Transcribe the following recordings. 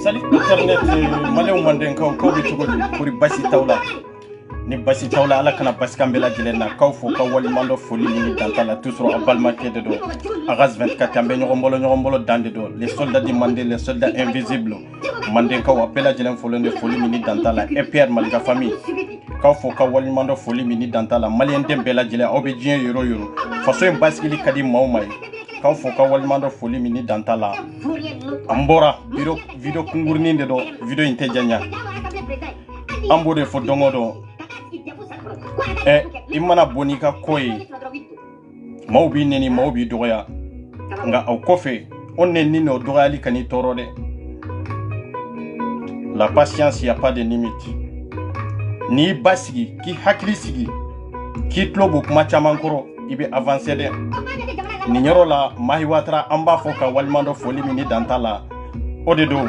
Salut internet maleu manden ko bi tugodi pour basi tawla ni basi tawla ala kana basi kambela jilenna kaw fo ka wali mando foli ni tantala toujours en balmaké de do agas 24 ambe ñogombolo dande do les soldats du mandé les soldats invisibles manden kaw appela jilen folo ne foli ni tantala et Pierre Malika famille kaw fo ka wali mando foli ni tantala malien dembela jilen obedien yoro façon baskili kadi mawmay kaw fo ka wali mando foli ni tantala ambora video kungurninde do video inte janya ambode fo dongodo imana bonika koy mawbi neni mawbi doya nga au kofe onne nino doyali kani torode. La patience y a pas de limite ni basigi ki haklisigi ki tlobo kuma chamankoro ibe avancer de ni nyoro la mahiwatra amba foka walmando foli mini dantala odedo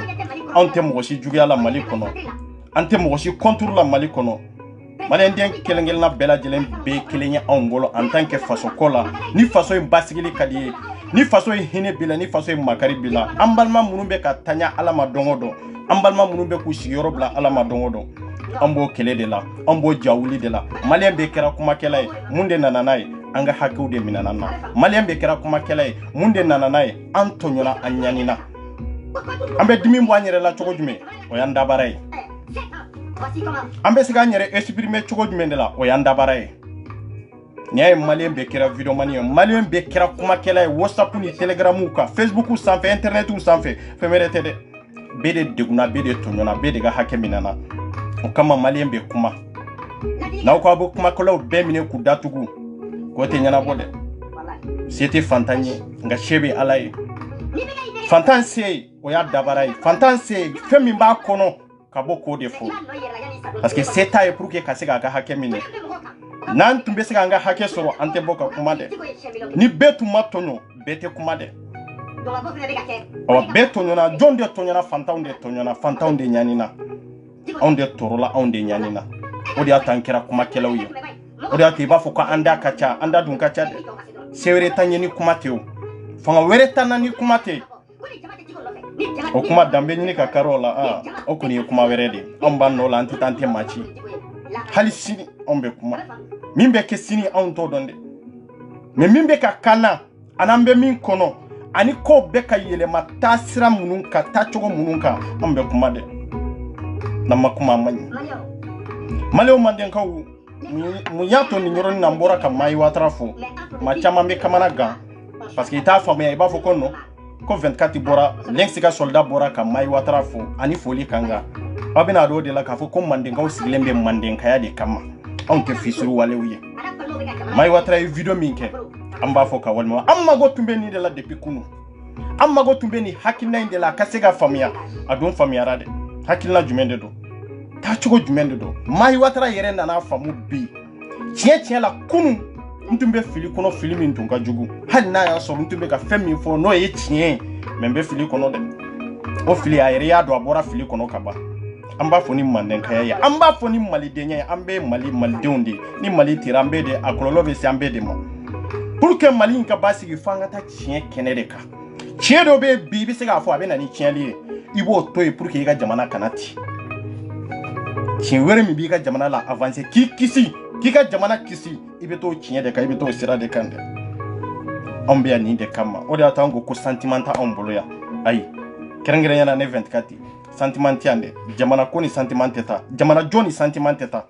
ante moshi jugia la mali kono ante moshi contour la mali kono malen den kelengel na bela jelen be kelenya angolo en tant que faso kola ni faso e basigili kadi ni faso e hine bila ni faso e makari bila ambalma munumbe ka tanya ala madongodo ambalma munumbe ku shigoro bla ala madongodo ambo kele de la ambo jawuli de la malen be kera kuma kelay munde nananai anga hakude minanana malen be kera kuma kelay munde nananai antonyona anyanina ambe dimi mbwanyere la chogojume oyanda barai ambe siga nyere exprimer chogojume de la oyanda barai niay malien be kera video mani malien be kera kuma kelay WhatsApp ni Telegram ou ka Facebook ou sanfé internet ou sanfé femerete de bede deguna bede tonyona bede ga hakeminana o kama malien be kuma na ko abo kuma ko be mine ku datugu ko te nyana bode c'était fantanye nga chebe alay fantanse o ya dabarai fantanse femi ba kono kaboko defo parce que c'est taille pour que kasega ga hakemine nan tumbe sega nga hake soro ante boka kuma de ni betu matonyo bete kuma de awa bɛɛ tɔɲɔna jɔn de tɔɲɔna fantanw de tɔɲɔna fantanw de ɲanina anw de tɔɔrɔla anw de ɲanina o de y'a ta an kɛra kumakɛlaw ye o de y'a to i b'a fɔ ko an da ka ca an da dun ka ca dɛ se wɛrɛ t'an ye ni kuma tɛ o fanga wɛrɛ t'an na ni kuma tɛ o kuma danbe ɲini ka kari o la o kɔni ye kuma wɛrɛ de anw b'an nɔ la an tɛ taa an tɛ maa ci hali sini anw bɛ kuma min bɛ kɛ sini anw t'o dɔn dɛ mais min bɛ ka kan na an'an bɛ min kɔnɔ ani ko bɛ ka yɛlɛma taa sira minnu kan taa cogo minnu kan an bɛ kuma dɛ n'an ma kuma man ɲi maliyɛnw mandenkaw mun y'a to nin yɔrɔnin na n bɔra ka Mahi Watara fo maa caman bɛ kamana gan parce que i t'a faamuya i b'a fɔ ko non ko 24 bɔra Lensi ka soldat bɔra ka Mahi Watara fo ani foli kan kan aw bɛna dɔw de la k'a fɔ ko mandenkaw sigilen bɛ mandenkaya de kama anw tɛ fisiri walew ye Mahi Watara ye video min kɛ an b'a fɔ ka walima an mago tun bɛ nin de la depuis kunu an mago tun bɛ nin hakilina in de la a ka se ka faamuya a dun faamuyara dɛ hakilina jumɛn de don taacogo jumɛn de don Mahi Watara yɛrɛ nana faamu bi tiɲɛ tiɲɛ la kunu n tun bɛ fili kɔnɔ fili min tun ka jugu hali n'a y'a sɔrɔ n tun bɛ ka fɛn min fɔ n'o ye tiɲɛ ye mais n bɛ fili kɔnɔ dɛ o fili a yɛrɛ y'a dɔn a bɔra fili kɔnɔ ka ban an b'a fɔ ni mandenkaya ye an b'a fɔ ni malidenya ye an bɛ malidenw de ni Mali tira an bɛɛ de a kɔlɔlɔ bɛ se an bɛɛ de ma pour que Mali in ka basigi fo an ka taa tiɲɛ kɛnɛ de kan tiɲɛ dɔ bɛ bi i bɛ se k'a fɔ a bɛ na ni tiɲɛli ye i b'o to yen pour que i ka jamana kana ci tiɲɛ wɛrɛ min b'i ka jamana la avancer k'i kisi k'i ka jamana kisi i bɛ t'o tiɲɛ de kan i bɛ t'o sira de kan dɛ anw bɛ yan nin de kama o de y'a to an ko sentiment tɛ anw bolo yan ayi kɛrɛnkɛrɛnnenya ne 24 sentiment tɛ yan dɛ jamana ko ni sentiment tɛ taa jamana jɔn ni sentiment tɛ taa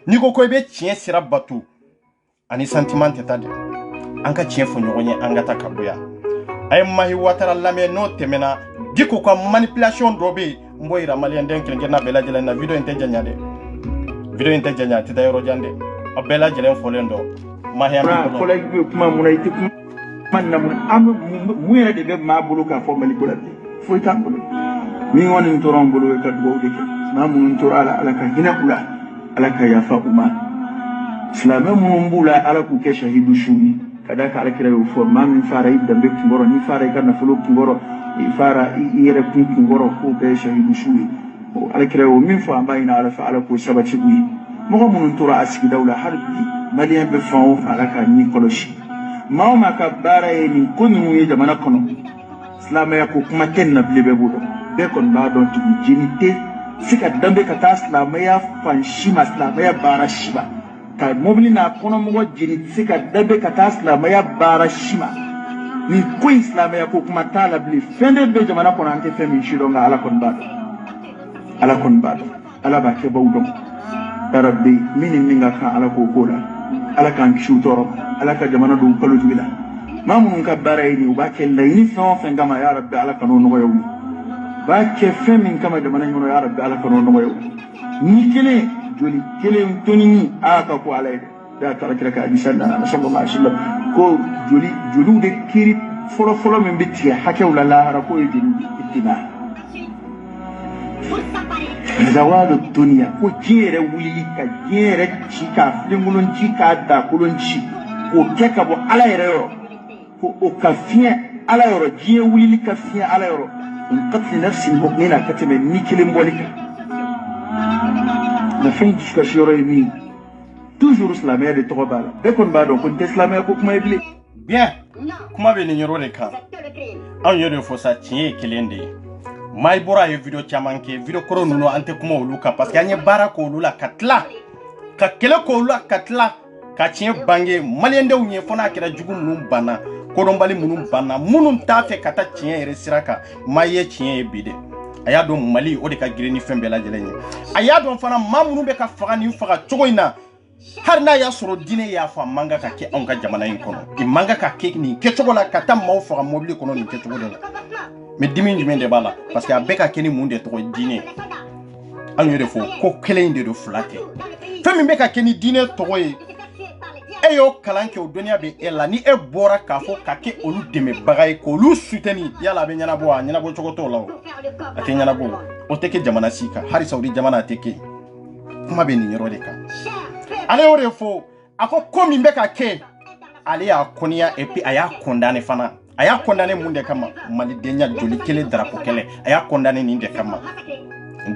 n'i ko ko i bɛ tiɲɛ sira bato ani sentiment tɛ taa dɛ an ka tiɲɛ fɔ ɲɔgɔn ye an ka taa ka bɔ yan a ye Mahi Watara lamɛn n'o tɛmɛna Diko ka manipulation dɔ bɛ yen n b'o yira maliyɛnden kelen-kelenna bɛɛ lajɛlen na video in tɛ janya dɛ video in tɛ janya a tɛ taa yɔrɔ jan dɛ a bɛɛ lajɛlen fɔlen dɔ Mahi an bɛ collègue bɛ kuma mun na i tɛ kuma na mun yɛrɛ de bɛ maa bolo k'a fɔ Mali ko la bi foyi t'an bolo min kɔni tora an bolo ka dugawu de kɛ maa minnu tora a la Ala ka hinɛ u la Ala ka yafa u ma silamɛ minnu b'u la Ala k'u kɛ shahidu su ye ka da ka Alakira y'o fɔ maa min fara i danbe kunkɔrɔ n'i fara i ka nafolo kunkɔrɔ i fara i yɛrɛ kun kunkɔrɔ k'o bɛɛ ye shahidu su ye Alakira y'o min fɔ an b'a ɲini Ala fɛ Ala k'o sabati u ye mɔgɔ minnu tora a sigidaw la hali bi maliyɛn bɛ fan o fan Ala ka ɲi kɔlɔsi maa o maa ka baara ye nin ko ninnu ye jamana kɔnɔ silamɛya ko kuma tɛ nin na bilen bɛɛ b'o dɔn bɛɛ kɔni b'a dɔn tugun jeni tɛ se ka danbe ka taa silamɛya fan si ma silamɛya baara si ma ka mobili n'a kɔnɔmɔgɔ jeni tɛ se ka danbe ka taa silamɛya baara si ma nin ko in silamɛya ko kuma t'a la bilen fɛn de bɛ jamana kɔnɔ an tɛ fɛn min si dɔn nka Ala kɔni b'a dɔn Ala kɔni b'a dɔn Ala b'a kɛbaw dɔn yarabi min ni min ka kan Ala k'o k'o la Ala k'an kisi u tɔɔrɔ ma Ala ka jamana don kalo jugu la maa minnu ka baara ye nin u b'a kɛ laɲini fɛn o fɛn kama yarabi Ala ka n'o nɔgɔya u ye u b'a kɛ fɛn min kama jamana in kɔnɔ yarabi Ala ka n'o nɔgɔya u ye ni kelen joli kelen tonini a ka ko Ala ye da taara kira ka hadisa na sallallahu alaihi wasallam ko joliw de kiri fɔlɔ min bɛ tigɛ hakɛw la lahara ko ye joli itina zawalu dunya ko diɲɛ yɛrɛ wulili ka diɲɛ yɛrɛ ci k'a filenkolon ci k'a dakolon ci k'o kɛ ka bɔ Ala yɛrɛ yɔrɔ ko o ka fiɲɛ Ala yɔrɔ diɲɛ wulili ka fiɲɛ Ala yɔrɔ in qatli nafsin mu'mina ka tɛmɛ ni kelen bɔli kan nafa in dusukasi yɔrɔ ye min toujours silamɛya de tɔgɔ b'a la bɛɛ kɔni b'a dɔn ko n tɛ silamɛya ko kuma ye bilen bien kuma bɛ nin yɔrɔ de kan anw ye de fɔ sa tiɲɛ ye kelen de ye Mahi bɔra a ye video caman kɛ video kɔrɔ ninnu an tɛ kuma olu kan parce que an ye baara k'olu la ka tila ka kɛlɛ k'olu la ka tila ka tiɲɛ bange maliyɛndenw ye fo n'a kɛra jugu minnu banna kodɔnbali minnu banna minnu t'a fɛ ka taa tiɲɛ yɛrɛ sira kan Mahi ye tiɲɛ ye bi dɛ a y'a dɔn Mali o de ka girin ni fɛn bɛɛ lajɛlen ye a y'a dɔn fana maa minnu bɛ ka faga nin faga cogo in na hali n'a y'a sɔrɔ diinɛ y'a fɔ a man kan ka kɛ anw ka jamana in kɔnɔ i man kan ka kɛ nin kɛcogo la ka taa maaw faga mobili kɔnɔ nin kɛcogo de la mais dimi jumɛn de b'a la parce que a bɛɛ ka kɛ ni mun de tɔgɔ diinɛ anw ye de fɔ ko kelen in de don fila tɛ fɛn min bɛ ka kɛ ni diinɛ tɔgɔ ye e y'o kalan kɛ o dɔnniya bɛ e la ni e bɔra k'a fɔ ka kɛ olu dɛmɛbaga ye k'olu soutenir yala a bɛ ɲɛnabɔ a ɲɛnabɔ cogo t'o la o a tɛ ɲɛnabɔ o tɛ kɛ jamana si kan hali Saudi jamana a tɛ kɛ kuma bɛ nin yɔrɔ de kan ale y'o de fɔ a ko min bɛ ka kɛ ale y'a kɔniya et puis a y'a condamné fana a y'a condamné mun de kama malidenya joli kelen drapeau kelen a y'a condamné nin de kama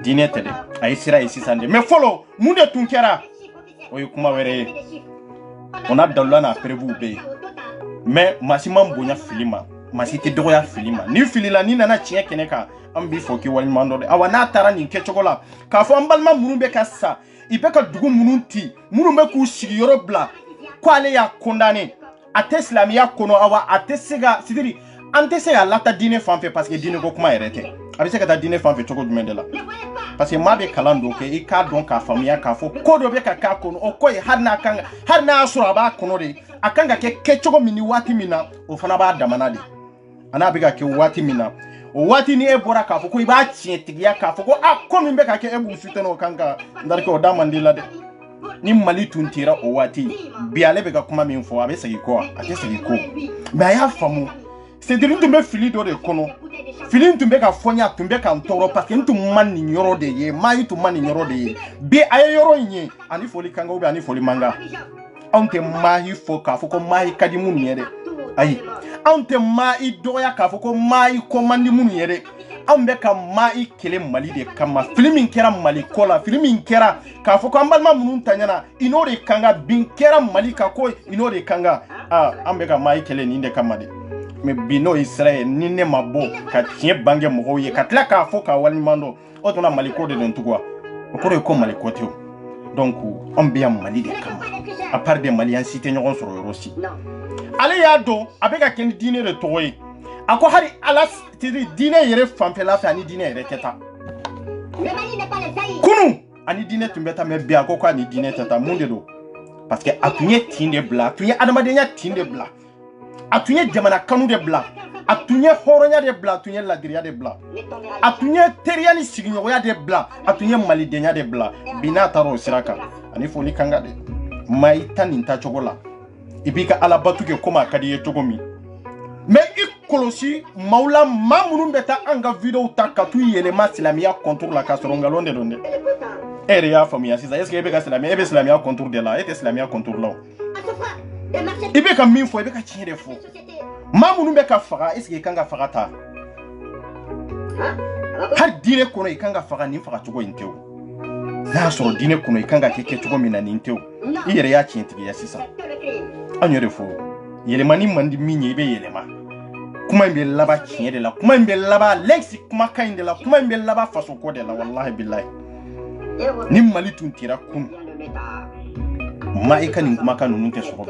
diinɛ tɛ dɛ a ye sira ye sisan de mais fɔlɔ mun de tun kɛra o ye kuma wɛrɛ ye on a dalula n'a prévu bɛ yen mais maa si man bonya fili ma maa si tɛ dɔgɔya fili ma ni filila ni nana tiɲɛ kɛnɛ kan an b'i fɔ k'i waliɲuman dɔ de awa n'a taara nin kɛcogo la k'a fɔ an balima minnu bɛ ka sa i bɛ ka dugu minnu ci minnu bɛ k'u sigiyɔrɔ bila ko ale y'a condamné a tɛ silamɛya kɔnɔ awa a tɛ se ka c'est-à-dire an tɛ se ka lata diinɛ fan fɛ parce que diinɛ ko kuma yɛrɛ tɛ a bɛ se ka taa diinɛ fan fɛ cogo jumɛn de la parce que maa bɛ kalan dɔ kɛ i k'a dɔn k'a faamuya k'a fɔ ko dɔ bɛ ka k'a kɔnɔ o ko ye hali n'a y'a sɔrɔ a b'a kɔnɔ de a kan ka kɛ kɛcogo min ni waati min na o fana b'a damana de a n'a bɛ ka kɛ waati min na o waati ni e bɔra k'a fɔ ko i b'a tiɲɛ tigiya k'a fɔ ko ko min bɛ ka kɛ e b'u sutɛnɛ o kan ka ndarikɛ o da man di la dɛ ni Mali tun tira o waati bi ale bɛ ka kuma min fɔ a bɛ segin kɔ a tɛ segin kɔ mais a y'a faamu c'est-à-dire tun bɛ fili dɔ de kɔnɔ fili tun bɛ ka fɔ n ye tun bɛ ka n tɔɔrɔ parce que n tun man nin yɔrɔ de ye maa yi tun man nin yɔrɔ de ye bi a ye yɔrɔ in ye ani foli kan ou bien ani foli man kan anw tɛ maa yi fɔ k'a fɔ ko maa yi ka di minnu ye dɛ ayi anw tɛ maa yi dɔgɔya k'a fɔ ko maa yi ko man di minnu ye dɛ anw bɛ ka maa yi kɛlɛ Mali de kama fili min kɛra Mali kɔ la fili min kɛra k'a fɔ ko an balima minnu ta ɲɛna i n'o de kan ka bin kɛra Mali kan ko i n'o de kan ka an bɛ ka maa yi kɛlɛ nin de kama de mais bi n'o ye sira ye ni ne ma bɔ ka tiɲɛ bange mɔgɔw ye ka tila k'a fɔ k'a waliɲuman dɔn o tuma Mali ko de don tugun o kɔrɔ ye ko Mali ko tɛ o donc an bɛ yan Mali de kama à part des Maliens si tɛ ɲɔgɔn sɔrɔ yɔrɔ si ale y'a dɔn a bɛ ka kɛ ni diinɛ de tɔgɔ ye a ko hali ala diinɛ yɛrɛ fanfɛla fɛ ani diinɛ yɛrɛ tɛ taa kunu ani diinɛ tun bɛ taa mais bi a ko k'a ni diinɛ tɛ taa mun de don parce que a tun ye tin de bila a tun ye adamadenya tin de bila a tun ye jamana kanu de bila a tun ye hɔrɔnya de bila a tun ye ladiriya de bila a tun ye teriya ni sigiɲɔgɔnya de bila a tun ye malidenya de bila bi n'a taara o sira kan ani foli kan ka de maa i ta nin tacogo la i b'i ka alabato kɛ komi a ka di i ye cogo min mais i kɔlɔsi maaw la maa minnu bɛ taa an ka vidéo ta ka t'u yɛlɛma silamɛya contour la k'a sɔrɔ nkalon de don dɛ e yɛrɛ y'a faamuya sisan est ce que e bɛ ka silamɛya e bɛ silamɛya contour de la e tɛ silamɛya contour la o i bɛ ka min fɔ i bɛ ka tiɲɛ de fɔ maa minnu bɛ ka faga est ce que i kan ka faga ta hali diinɛ kɔnɔ i kan ka faga nin faga cogo in tɛ o n'a y'a sɔrɔ diinɛ kɔnɔ i kan ka kɛ cogo min na nin tɛ o i yɛrɛ y'a tiɲɛ tigiya sisan an y'o de fɔ yɛlɛmani man di min ye i bɛ yɛlɛma kuma in bɛ laban tiɲɛ de la kuma in bɛ laban lɛgisi kumakan in de la kuma in bɛ laban faso ko de la walahi bilahi ni Mali tun tira kun maa i ka nin kumakan ninnu tɛ sɔrɔ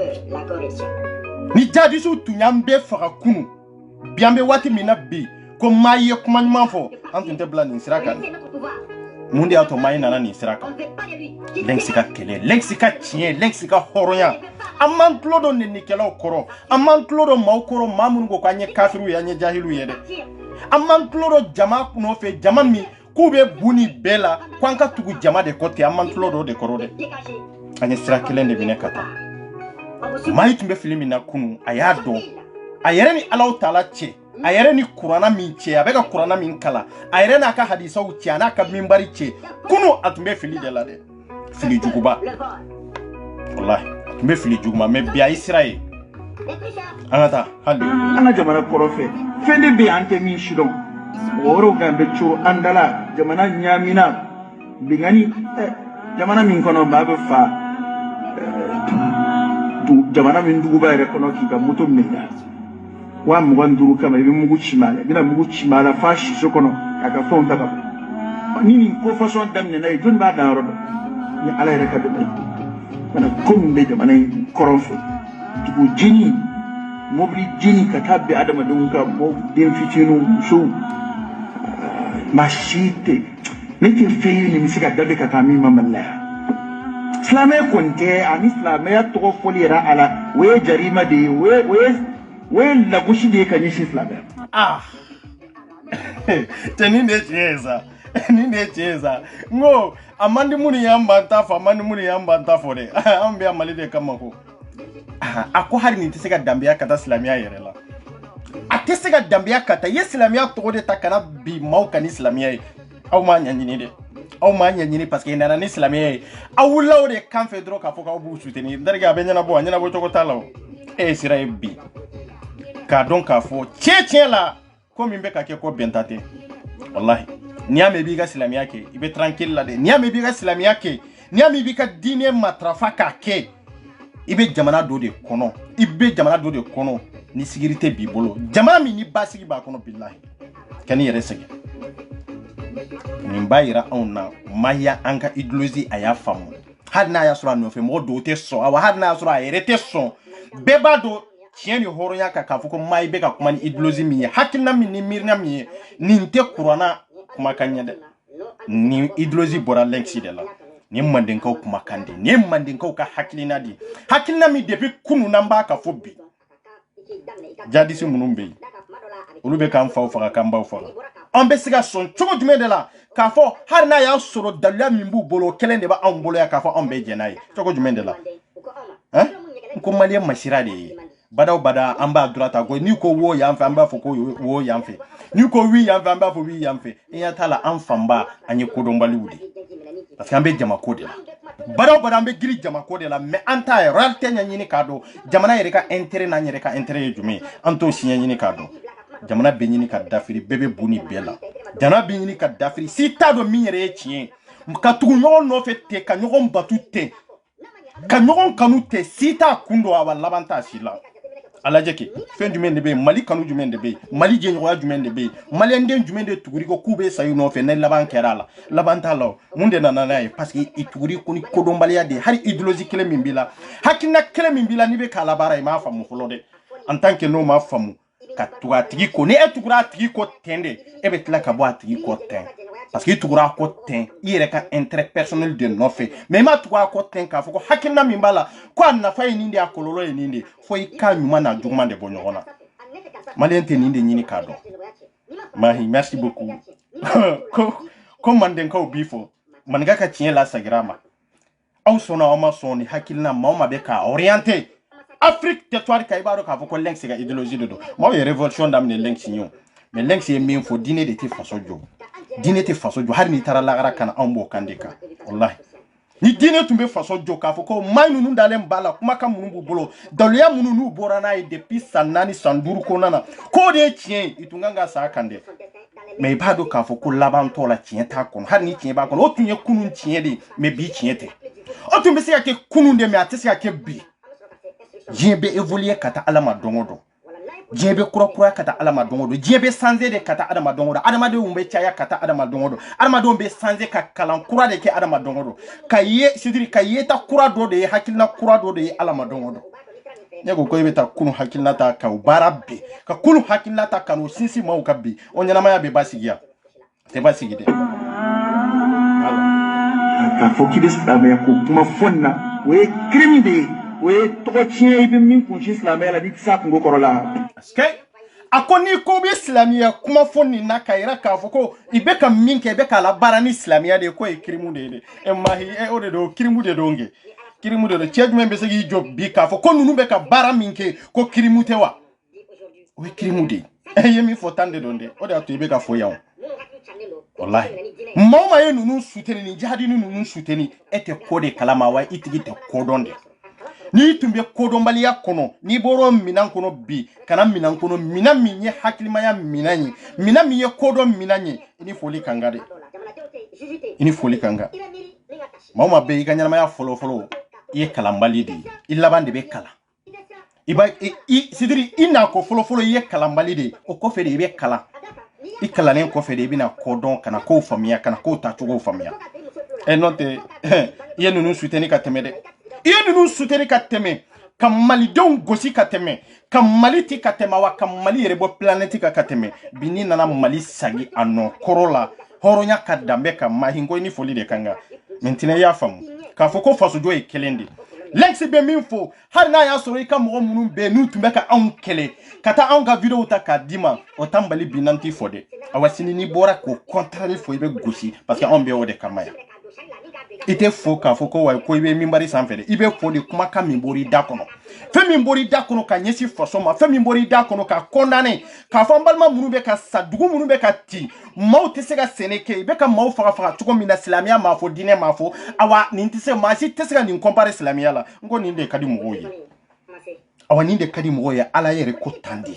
bi ni jadisiw tun y'an bɛɛ faga kunu bi an bɛ waati min na bi ko maa ye kuma ɲuman fɔ an tun tɛ bila nin sira kan mun de y'a to maa i nana nin sira kan lɛgisi ka kɛlɛ lɛgisi ka tiɲɛ lɛgisi ka hɔrɔnya an m'an tulo dɔn nennikɛlaw kɔrɔ an m'an tulo dɔn maaw kɔrɔ maa minnu ko k'an ye kafiriw ye an ye jahiliw ye dɛ an m'an tulo dɔn jama nɔfɛ jama min k'u bɛ bu nin bɛɛ la k'an ka tugu jama de kɔ ten an m'an tulo dɔn o de kɔrɔ dɛ an ye sira kelen de minɛ ka taa maa yi tun bɛ fili min na kunu a y'a dɔn a yɛrɛ ni Alahu Taala cɛ a yɛrɛ ni kuranna min cɛ a bɛ ka kuranna min kala a yɛrɛ n'a ka hadisaw cɛ a n'a ka minbari cɛ kunu a tun bɛ fili de la dɛ fili juguba wallahi tun bɛ fili juguba mais bi a ye sira ye an ka taa hali an ka jamana kɔrɔ fɛ fɛn de bɛ yen an tɛ min si dɔn mɔgɔ wɛrɛw kan bɛ co an dala jamana ɲaamina bingani jamana min kɔnɔ maa bɛ fa jamana min duguba yɛrɛ kɔnɔ k'i ka moto minɛ 25 kama i bɛ mugu ci maa la i bɛna mugu ci maa la f'a siso kɔnɔ k'a ka fɛnw ta ka bɔ ni nin ko fasɔn daminɛna ye jɔnni b'a dan yɔrɔ dɔn ni ala yɛrɛ ka dɛmɛ ye mana ko min bɛ jamana in kɔrɔn fɛ dugu jeni mobili jeni ka taa bɛn adamadenw ka den fitininw musow maa si tɛ ne tɛ fɛn ye nin bɛ se ka dabe ka taa min ma Mali la yan silamɛya kɔni tɛ ani silamɛya tɔgɔ fɔli yɛrɛ a la o ye jarima de ye o ye lagosi de ye ka ɲɛsin silamɛya tɛ nin de ye tiɲɛ ye sa nin de ye tiɲɛ ye sa n ko a man di minnu y'an ban ta fɔ a man di minnu y'an ban ta fɔ dɛ an bɛ yan Mali de kama ko a ko hali nin tɛ se ka danbeya ka taa silamɛya yɛrɛ la a tɛ se ka danbeya ka taa i ye silamɛya tɔgɔ de ta ka na bi maaw kan ni silamɛya ye aw m'a ɲɛɲini dɛ aw m'a ɲɛɲini parce que i nana ni silamɛya ye aw wulila o de kan fɛ dɔrɔn k'a fɔ k'aw b'u soutenir n terikɛ a bɛ ɲɛnabɔ a ɲɛnabɔ cogo t'a la o e ye sira ye bi Ka dɔn k'a fɔ tiɲɛ la ko min bɛ ka kɛ ko bɛnta tɛ wallahi n'i y'a mɛn i b'i ka silamɛya kɛ i bɛ tranquille la dɛ n'i y'a mɛn i b'i ka silamɛya kɛ n'i y'a mɛn i b'i ka diinɛ matarafa k'a kɛ i bɛ jamana dɔ de kɔnɔ i bɛ jamana dɔ de kɔnɔ ni sécurité b'i bolo jamana min ni basigi b'a kɔnɔ billahi kan'i yɛrɛ sɛgɛn nin b'a yira anw na maya an ka idéologie a y'a faamu hali n'a y'a sɔrɔ a nɔfɛ mɔgɔ dɔw tɛ sɔn awa hali n'a y'a sɔrɔ a yɛrɛ tɛ sɔn bɛɛ b'a dɔn tiɲɛ ni hɔrɔnya kan k'a fɔ ko maa i bɛ ka kuma ni idéologie min ye hakilina min ni miirina min ye nin tɛ kuranna kumakan ɲɛ dɛ nin idéologie bɔra lɛnksi de la nin ye mandenkaw kumakan de nin ye mandenkaw ka hakilina de hakilina min depuis kunun n'an b'a ka fɔ bi jadisi minnu bɛ yen olu bɛ k'an faw faga k'an baw faga an bɛ se ka sɔn cogo jumɛn de la k'a fɔ hali n'a y'a sɔrɔ daliluya min b'u bolo kelen de b'anw bolo yan k'a fɔ anw bɛɛ jɛn n'a ye cogo jumɛn de la n ko maliyɛn masira de ye bada o bada an b'a durata ko n'i ko wo yan fɛ an b'a fɔ ko wo yan fɛ n'i ko wi yan fɛ an b'a fɔ wi yan fɛ i ɲɛ t'a la an fanba an ye kodɔnbaliw de parce que an bɛ jamako de la bada o bada an bɛ giri jamako de la mais an t'a ye réalité ɲɛɲini k'a dɔn jamana yɛrɛ ka intérêt n'an yɛrɛ ka intérêt ye jumɛn ye an t'o si ɲɛɲini k'a dɔn jamana bɛ ɲini ka dafiri bɛɛ bɛ bu ni bɛɛ la jamana bɛ ɲini ka dafiri si t'a dɔn min yɛrɛ ye tiɲɛ ka tugu ɲɔgɔn nɔfɛ ten ka ɲɔgɔn batu ten ka ɲɔgɔn kanu ten si t'a kun dɔn a wa laban t'a si la a lajɛ kɛ fɛn jumɛn de bɛ yen mali kanu jumɛn de bɛ yen mali jɛɲɔgɔnya jumɛn de bɛ yen maliyɛnden jumɛn de tuguri ko k'u bɛ sa i nɔfɛ ne laban kɛra a la laban t'a la o mun de nana n'a ye parce que i tuguri ko ni kodɔnbaliya de hali idéologie kelen min b'i la hakilina kelen min b'i la n'i bɛ k'a labaara i m'a faamu fɔlɔ dɛ en tant que n'o m'a faamu ka tugu a tigi ko ni e tugura a tigi ko ten de e bɛ tila ka bɔ a tigi ko ten parce que i tugura a ko ten i yɛrɛ ka intérêt personnel de nɔfɛ mais i ma tugu a ko ten k'a fɔ ko hakilina min b'a la ko a nafa ye nin de a kɔlɔlɔ ye nin de fo i ka ɲuman n'a juguman de bɔ ɲɔgɔn na maliyɛn tɛ nin de ɲini k'a dɔn mahi merci beaucoup ko mandenkaw b'i fɔ maninka ka tiɲɛ lasagira ma aw sɔnna aw ma sɔn ni hakilina maa o maa bɛ k'a orienté Afrique territoire ka i b'a dɔn k'a fɔ ko lɛnksi ka idéologie de don maaw ye révolution daminɛ lɛnksi ye o mais lɛnksi ye min fɔ diinɛ de tɛ faso jɔ diinɛ tɛ faso jɔ hali n'i taara lagara kana anw b'o kan de kan wallahi ni diinɛ tun bɛ faso jɔ k'a fɔ ko maa ninnu dalen b'a la kumakan minnu b'u bolo daluya minnu n'u bɔra n'a ye depuis san 4 san 5 kɔnɔna na k'o de ye tiɲɛ ye i tun kan ka sa a kan dɛ mais i b'a dɔn k'a fɔ ko laban tɔ la tiɲɛ t'a kɔnɔ hali ni tiɲɛ b'a kɔnɔ o tun ye kunun tiɲɛ de mais bi tiɲɛ tɛ o tun bɛ se ka kɛ kunun de mais a tɛ se ka kɛ bi diɲɛ bɛ évoluer ka taa ala ma don o don diɲɛ bɛ kura ka taa ala ma don o don diɲɛ bɛ changer de ka taa adama don o don adamadenw bɛ caya ka taa adama don o don adamadenw bɛ changer ka kalan kura de kɛ adama don o don ka ye sidiri ka yeta kura dɔ de ye hakilina kura dɔ de ye ala ma don o don ne ko i bɛ taa kunu hakilina ta ka o baara bɛɛ ka kunu hakilina ta ka n'o sinsin maaw ka bi o ɲɛnamaya bɛ basigi yan tɛ basigi dɛ k'a fɔ k'i bɛ silamɛya ko kuma fɔ nin na o ye crime de ye o ye tɔgɔ tiɲɛ i bɛ min kunsi silamɛya la n'i tɛ se a kungo kɔrɔ la a ko n'i ko bɛ silamɛya kuma fɔ nin na k'a yira k'a fɔ ko i bɛ ka min kɛ i bɛ k'a labaara ni silamɛya de ye k'o ye kirimu de ye dɛ e mahi o de don kirimu de don kɛ kirimu de don cɛ jumɛn bɛ se k'i jɔ bi k'a fɔ ko ninnu bɛ ka baara min kɛ ko kirimu tɛ wa o ye kirimu de ye e ye min fɔ tan de don dɛ o de y'a to i bɛ ka fɔ yan wallahi maa o maa ye ninnu suteni ni jihadi ni ninnu suteni e tɛ ko de kalama wa i tigi tɛ kodɔn de n'i tun bɛ kodɔnbaliya kɔnɔ n'i bɔra minan kɔnɔ bi kana minan kɔnɔ minan min ye hakilimaya minan ye minan min ye kodɔn minan ye i ni foli kan ka dɛ i ni foli kan ka maa o maa bɛ i ka ɲɛnamaya fɔlɔ i ye kalanbali de ye i laban de bɛ kalan i b'a sidiri i n'a ko fɔlɔ i ye kalanbali de ye o kɔfɛ de i bɛ kalan i kalannen kɔfɛ de i bɛna kodɔn kana kow faamuya kana kow tacogow faamuya n'o tɛ i ye ninnu suteni ka tɛmɛ dɛ i ye ninnu suteni ka tɛmɛ ka malidenw gosi ka tɛmɛ ka mali ti ka tɛmɛ wa ka mali yɛrɛ bɔ planète ka tɛmɛ bi n'i nana mali sagi a nɔ kɔrɔ la hɔrɔnya ka danbe ka mahi ko ni foli de kan kan maintenant i y'a faamu k'a fɔ ko fasojɔ ye kelen de lɛnksi bɛ min fɔ hali n'a y'a sɔrɔ i ka mɔgɔ minnu bɛ yen n'u tun bɛ ka anw kɛlɛ ka taa anw ka vidéo ta k'a d'i ma o t'an bali bi n'an t'i fɔ dɛ awa sini n'i bɔra k'o contraire fɔ i bɛ gosi parce que anw bɛ o de kama yan i tɛ fɔ k'a fɔ ko wa ko i bɛ minbari sanfɛ dɛ i bɛ fɔ de kumakan min bɔra i da kɔnɔ fɛn min bɔra i da kɔnɔ ka ɲɛsin faso ma fɛn min bɔra i da kɔnɔ ka condamner k'a fɔ an balima minnu bɛ ka sa dugu minnu bɛ ka ci maaw tɛ se ka sɛnɛ kɛ i bɛ ka maaw faga cogo min na silamɛya m'a fɔ diinɛ m'a fɔ awa nin tɛ se maa si tɛ se ka nin comparer silamɛya la n ko nin de ka di mɔgɔw ye awani de kadi mo ya ala yere ko tandi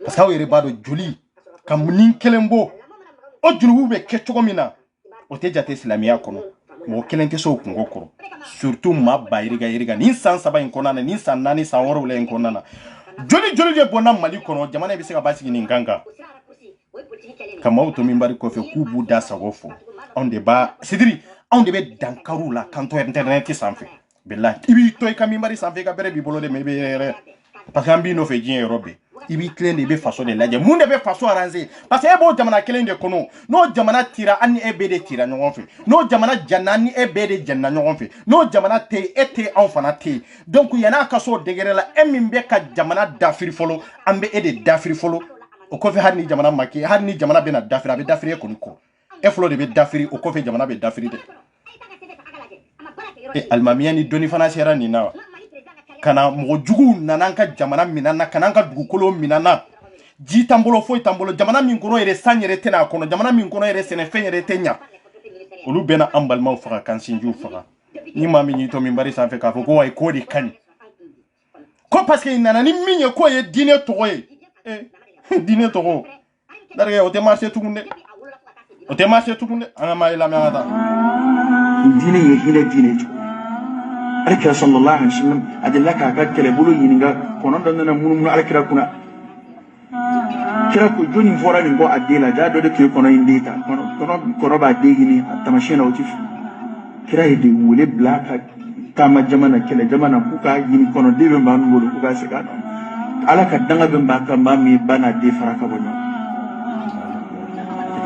parce que aw yere bado joli kam nin kelembo o junubu be ke cogo mina o te jate islamiya kono mo kelente so kungo koro surtout ma bayiriga yiriga nin san saba in konana nin san nani san woro le in konana joli de bona mali kono jamana be se ka basigi nin ganga kama auto mimbari ko fe kubu da sagofo on de ba sidiri on de be dankaru la kanto internet sanfe billahi ibi toy ka mimbari sanfe ka bere bi bolo de mebe parce que ambi no fe jin europe ibi clean de be faso de laje mun de be faso arranger parce que ebo jamana kelen de kono no jamana tira ani ebe de tira nyon fe no jamana janani ebe de janna nyon fe no jamana te ete en fana te donc yana kaso degere la emimbe ka jamana dafiri folo ambe e de dafiri folo o ko fe har ni jamana maki har ni jamana be na dafiri abe dafiri ko ko e folo de be dafiri o ko fe jamana be dafiri de e almamiani doni fana sera ni na kana mo jugu nananka jamana minana kananka dugukolo minana ji tambolo foi tambolo jamana min kono ere sanyere tena kono jamana min kono ere sene fenyere tenya olu bena ambalma faka kansinju faka ni mami ni to min bari sanfe ka foko way ko di kan ko parce que nana ni minye ko ye dine to ye dine to darge o te marché tugunde anga may la mata dine ye hile dine to alkira sallallahu alaihi wasallam adillaka ka kele bulu yininga kono don na munu alkira kuna kira ko joni fora ni go adila da do de ke kono indita kono ba degini tamashina utif kira hidi wule blaka kama jamana kele jamana kuka yini kono debe manu bulu kuka se kano alaka danga be mbaka mami bana de faraka bono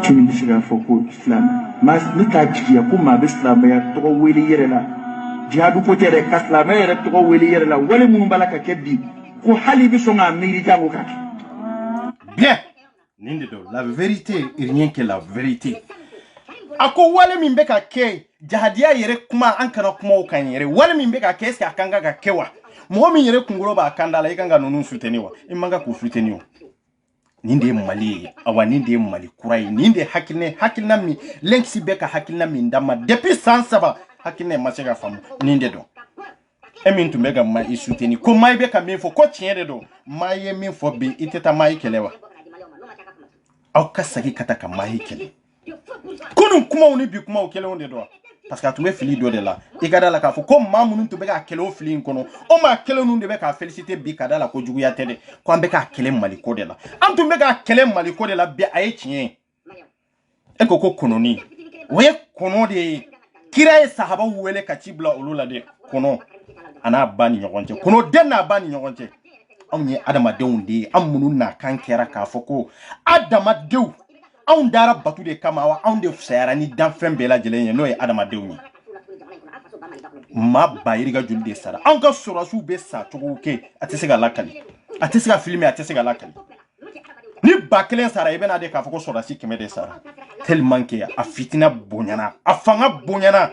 tini bisiga foko islam mas nika jiya kuma bislam ya to wele yere la jihadu ko tere kasla mere to ko weli yere la wale mun balaka keddi ko hali bi so nga miri jango kake bien ninde do la vérité et rien que la vérité ako wale min be ka ke jahadiya yere kuma an kana kuma o kan yere wale min be ka ke ska kanga ka kewa mo min yere kunguro ba kandala ikanga nonu suteniwa imanga ku suteniwa ninde mali awa ninde mali kurai ninde hakilna mi lenksi be ka hakilna mi ndama depuis 107 hakine masega famu ninde do emin tumbega ma isuteni ko mai be ka mefo ko tiende do mai min fo bi iteta mai kelewa aw kasagi kata ka mai kele kunu kuma oni bi kuma o kele onde do parce que atumbe fili do de la igada la ka fo ko mamunu tumbega kele o fili nkono o ma kele nu de be ka féliciter bi kada la ko jugu ya tede ko ambe ka kele mali ko de la am tumbega kele mali ko de la bi aye tien e ko kononi we kono de kira sahaba wele ka cibla ulula de kono ana bani nyogonte kono denna bani nyogonte amni adama dewndi amunu na kankera ka foko adama dew on dara batu de kamawa on de fsara ni dan fembela jelenye no e adama dewni ma bayiriga julde sara an ka surasu be sa togoke atesega lakali atesega filme atesega lakali ni bakelen sara ibena de ka foko sorasi kemede sara tellement que a fitina bonyana a fanga bonyana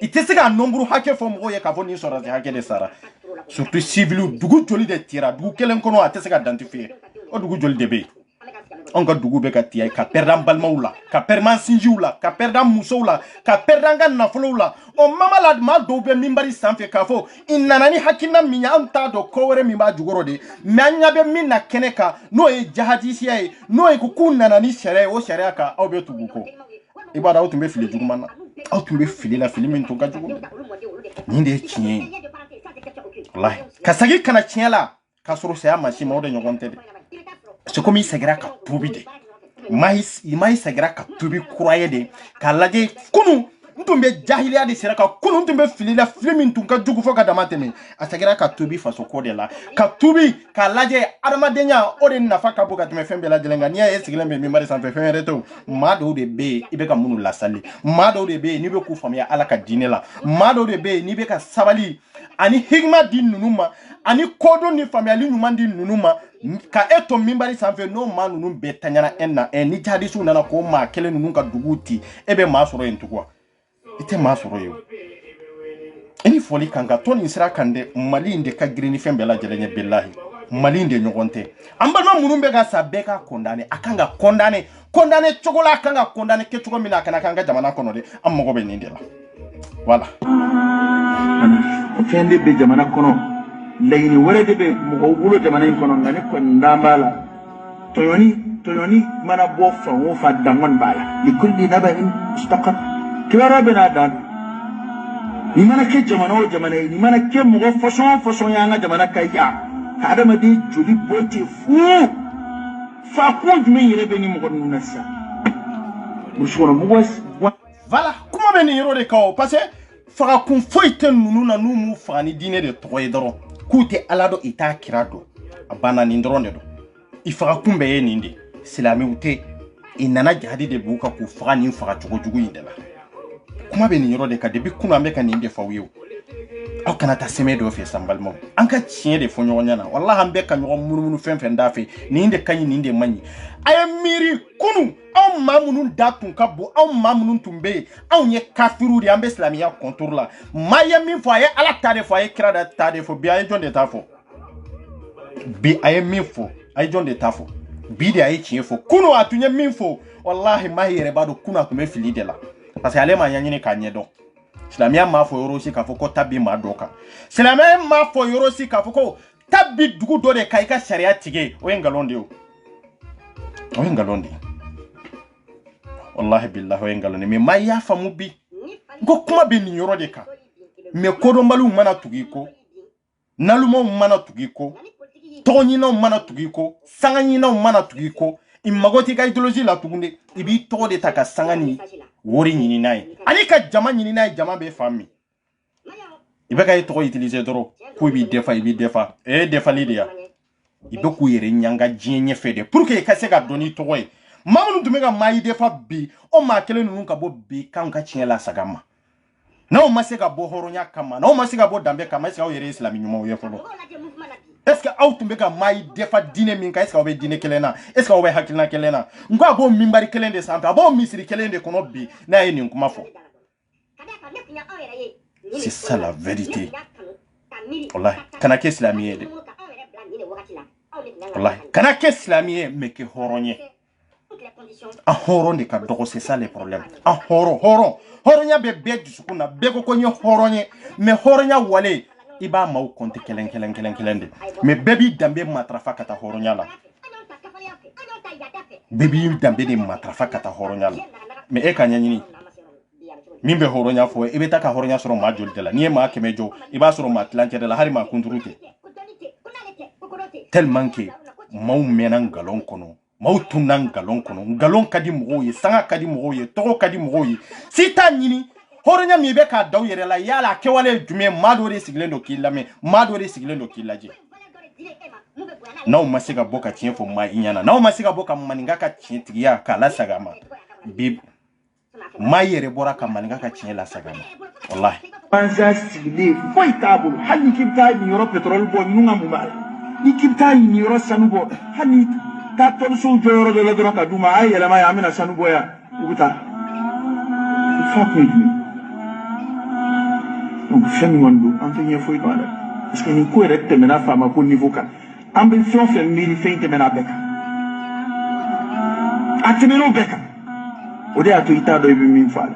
itesega nombru hake fo mo ye ka fo ni sorasi hake de sara surtout civil dugu joli de tira dugu kelen kono atesega identifier o dugu joli de be on ka dugu be ka tiya ka perdam balmaula ka perman sinjiula ka perdam musoula ka perdanga nafulula o mama lad ma do be mimbari sanfe ka fo inanani hakina minya anta do kowere mimba jugoro de manya be minna keneka no e jahadisi ay no e ku nanani shere o shere aka o be tuguko ibada o tumbe fili jugumana o tumbe fili la fili min to ka jugu ninde chien wallahi kasagi kana chiela ka suru se ama shi mo de nyogonte de c'est comme il s'agira ka tubi de mai s'agira ka tubi croyé de ka laje kunu ntumbe jahiliya de sera ka kunu ntumbe filila filmin tun ka jugu fo ka damateme asagira ka tubi faso ko de la ka tubi ka laje armadenya o de nafa ka buka teme fembe la jelenga ni e siglembe mi mari sanfe feme reto mado de be ibe ka munu la sali mado de be ni be ku famia ala ka dine la mado de be ni be ka sabali ani higma din nunuma ani kodo ni family nyuma din nunuma ka eto mimbari sanfe no ma nunu be tanyana enna ni jadisu nana ko ma kele nunu ka duguti ebe ma soro entukwa ite ma soro yo eni foli kanga toni sira kande mali inde ka grini fembe la jelenye billahi mali inde nyogonte amba no munumbe ga sabeka kondane akanga kondane chogola akanga kondane ke chogo mina kana kanga jamana kono de ammo be ninde la voilà fende be jamana kono layni wala de be mo bulo jamana in kono ngani ko ndambala toyoni mana bo fa wo fa dangon bala li kulli naba'in mustaqar kibara bina dan ni mana ke jamana o jamana ni mana ke mo façon ya nga jamana kayya ka adama di joli bote fu fa ko dum yire be ni mo ko nunasa mushona mo voilà kuma be ni yoro de kawo parce que faga kun foyi tɛ nunu na n'u m'u faga ni diinɛ de tɔgɔ ye dɔrɔn k'u tɛ ala dɔn i t'a kira dɔn a banna nin dɔrɔn de don i faga kun bɛɛ ye nin de silamɛw tɛ i nana jihadi de b'u kan k'u faga nin faga cogo jugu in de la kuma bɛ nin yɔrɔ de kan depuis kunu an bɛ ka nin de fɔ aw ye o aw kana taa sɛmɛ dɔ fɛ san balimaw an ka tiɲɛ de fɔ ɲɔgɔn ɲɛna wallahi an bɛ ka ɲɔgɔn munumunu fɛn fɛn da fɛ nin de ka ɲi nin de man ɲi a ye miiri kunu anw maa minnu da tun ka bon anw maa minnu tun bɛ yen anw ye kafiru de an bɛ silamɛya contour la maa ye min fɔ a ye ala ta de fɔ a ye kira ta de fɔ bi a ye jɔn de ta fɔ bi a ye min fɔ a ye jɔn de ta fɔ bi de a ye tiɲɛ fɔ kunu a tun ye min fɔ wallahi maa yɛrɛ b'a dɔn kunu a tun bɛ fili de la parce que ale ma ɲɛɲini k'a ɲɛdɔn silamɛya m'a fɔ yɔrɔ si k'a fɔ ko ta bi maa dɔ kan silamɛya m'a fɔ yɔrɔ si k'a fɔ ko ta bi dugu dɔ de kan i ka sariya tigɛ o ye nkalon de ye o ye nkalon de ye wallahi billahi o ye nkalon de ye mais maa y'a faamu bi ko kuma bɛ nin yɔrɔ de kan mais kodɔnbaliw mana tugu i kɔ nalumaw mana tugu i kɔ tɔgɔɲinaw mana tugu i kɔ sangaɲinaw mana tugu i kɔ i mago t'i ka idéologie la tugun de i b'i tɔgɔ de ta ka sanga ni wari ɲini n'a ye ani ka jama ɲini n'a ye jama bɛ fan min i bɛ ka i tɔgɔ utiliser dɔrɔn ko i b'i defa defali de ya i bɛ k'u yɛrɛ ɲanga diɲɛ ɲɛfɛ de pour que i ka se ka dɔn n'i tɔgɔ ye maa minnu tun bɛ ka maa i defa bi o maa kelen ninnu ka bɔ bi k'anw ka tiɲɛ la saga ma n'aw ma se ka bɔ hɔrɔnya kama n'aw ma se ka bɔ danbe kama est-ce que aw yɛrɛ ye silamɛ ɲumanw ye fɔlɔ est-ce que aw tun bɛ ka maa i defa diinɛ min kan est-ce que aw bɛ diinɛ kelen na est-ce que aw bɛ hakilina kelen na n ko a b'o minbari kelen de sanfɛ a b'o misiri kelen de kɔnɔ bi n'a ye nin kuma fɔ c'est ça la vérité wallahi kana kɛ silamɛ ye dɛ wallahi kana kɛ silamɛ ye mais kɛ hɔrɔn ye a hɔrɔn de ka dɔgɔ c'est ça le problème a hɔrɔnya bɛ bɛɛ dusukun na bɛɛ ko n ye hɔrɔn ye mais hɔrɔnya wale i b'a maaw compter kelen de mais bɛɛ b'i danbe matarafa ka taa hɔrɔnya la bɛɛ b'i danbe de matarafa ka taa hɔrɔnya la mais e ka ɲɛɲini min bɛ hɔrɔnya fɔ i bɛ taa ka hɔrɔnya sɔrɔ maa joli de la n'i ye maa 100 jɔ i b'a sɔrɔ maa tilancɛ de la hali maa kunturu tɛ tellement que maaw mɛnna ngalon kɔnɔ maaw tunna ngalon kɔnɔ ngalon ka di mɔgɔw ye sanga ka di mɔgɔw ye tɔgɔ ka di mɔgɔw ye si t'a ɲini hɔrɔnya min bɛ k'a da u yɛrɛ la yala a kɛwale ye jumɛn maa dɔ de sigilen don k'i lamɛn maa dɔ de sigilen don k'i lajɛ n'aw ma se ka bɔ ka tiɲɛ fɔ maa i ɲɛna n'aw ma se ka bɔ ka maninka ka tiɲɛ tigiya k'a lasaga a ma bi maa yɛrɛ bɔra ka maninka ka tiɲɛ lasaga a ma wallahi banza sigilen foyi t'a bolo hali ni k'i bɛ taa nin yɔrɔ pétrole bɔ ninnu ka mun b'a la ni k'i bɛ taa nin yɔrɔ sanu bɔ hali ni taa tɔlisow jɔ yɔrɔ dɔ la dɔrɔn ka d'u ma a ye yɛlɛma yan an bɛna sanu bɔ yan u bɛ taa fa kun ye jumɛn donc fɛn min kɔni don an tɛ ɲɛ foyi dɔn a la parce que nin ko yɛrɛ tɛmɛna faama ko niveau kan an bɛ fɛn o fɛn miiri fɛn tɛmɛna a bɛɛ kan a tɛmɛna o bɛɛ kan o de y'a to i t'a dɔn i bɛ min fɔ a la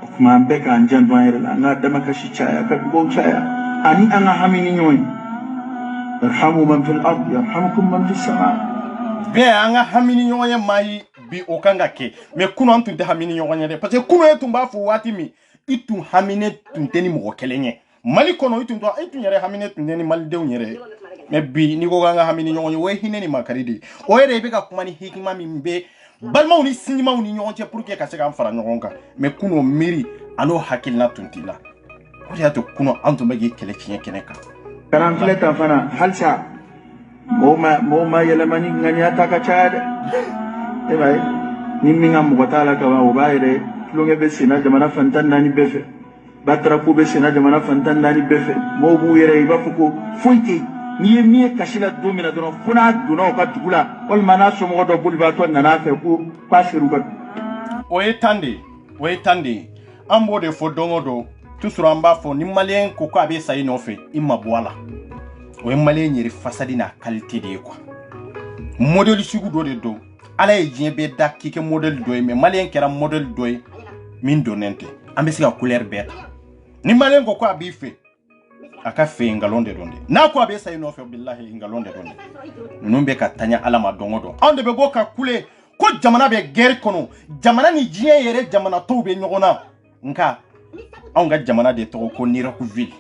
o tuma an bɛɛ k'an jan dɔn an yɛrɛ la an ka damakasi caya ka dugawu caya ani an ka hami ni ɲɔgɔn ye yarhamu man fil ard yarhamukum man fis sama bɛɛ an ka hami ni ɲɔgɔn ye maa ye bi o kan ka kɛ mais kunu an tun tɛ hami ni ɲɔgɔn ye dɛ parce que kunu ye tun b'a fɔ waati min i tun hamine tun tɛ ni mɔgɔ kelen ye mali kɔnɔ i tun yɛrɛ hamine tun tɛ ni malidenw yɛrɛ mais bi n'i ko k'an ka hami ni ɲɔgɔn ye o ye hinɛ ni makari de ye o yɛrɛ i bɛ ka kuma ni hikima min bɛ balimaw ni sinjimaw ni ɲɔgɔn cɛ pour que ka se k'an fara ɲɔgɔn kan mais kunu o miiri an'o hakilina tun t'i la o de y'a to kunu an tun bɛ k'i kɛlɛ tiɲɛ kɛnɛ kan kana an filɛ tan fana halisa mɔgɔw ma yɛlɛma ni ŋaniya ta ka caya dɛ e b'a ye ni min ka mɔgɔ t'a la kaban o b'a yɛrɛ tulonkɛ bɛ senna jamana fan 14 bɛɛ fɛ batarapo bɛ senna jamana fan 14 bɛɛ fɛ mɔgɔw b'u yɛrɛ i b'a fɔ ko foyi tɛ yen n'i ye min ye kasi la don min na dɔrɔn fo n'a donna u ka dugu la walima n'a somɔgɔ dɔ bolibaatɔ nana fɛ ko k'a ser'u ka o ye tan de ye an b'o de fɔ don o don toujours an b'a fɔ ni maliyɛn ko k'a bɛ sa i nɔfɛ i ma bɔ a la o ye maliyɛn yɛrɛ fasadi n'a qualité de ye quoi modèle sugu dɔ de don ala ye diɲɛ bɛɛ da k'i kɛ modèle dɔ ye mais maliyɛn kɛra modèle dɔ ye min donnen tɛ an bɛ se ka couleur bɛɛ ta ni maliyɛn ko k'a b'i fɛ aka fe ngalon de donde na ko abe say no fe billahi ngalon de donde nunu be ka tanya alama dongodo ande be go ka kule ko jamana be guerre kono jamana ni jiye yere jamana to be nyogona nka on ga jamana de to ko nira ku ville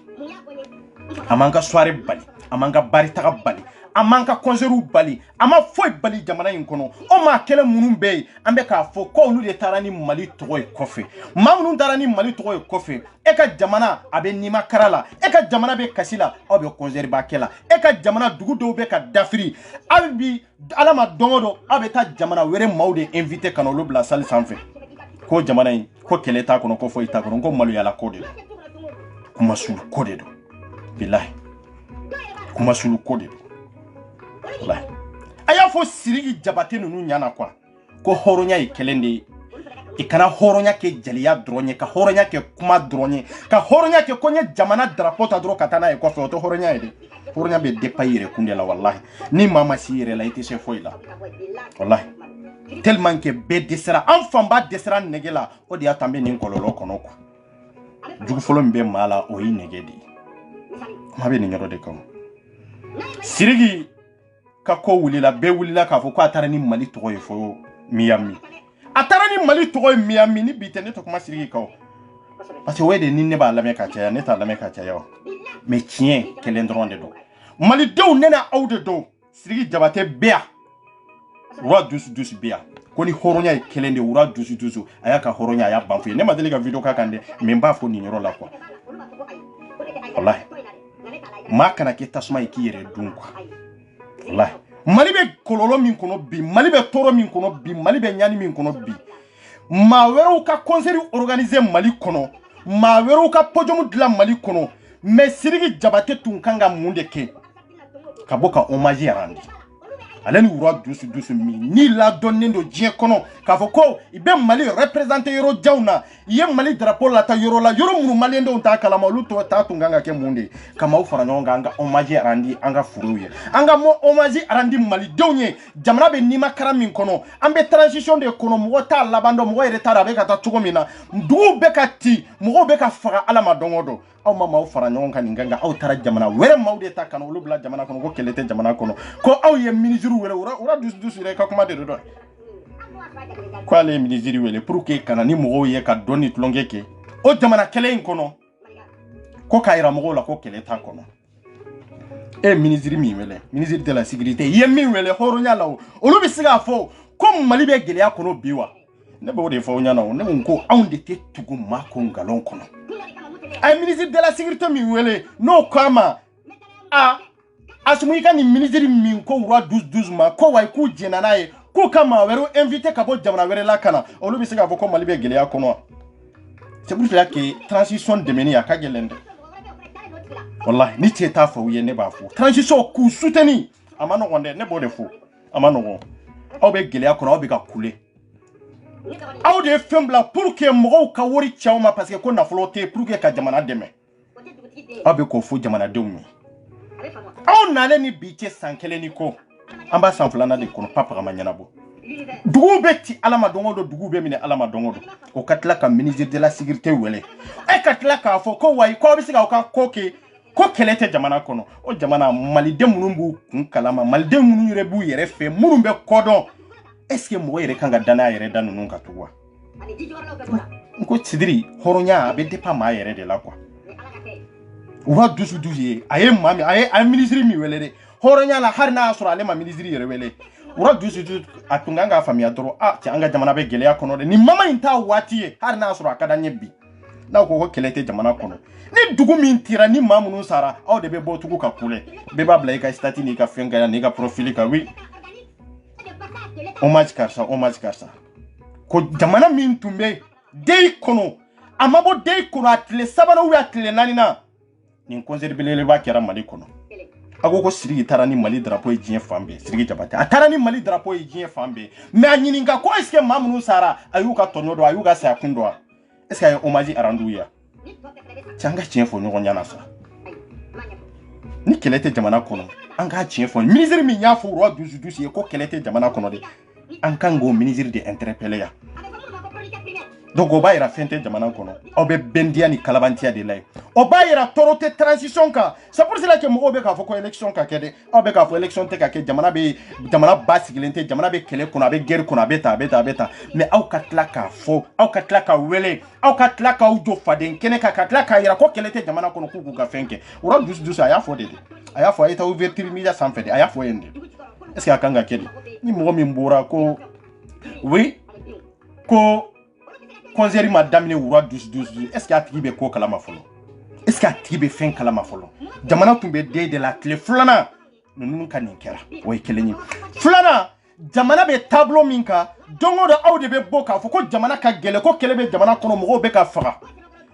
amanga soirée bali amanga bari taga bali amanga concert bali ama foi bali jamana yin kono o ma kele munun be ambe ka fo ko olu de tarani mali toy kofe mamunu darani mali toy kofe e ka jamana abe nima karala e ka jamana be kasila o be concert ba kela e ka jamana dugu do be ka dafiri abi alama dongodo abe ta jamana were mawde invité kano lo bla salle sanfe ko jamana yin ko kele ta kono ko foi ta kono ko malu yala kode kuma sul kode do billahi kuma sul kode wallahi aya fo sirigi jabate nunu nyana kwa ko horonya ikelende ikana horonya ke jaliya dronye ka horonya ke kuma dronye ka horonya ke konye jamana drapeau ta dro katana e ko fe to horonya ide horonya be depayire kundela wallahi ni mama sire la ite se foila wallahi tellement que be desera enfant ba desera negela o dia tambe ni kololo kono ko jugu folo mbe mala o yi negedi kuma be ni nyoro de ko sirigi ka ko wulila be wulila ka fo ko atara ni mali togo fo Miami atara ni mali togo Miami ni bitene to kuma sirigi ka parce que wede ni ne ba la me ka cha ne ta la me ka cha yo mais tien kelen dronde do mali do nena awde do sirigi jabate bea ura dusu bea ko ni horonya kelen de ura dusu aya ka horonya ya banfu ne ma deli ka video ka kande me mba fo ni nyoro la quoi wallahi ma kana ke tasma ikire dun quoi wallahi mali be kololo min kono bi mali be toro min kono bi mali be nyani min kono bi ma wero ka concert organiser mali kono ma wero ka podium de la mali kono mais sirigi jabate tun kanga munde ke kaboka hommage yarandi aleni ura dusu mi ni la donne do dien kono ka foko ibe mali représenter yoro jauna ye mali drapeau la ta yoro mu mali ndo ta kala malu to ta tunganga ke munde kama u fara nyonga anga hommage arandi anga furuye anga mo hommage arandi mali donye jamana be nima karamin kono ambe transition de kono mo ta labando mo yere tara be ka ta tugomina ndu be ka ti mo be ka fara ala madongodo aw mama u fara nyonga ninganga aw tara jamana were mawde ta kanu lu bla jamana kono ko kelete jamana kono ko aw ye ministre wele ura dusu re ka kuma de do ko ale ministre wele pour que kana ni mo ye ka doni tlongeke o jamana kele kono ko kaira mo la ko keleta kono e ministre mi wele ministre de la sécurité ye mi wele horonya lawo olu bi siga fo ko mali be gele akono biwa ne bo de fo nya na ne mo ko aw de te tugu ma ko ngalon kono ay ministre de la sécurité mi wele no kama asumika ni ministre mi ko wa 12 ma ko wa ku jena nae ko kama wero invité ka bo jamana were la kana olu bi siga ko mali be gele akono c'est pour cela que transition de meni ya kagelende wallahi ni teta fo ye ne ba fo transition ku soutenir amano wonde ne bo de fo amano won aw be gele akono aw be ka kule aw de fembla pour que mo ka wori chauma parce que ko na flotter pour que ka jamana deme aw be ko fo jamana demi aw na le ni biche sankele ni ko amba sanflana de kono papa manyana bo dugu beti alama dongodo dugu be mine alama dongodo ko katla ka ministre de la sécurité wele e katla ka fo ko way ko bi siga ka koke ko kelete jamana kono o jamana mali de munumbu kun kalama mali de munu yere bu yere fe murumbe kodon est-ce que mo yere kanga dana yere danu nunka tuwa ko sidiri horonya be depa ma yere de la quoi wa dusu aye mami aye ministre mi wele de horonya la harna asura le ma ministre yere wele ura dusu atunganga famia doro ti anga jamana be gele akono de ni mama inta wati harna asura kada nyebi na ko kelete jamana kono ni dugu min tira ni mamunu sara aw de be botugu ka kule be babla ka stati ni ka fenga ya ni ka profili ka wi homage karsa ko jamana min tumbe dey kono amabo dey kono atle sabana wi atle nanina ni concert belele ba kera mali kono ago ko sirigi tarani mali drapeau jien fambe sirigi jabate atarani mali drapeau jien fambe mais anyininga ko est-ce que mamunu sara ayuka tonyodo ayuka sa kundo est-ce que ay hommage aranduya changa jien fo nyogo nyana sa ni kelete jamana kono anga jien fo ministre mi nya fo ro dusu ko kelete jamana kono de ankango ministre de interpeller ya donc o b'a yira fɛn tɛ jamana kɔnɔ aw bɛ bɛndiya ni kalabantiya de la ye o b'a yira tɔɔrɔ tɛ transition kan c'est pour cela que mɔgɔw bɛ k'a fɔ ko élection ka kɛ dɛ aw bɛ k'a fɔ élection tɛ ka kɛ jamana ba sigilen tɛ jamana bɛ kɛlɛ kɔnɔ a bɛ guerre kɔnɔ a bɛ tan mais aw ka tila k'a fɔ aw ka tila ka wele aw ka tila k'aw jɔ faden kɛnɛ kan ka tila k'a yira ko kɛlɛ tɛ jamana kɔnɔ k'u k'u ka fɛn kɛ wura dusu a y'a fɔ de a y'a fɔ a ye taa ouverture media sanfɛ de a y'a fɔ yen de est-ce que a kan ka kɛ de ni mɔgɔ min bɔra ko oui ko concert ma daminɛ wura dusu est-ce que a tigi bɛ ko kalama fɔlɔ est-ce que a tigi bɛ fɛn kalama fɔlɔ jamana tun bɛ den de la tile filanan ninnu ka nin kɛra o ye kelen ye filanan jamana bɛ tableau min kan don o don aw de bɛ bɔ k'a fɔ ko jamana ka gɛlɛ ko kɛlɛ bɛ jamana kɔnɔ mɔgɔw bɛ ka faga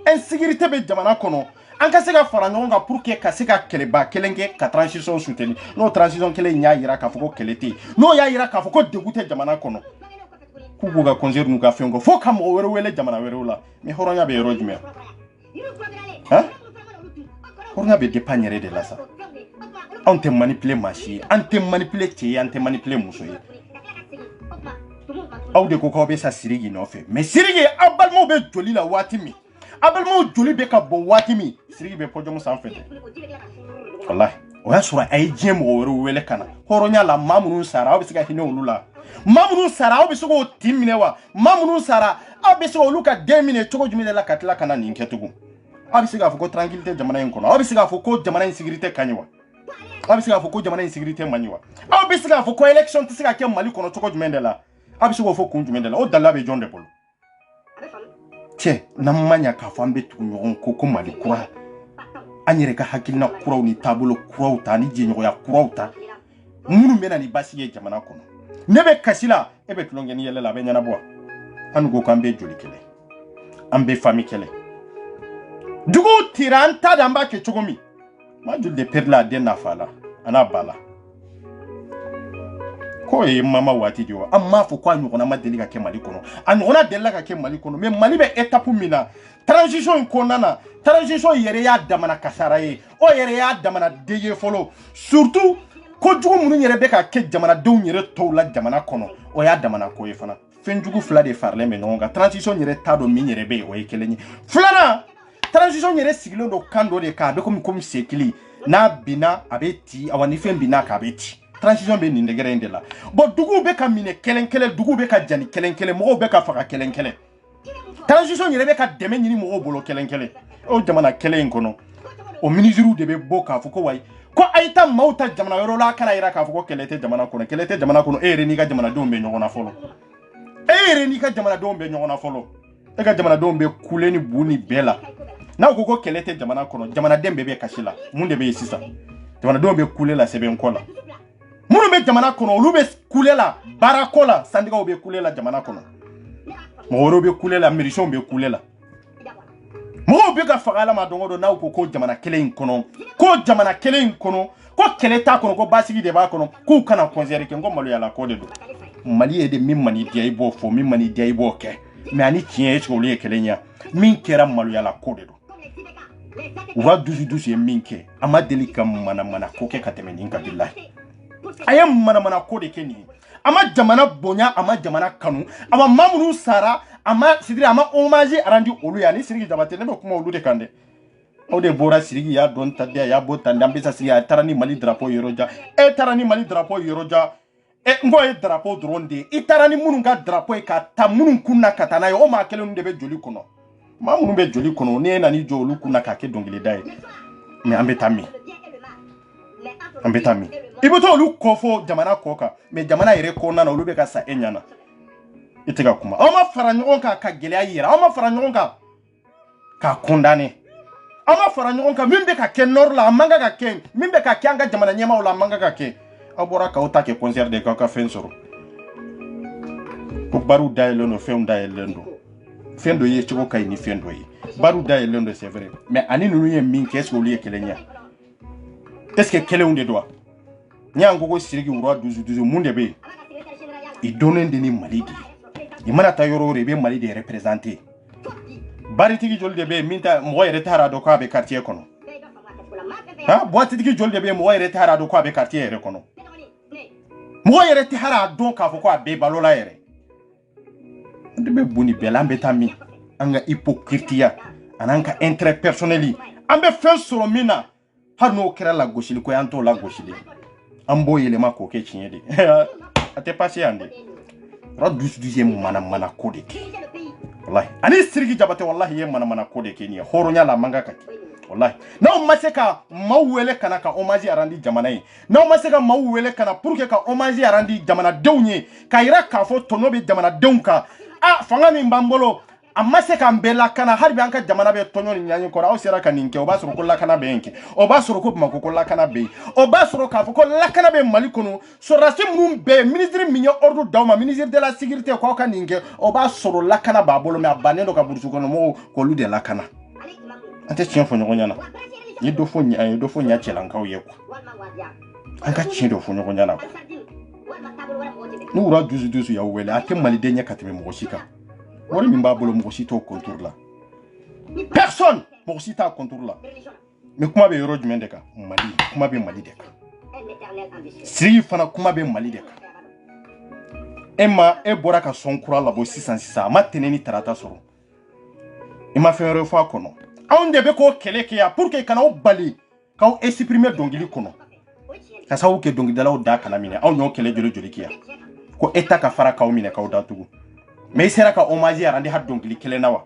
insécurité bɛ jamana kɔnɔ an ka se ka fara ɲɔgɔn kan pour que ka se ka kɛlɛba kelen kɛ ka transition soutenir n'o transition kelen y'a yira k'a fɔ ko kɛlɛ tɛ yen n'o y'a yira k'a fɔ ko degun tɛ jamana kɔnɔ k'u k'u ka concert n'u ka fɛnw kɔ fo ka mɔgɔ wɛrɛ wele jamana wɛrɛw la mais hɔrɔnya bɛ yɔrɔ jumɛn hɔrɔnya bɛ dépend yɛrɛ de la sa anw tɛ manipuler maa si ye an tɛ manipuler cɛ ye an tɛ manipuler muso ye aw de ko k'aw bɛ sa Siriki nɔfɛ mais Siriki aw balimaw bɛ joli la waati min aw balimaw joli bɛ ka bɔ waati min Siriki bɛ podium sanfɛ dɛ walahi o y'a sɔrɔ a ye diɲɛ mɔgɔ wɛrɛw wele ka na hɔrɔnya la maa minnu sara aw bɛ se ka hinɛ olu la maa minnu sara aw bɛ se k'o tin minɛ wa maa minnu sara aw bɛ se k'olu ka den minɛ cogo jumɛn de la ka tila ka na nin kɛ tugun aw bɛ se k'a fɔ ko tranquillité jamana in kɔnɔ aw bɛ se k'a fɔ ko jamana in sécurité ka ɲi wa aw bɛ se k'a fɔ ko jamana in sécurité man ɲi wa aw bɛ se k'a fɔ ko élection tɛ se ka kɛ Mali kɔnɔ cogo jumɛn de la aw bɛ se k'o fɔ kun jumɛn de la o dalila bɛ jɔn de bolo cɛ n'an ma ɲa k'a fɔ an bɛ tugu ɲɔgɔn ko Mali kura an yɛrɛ ka hakilina kuraw ni taabolo kuraw ta ni jɛɲɔgɔnya kuraw ta minnu bɛ na ni basi ye jamana kɔnɔ ne bɛ kasi la e bɛ tulonkɛ ni yɛlɛ la a bɛ ɲɛnabɔ wa an ko k'an bɛ joli kɛlɛ an bɛ famille kɛlɛ dugu tira an ta da an b'a kɛ cogo min ma joli de perdre la a den n'a fa la a n'a ba la ko ye mama waati de wa an m'a fɔ ko a ɲɔgɔnna ma deli ka kɛ Mali kɔnɔ a ɲɔgɔnna delila ka kɛ Mali kɔnɔ mais Mali bɛ étape min na transition in kɔnɔna na transition yɛrɛ y'a damana kasara ye o yɛrɛ y'a damana den ye fɔlɔ surtout kojugu minnu yɛrɛ bɛ ka kɛ jamanadenw yɛrɛ tɔw la jamana kɔnɔ o y'a damana ko ye fana fɛn jugu fila de faralen bɛ ɲɔgɔn kan transition yɛrɛ t'a dɔn min yɛrɛ bɛ yen o ye kelen ye filanan transition yɛrɛ sigilen don kan dɔ de kan a bɛ komi sekili n'a binna a bɛ ci awa ni fɛn binna k'a bɛ ci transition bɛ nin dɛgɛrɛ in de la bon duguw bɛ ka minɛ kelen kelen duguw bɛ ka jani kelen kelen mɔgɔw bɛ ka faga kelen kelen transition yɛrɛ bɛ ka dɛmɛ ɲini mɔgɔw bolo kelen kelen o jamana kelen in kɔnɔ o ministres de bɛ bɔ k'a fɔ ko wayi ko a ye taa maaw ta jamana wɛrɛw la a kana yira k'a fɔ ko kɛlɛ tɛ jamana kɔnɔ kɛlɛ tɛ jamana kɔnɔ e yɛrɛ n'i ka jamanadenw bɛ ɲɔgɔn na fɔlɔ e yɛrɛ n'i ka jamanadenw bɛ ɲɔgɔn na fɔlɔ e ka jamanadenw bɛ kule ni bu ni bɛɛ la n'aw ko ko kɛlɛ tɛ jamana kɔnɔ jamanaden bɛɛ bɛ kasi la mun de bɛ yen sisan jamanadenw bɛ kule la sɛbɛnko la minnu bɛ jamana kɔnɔ olu bɛ kule la baarako la sandigaw bɛ kule la jamana kɔnɔ mɔgɔ wɛrɛw bɛ kule la milisiyɛnw bɛ kule la mɔgɔw bɛ ka faga ala ma don o don n'aw ko jamana kelen in kɔnɔ ko jamana kelen in kɔnɔ ko kɛlɛ t'a kɔnɔ ko basigi de b'a kɔnɔ k'u kana concert kɛ n ko maloyala ko de don Mali ye de min mani diya i b'o fɔ min mani diya i b'o kɛ mais ani tiɲɛ est-ce que olu ye kelen ye min kɛra maloyala ko de don wura dusu ye min kɛ a ma deli ka manamana ko kɛ ka tɛmɛ nin kan bilahi a ye manamana ko de kɛ nin ye a ma jamana bonya a ma jamana kanu a ma maa minnu sara a ma hommage randi olu ye ani Siriki Jabate ne bɛ kuma olu de kan dɛ aw de bɔra Siriki y'a dɔn ta de a y'a bɔ tan de an bɛ sa Siriki a taara ni Mali drapeau yɔrɔja e taara ni Mali drapeau yɔrɔja n ko ye drapeau dɔrɔn de ye i taara ni minnu ka drapeau ye ka ta minnu kun na ka taa n'a ye o maa kelen de bɛ joli kɔnɔ maa minnu bɛ joli kɔnɔ ni e nana i jɔ olu kun na k'a kɛ dɔnkilida ye mais an bɛ taa min an bɛ taa min i bɛ to olu kɔ fɔ jamana kɔ kan mais jamana yɛrɛ kɔnɔna na olu bɛ ka sa e ɲɛna i tɛ ka kuma aw ma fara ɲɔgɔn kan ka gɛlɛya yira aw ma fara ɲɔgɔn kan k'a condamner aw ma fara ɲɔgɔn kan min bɛ ka kɛ nord la a man kan ka kɛ min bɛ ka kɛ an ka jamana ɲɛmaaw la a man kan ka kɛ aw bɔra k'aw ta kɛ concert de k'aw ka fɛn sɔrɔ ko bariw dayɛlɛlen don fɛnw dayɛlɛlen don fɛn dɔ ye cogo ka ɲi ni fɛn dɔ ye bariw dayɛlɛlen don c'est vrai mais ani ninnu ye min kɛ est-ce que olu ye kelen ye est-ce que kelenw de don wa n'i y'an ko Siriki wura dusu mun de bɛ yen i donnen de ni Mali de ye i mana taa yɔrɔ o yɔrɔ i bɛ Mali de représenter baritigi joli de bɛ yen min ta mɔgɔ yɛrɛ t'a dɔn k'a bɛ quartier kɔnɔ buwatitigi joli de bɛ yen mɔgɔ yɛrɛ t'a dɔn k'a bɛ quartier yɛrɛ kɔnɔ mɔgɔ yɛrɛ t'a dɔn k'a fɔ ko a bɛ balo la yɛrɛ de be boni bela betami anga hypocrisia ananga intérêt personnel ambe fen soro mina har no kera la goshili ko yanto la goshili ambo yele ma ko ke chinyede ate passé ande ra deuxième mana kode wallahi ani sirgi jabate wallahi ye mana kode ke ni horonya la manga kati wallahi na o maseka mawele kana ka omaji arandi jamana yi na o maseka mawele kana pour que ka omaji arandi jamana dewnye ka ira ka fo tonobe jamana dewnka fanga mi mbambolo amaseka mbela kana harbi anka jamana be tonyo ni nyanyi kora o sera kaninke o ba soro ko la kana be enke o ba soro ko mako ko la kana be o ba soro ka fo ko la kana be mali kono so rasim num be ministre minyo ordre dawma ministre de la sécurité ko kaninke o ba soro la kana ba bolo me abane do ka bursu kono mo ko lu de la kana ante chien fo nyogo nyana ni do fo nya chelanka o yeko anka chien do fo nyogo nyana ko ni ura duzu ya wele ate mali de nya katime mo shika wori min ba bolo mo shito contour la personne mo shita contour la mais kuma be yoro jumende ka mali kuma be mali de ka siri fana kuma be mali de ka emma e bora ka son kura la bo 606 ma teneni tarata soro e ma fe refa kono on de be ko keleke ya pour que kana o bali ka o exprimer dongili kono ka sa o ke dongili dala o da kana mine on no kele joli kiya ko eta ka fara ka o mine ka o da tugu mais sera ka hommage arandi har dongili kele nawa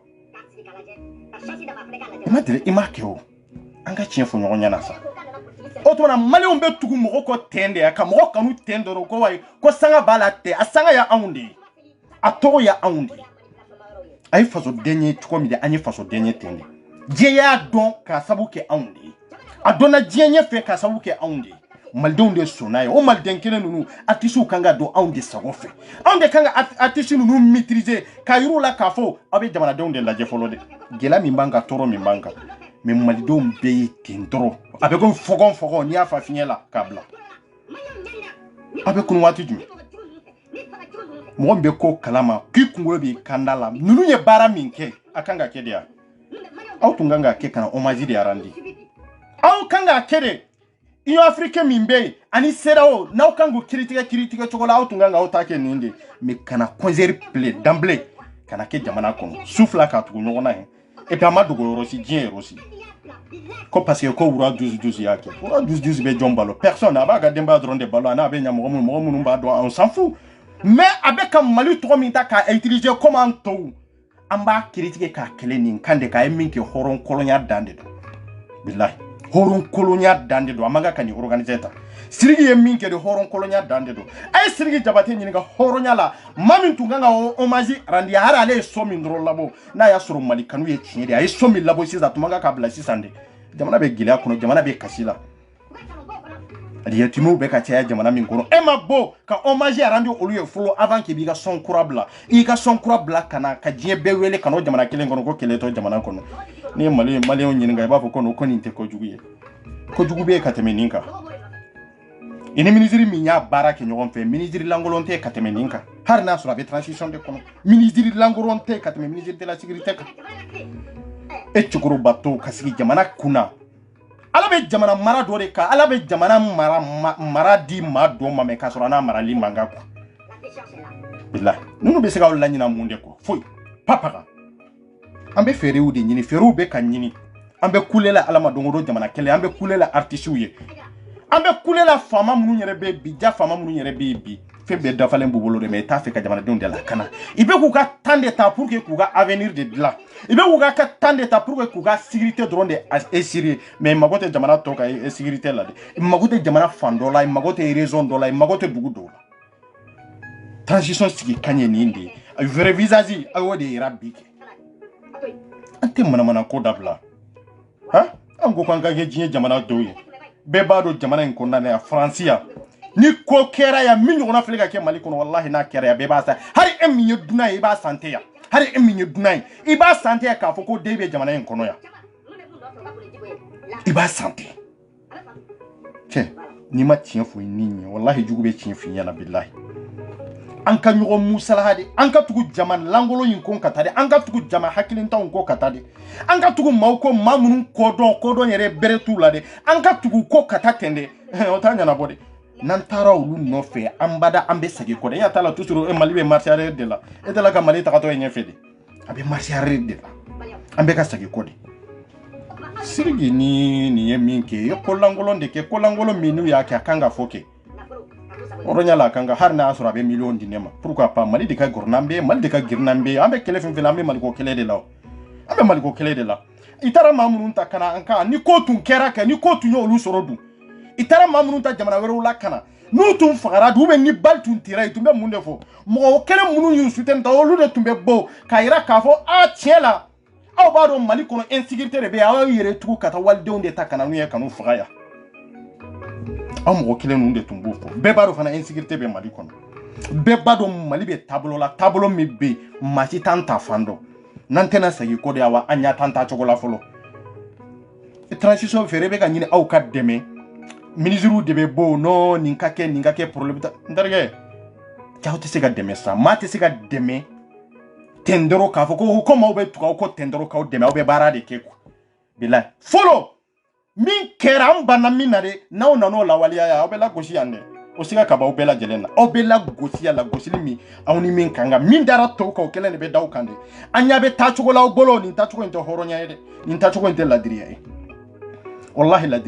ma dire ima ke o anga chien fo nyogo nyana sa o to na mali on be tugu mo ko tende ya ka mo kanu tendoro ko wai ko sanga balate asanga ya aundi ato ya aundi ay faso denye tuko mi de anyi faso denye tende je ya don ka sabuke aundi adona jenye fe ka sabuke aundi maldon de sonaye o malden kene nunu atisu kanga do aundi sagofe aundi kanga atisu nunu maîtriser kayuru la kafo abe jamana de la jefolo de gela mi mbanga toro mi mbanga me maldon be tendro abe ko fogon ni afa finyela kabla abe kun wati jumi mo mbe ko kalama ki kungo bi kandala nunu ye bara minke akanga kedia au tunganga ke kana omaji de arandi au kanga kede iyo afrique mimbe ani serao na kangu critique chokola au tunganga au take ninde me kana konzeri play d'emblée kana ke jamana kono souffla ka tugu nyona he et puis amadu go rosi dien rosi ko parce que ko wura 12 yake wura 12 be jombalo personne abaga demba dronde balo ana be nyamo mo ba do on s'en fout mais avec un mali 3000 ta ka utiliser comment to amba critique ka kele ni kande ka eminke horon kolonya dande do billahi horon kolonya dande do amaga kani organisateur sirigi yeminke de horon kolonya dande do ay sirigi jabate ni nga horonya la mamin tunganga o maji randi hara ale somi ndro labo na ya suru mali kanu ye chiede ay somi labo siza tumanga kabla sisande jamana be gila kono jamana be kasila adi yetimu be ka tia jamana min kono ema bo ka hommage arandi oluye fulo avant que biga son kurabla i ka son kurabla kana ka jie be wele kano jamana kelen kono ko kele to jamana kono ni mali on nyinga ba ko no koni te ko juguye ko jugube ka temeninka ini ministre minya barake nyogon fe ministre langolonte ka temeninka har na sura be transition de kono ministre langolonte ka temen ministre de la sécurité ka e chukuru bato kasigi jamana kuna ala be jamana mara do de ka ala be jamana mara di ma do ma me kasora na mara li manga ko billahi nunu be sega wala nyina munde ko foi papa ambe ferewu de nyini ferewu be kan nyini ambe kulela alama dongodo jamana kele ambe kulela artistu ye ambe kulela fama munu nyere be bi ja fama munu nyere be bi febe da falen bubolo de me ta fe ka jamana don de la kana ibe ku ka tande ta pour que ku ga avenir de là ibe ku ka tande ta pour que ku ga sécurité drone de assurer mais magote jamana to ka sécurité la de magote jamana fandola magote raison dola magote dugu dola transition sigi kanye nindi a vrai visage awode rabike ante mana ko dabla ha ango kwanga ge jamana doye beba do jamana en konna na francia ni ko kera ya minyo na Afrika ke mali kono wallahi na kera ya beba sa hari eminye dunai iba sante ya hari eminye dunai iba sante ya ka foko debe jamana en kono ya iba sante che ni ma tien fu ninyi wallahi jugube tien fi yana billahi anka nyugo musala hadi anka tugu jaman langolo yin kon katade anka tugu jama hakilinta on ko katade anka tugu mauko mamunun kodon yere beretu la de anka tugu ko katatende otanya na bode Nantara olu no fe ambada ambe sagi ko de ya tala toujours e mali be marcher de la e de la ka mali takato e nyefede abe marcher de la ambe ka sagi ko de sirigi ni yeminke e kolangolo ndeke kolangolo minu ya ka kanga foke oronya la kanga har na asura be million dinema pourquoi pas mali de ka gornambe mali de ka girnambe ambe kele fin ambe mali ko kele de la ambe mali ko kele de la itara mamunun ta kana anka ni ko tun kera ka ni ko tun yo lu sorodu itara mamunun ta jamana wero la kana nu tun fagara du be ni bal tun tira itu be munde fo mo kele munun yu suten ta olu de tun be bo kaira ka fo a tiela aw ba do mali kono insécurité de be aw yere tuku kata walde onde ta kana nu ye kanu fagaya aw mo kele nu de tun bo fo be ba do fana insécurité be mali kono be ba do mali be tablo mi be mati tanta fando nantena sagi ko de awa anya tanta chokola folo transition fere be ka nyine aw ka deme ministre de be bo no ninkake problème ndarge jawte se ga deme sa mate se ga deme tendero ka fo ko ma be tuka ko tendero ka deme o be bara de ke ko bila folo min keram banamina de na no la waliya ya o be la goshi ande o siga ka ba o be la jelena o be la goshi ya la goshi mi awni min kanga min dara to ko kele ne be daw kande anya be ta chugo la o bolo ni ta chugo into horonya ede ni ta chugo inte la diriya e wallahi la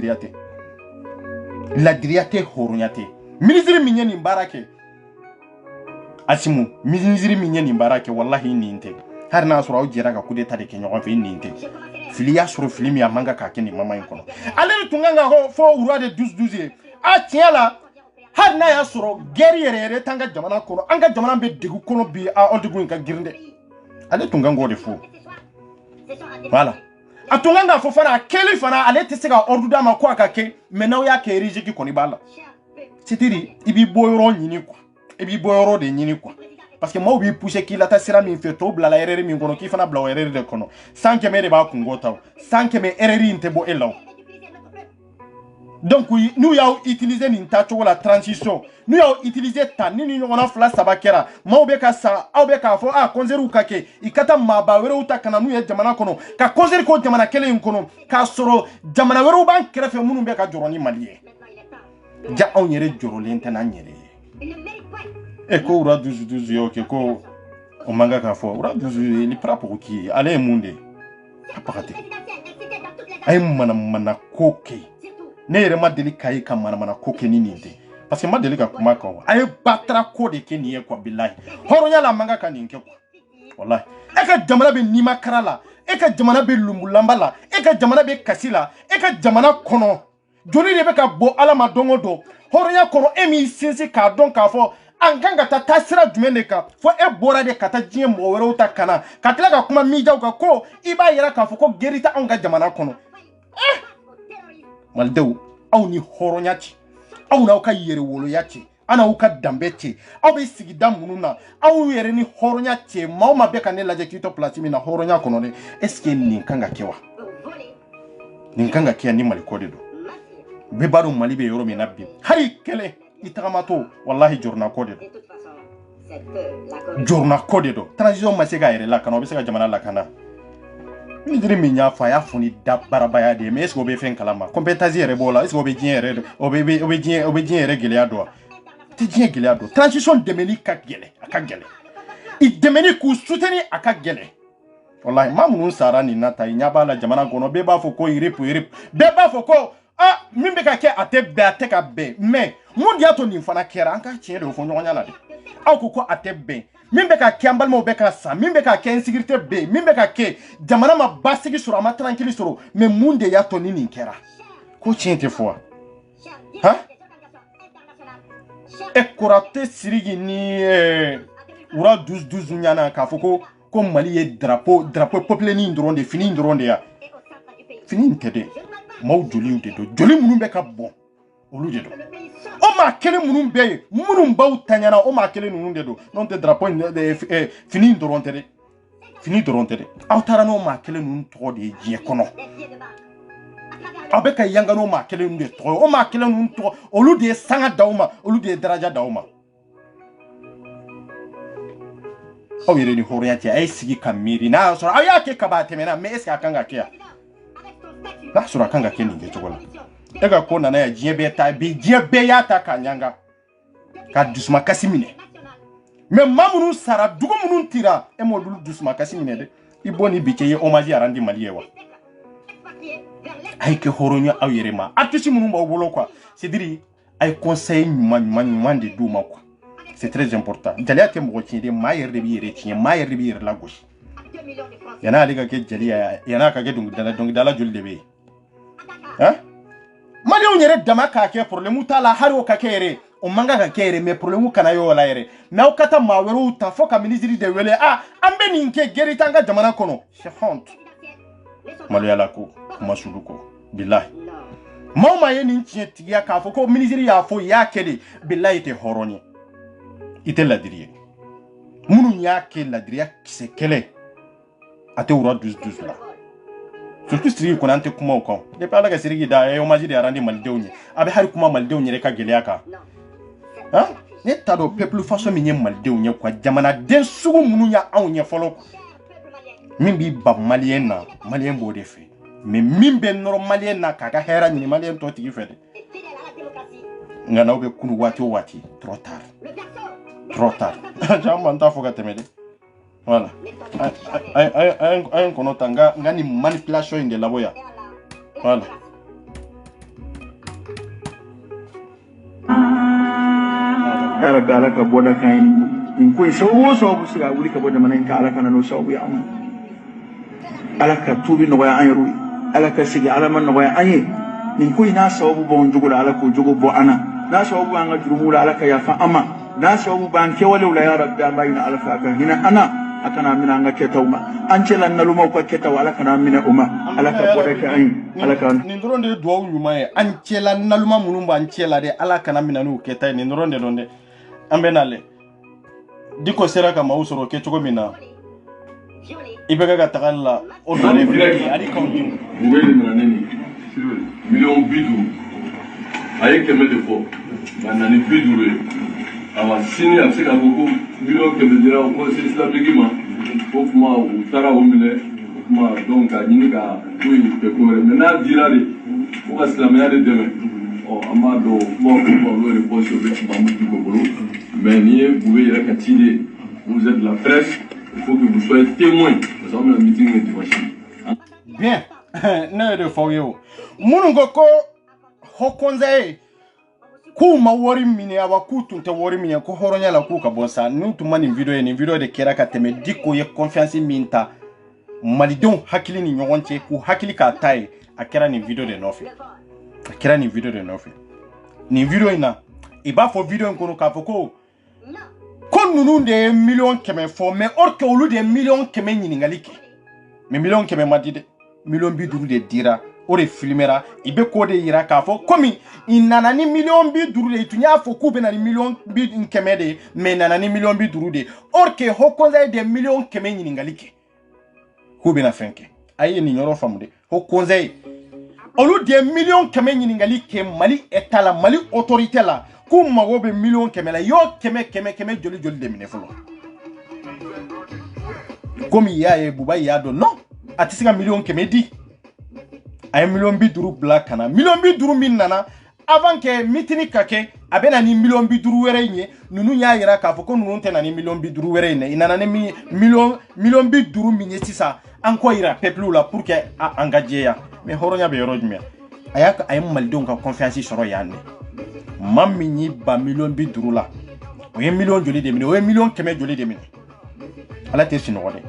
diriyate horonyate ministre minye ni barake asimu ministre minye ni barake wallahi ninte har na sura o jira ka kudeta de kenyo fe ninte filiya suru filimi ya manga ka keni mama yin kono ale tunganga ho fo urwa de 12 a tiela har na ya suru guerriere tanga jamana kono anga jamana be degu kono bi a oldigun ka girnde ale tunganga de fo voilà atunganga fo fana keli fana ale tesega orduda ma ko akake menaw ya ke rijiki koni bala sitiri ibi boyoro nyini kwa ibi boyoro de nyini kwa parce que mo bi pousser ki la ta sira min fe to bla la erreur min kono ki fana bla erreur de kono sans que me de ba kungota sans que me erreur inte bo elaw donc nous ya utiliser ni ntacho la transition nous ya utiliser ta ni ngona fla sabakera mo be ka sa au be ka fo a konzeru kake ikata maba were uta kana nu ya jamana kono ka konzeri ko jamana kele kono ka soro jamana were ban krefe munu be ka joroni maliye ja on yere jorole ntana nyere e ko ura duzu yo ke ko o manga ka fo ura duzu ni prapo ki ale munde apakate ay mana koke ne yere ma deli kai ka mana koke ni ninde parce que ma deli ka kuma ka ay batra ko de ke ni e ko billahi horonya la manga ka ninke ko wallahi e ka jamana be nima karala e ka jamana be lumbulamba la e ka jamana be kasila e ka jamana kono joli de be ka bo ala ma dongo do horonya kono emi sinsi ka don ka fo anganga ta tasira jumene ka fo e bora de kata jie mo wero uta kana katila ka kuma mija ka ko iba yera ka fo ko gerita anga jamana kono maldew aw ni horonyati aw na ka yere wolo yati ana uka dambete aw be sigida mununa aw yere ni horonyati ma be ka ne laje kito place mi na horonya kono ne est-ce que ni kanga kewa ni kanga kiya ni malikode do be baro mali be yoro mi nabbi hari kele itamato wallahi jorna code do transition ma sega yere la kana be sega jamana la kana ni diri mi nya fa ya funi da barabaya de mais est-ce be fen kalama compétence yere bola est-ce be jien yere be jien yere gele ado ti jien gele ado transition de meni ka gele aka gele I demeni ku soutenir aka gele wallahi mamun sara ni nata nya bala jamana kono be ba fo ko irip be ba fo ko ah mimbe ka ke atebe ateka be mais mundia to ni fana kera anka tiere fo nyonya la de akoko atebe mimbe ka ke ambal mo be ka sa mimbe ka ke insécurité be mimbe ka ke jamana ma basigi sur ama tranquille sur mais munde ya to ni kera ko tiente fo ha e kurate sirigi ni ura 12 nyana ka foko ko mali ye drapeau peuple ni ndronde fini ndronde ya fini ntede maw joli de do joli munun be ka bon olu de do o ma kele munun be munun baw tanyana o ma kele munun de do non te drapeau de fini ndronde de awtara no ma kele nun to de je kono abeka yanga no ma kele nun de to o ma kele nun to olu de sanga dawma olu de daraja dawma aw yere ni horiyanti ay sigi kamiri na so ayake kabate mena mais est-ce akanga kia na sura kanga ke ninge chokola e ka ko nana ya diɲɛ bɛɛ ta bi diɲɛ bɛɛ y'a ta k'a ɲanga ka dusuma kasi minɛ mais maa minnu sara dugu minnu tira e m'o dusuma kasi minɛ dɛ i bɔ ni bi cɛ ye hommage arandi Mali ye wa ay ke horonya aw yɛrɛ ma artiste minnu b'aw bolo quoi c'est dire ay conseil ɲuman de d'u ma quoi c'est très important jaliya tɛ mɔgɔ tiɲɛ de maa yɛrɛ de b'i yɛrɛ tiɲɛ maa yɛrɛ de b'i yɛrɛ lagosi yana ale ka kɛ jaliya yana ka kɛ dɔnkilidala joli de bɛ yen hein Malienw yɛrɛ dama k'a kɛ problème t'a la hali o ka kɛ yɛrɛ o man ka kɛ yɛrɛ mais problème kana y'o la yɛrɛ mais aw ka taa maa wɛrɛw ta fo ka ministre de wele an bɛ nin kɛ gɛrɛ t'an ka jamana kɔnɔ c'est honte maloyala ko kuma sulu ko bilahi maa o maa ye nin tiɲɛ tigiya k'a fɔ ko ministre y'a fɔ i y'a kɛ de bilahi i tɛ hɔrɔn ye i tɛ ladiri ye minnu y'a kɛ ladiriya kisɛ kɛlɛ a tɛ wura dusu la surtout Sidiki Kone an tɛ kuma o kan depuis Ala ka Sidiki da a ye hommage de arandi malidenw ye a bɛ hali kuma malidenw yɛrɛ ka gɛlɛya kan ne t'a dɔn peuple façon min ye malidenw ye quoi jamanaden sugu minnu y' anw ɲɛ fɔlɔ min b'i ba maliyɛn na maliyɛn b'o de fɛ mais min bɛ nɔrɔ maliyɛn na k'a ka hɛrɛ ɲini maliyɛn tɔ tigi fɛ dɛ nka n'aw bɛ kunu waati o waati trop tard caman t'a fɔ ka tɛmɛ dɛ voilà an kɔnɔ ta nka nin manipulation in de labɔ yan voilà ala ka ala ka bɔda kan in ko sababu siga wuli ka bɔ jamana in ka ala kana n'o sababu ye an ma ala ka tubi nɔgɔya an yɛrɛ ye ala ka sigi ala ma nɔgɔya an ye nin ko in n'a sababu b'an jogo la ala k'o jogo bɔ an na n'a sababu b'an ka jurumu la ala ka yafa an ma n'a sababu b'an kɛwalew la ya rabbi an b'a ɲini ala fɛ a ka hinɛ an na a kana minɛ an ka kɛtaw ma an cɛla nalumaw ka kɛtaw ala kana minɛ o ma ala ka bɔda kɛ an ye ala ka nin dɔrɔn de ye duwawu ɲuman ye an cɛla naluma minnu b'an cɛla de ala kana minɛ n'u kɛta ye nin dɔrɔn de dɔn dɛ an bɛ n'ale Diko sera ka maaw sɔrɔ kɛcogo min na i bɛ ka tagali la o dɔn de filɛ ani kanw ye Bugey de nana ne ni miliyɔn 50 a ye 100 de fɔ nka na ni 50 ye awa sini a bɛ se k'a fɔ ko miliyɔn 100 dira o conseil islamique ma o kuma u taara o minɛ o kuma donc k'a ɲini ka to yen kɛ ko wɛrɛ mais n'a dira de fo ka silamɛya de dɛmɛ an b'a dɔn kuma olu yɛrɛ poste bɛ Mamadou Diko bolo mais n'i ye Bugey yɛrɛ ka ciden vous êtes la presse il faut que vous soyez témoin parce qu'on a un meeting de dimanche. Bien, ne yɛrɛ fɔ ye o minnu ko hɔkɔnzɛ k'u ma wari minɛ awa k'u tun tɛ wari minɛ ko hɔrɔnya la k'u ka bɔ sa n'u tun ma nin video ye nin video de kɛra ka tɛmɛ Diko ye confiance min ta malidenw hakili ni ɲɔgɔn cɛ k'u hakili k'a ta ye a kɛra nin video de nɔfɛ nin video in na i b'a fɔ video in kɔnɔ k'a fɔ ko ninnu de ye miliyɔn 100 fɔ mais or que olu de ye miliyɔn 100 ɲininkali kɛ mais miliyɔn 100 ma di dɛ miliyɔn 50 de dira o de filmera i bɛ k'o de yira k'a fɔ komi i nana ni miliyɔn 50 de i tun y'a fɔ k'u bɛ na ni miliyɔn 100 de mais nana ni miliyɔn 50 de or que Haut Conseil de miliyɔn 100 ɲininkali kɛ k'u bɛ na fɛn kɛ a ye nin yɔrɔ faamu dɛ Haut Conseil olu de miliyɔn 100 ɲininkali kɛ Mali état la Mali autorité la k'u mago bɛ miliyɔn 100 la y'o 100 joli de minɛ fɔlɔ komi i y'a ye Buba y'a dɔn non a tɛ se ka miliyɔn 100 di a ye miliyɔn 50 bila ka na miliyɔn 50 min nana avant que meeting ka kɛ a bɛ na ni miliyɔn 50 wɛrɛ ye ninnu y'a yira k'a fɔ ko ninnu tɛ na ni miliyɔn 50 wɛrɛ ye i nana ni miliyɔn 50 min ye sisan an k'o yira peuple la pour que an ka jɛya mais hɔrɔnya bɛ yɔrɔ jumɛn a ye malidenw ka confiance sɔrɔ yan dɛ maa min y'i ba miliyɔn 50 la o ye miliyɔn joli de minɛ o ye miliyɔn 100 joli de minɛ ala tɛ sunɔgɔ dɛ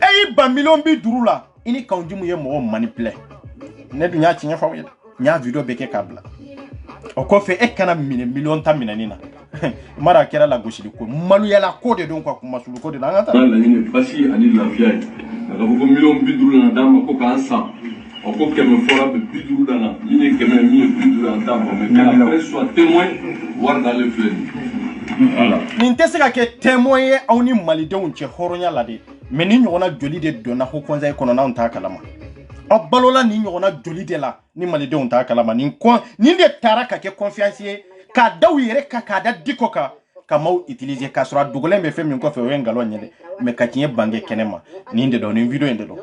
e y'i ba miliyɔn 50 la i ni kanjumu ye mɔgɔ manipulé ne dun y'a tiɲɛ fɔ aw ye n y'a video bɛɛ kɛ k'a bila o kɔfɛ e kana minɛ miliyɔn 10 minɛni na mara kɛra lagosili ko maloyala ko de don quoi kuma sulu ko de la an ka taa laɲini basi ani lafiya ye a ka fɔ ko miliyɔn 50 nana d'a ma ko k'an san o ko 100 fɔra bɛ 50 nana min ye 100 min ye 50 an t'a fɔ mais que la presse soit témoin wari d'ale filɛ nin tɛ se ka kɛ témoin ye aw ni malidenw cɛ hɔrɔnya la de mais ni ɲɔgɔnna joli de donna Haut Conseil kɔnɔ n'anw t'a kalama aw balola ni ɲɔgɔnna joli de la ni malidenw t'a kalama nin de taara ka kɛ confiance ye k'a da u yɛrɛ kan k'a da Diko kan ka maaw utiliser k'a sɔrɔ a dogolen bɛ fɛn min kɔfɛ o ye nkalon ye dɛ mais ka tiɲɛ bange kɛnɛ ma nin de dɔn nin video in de dɔn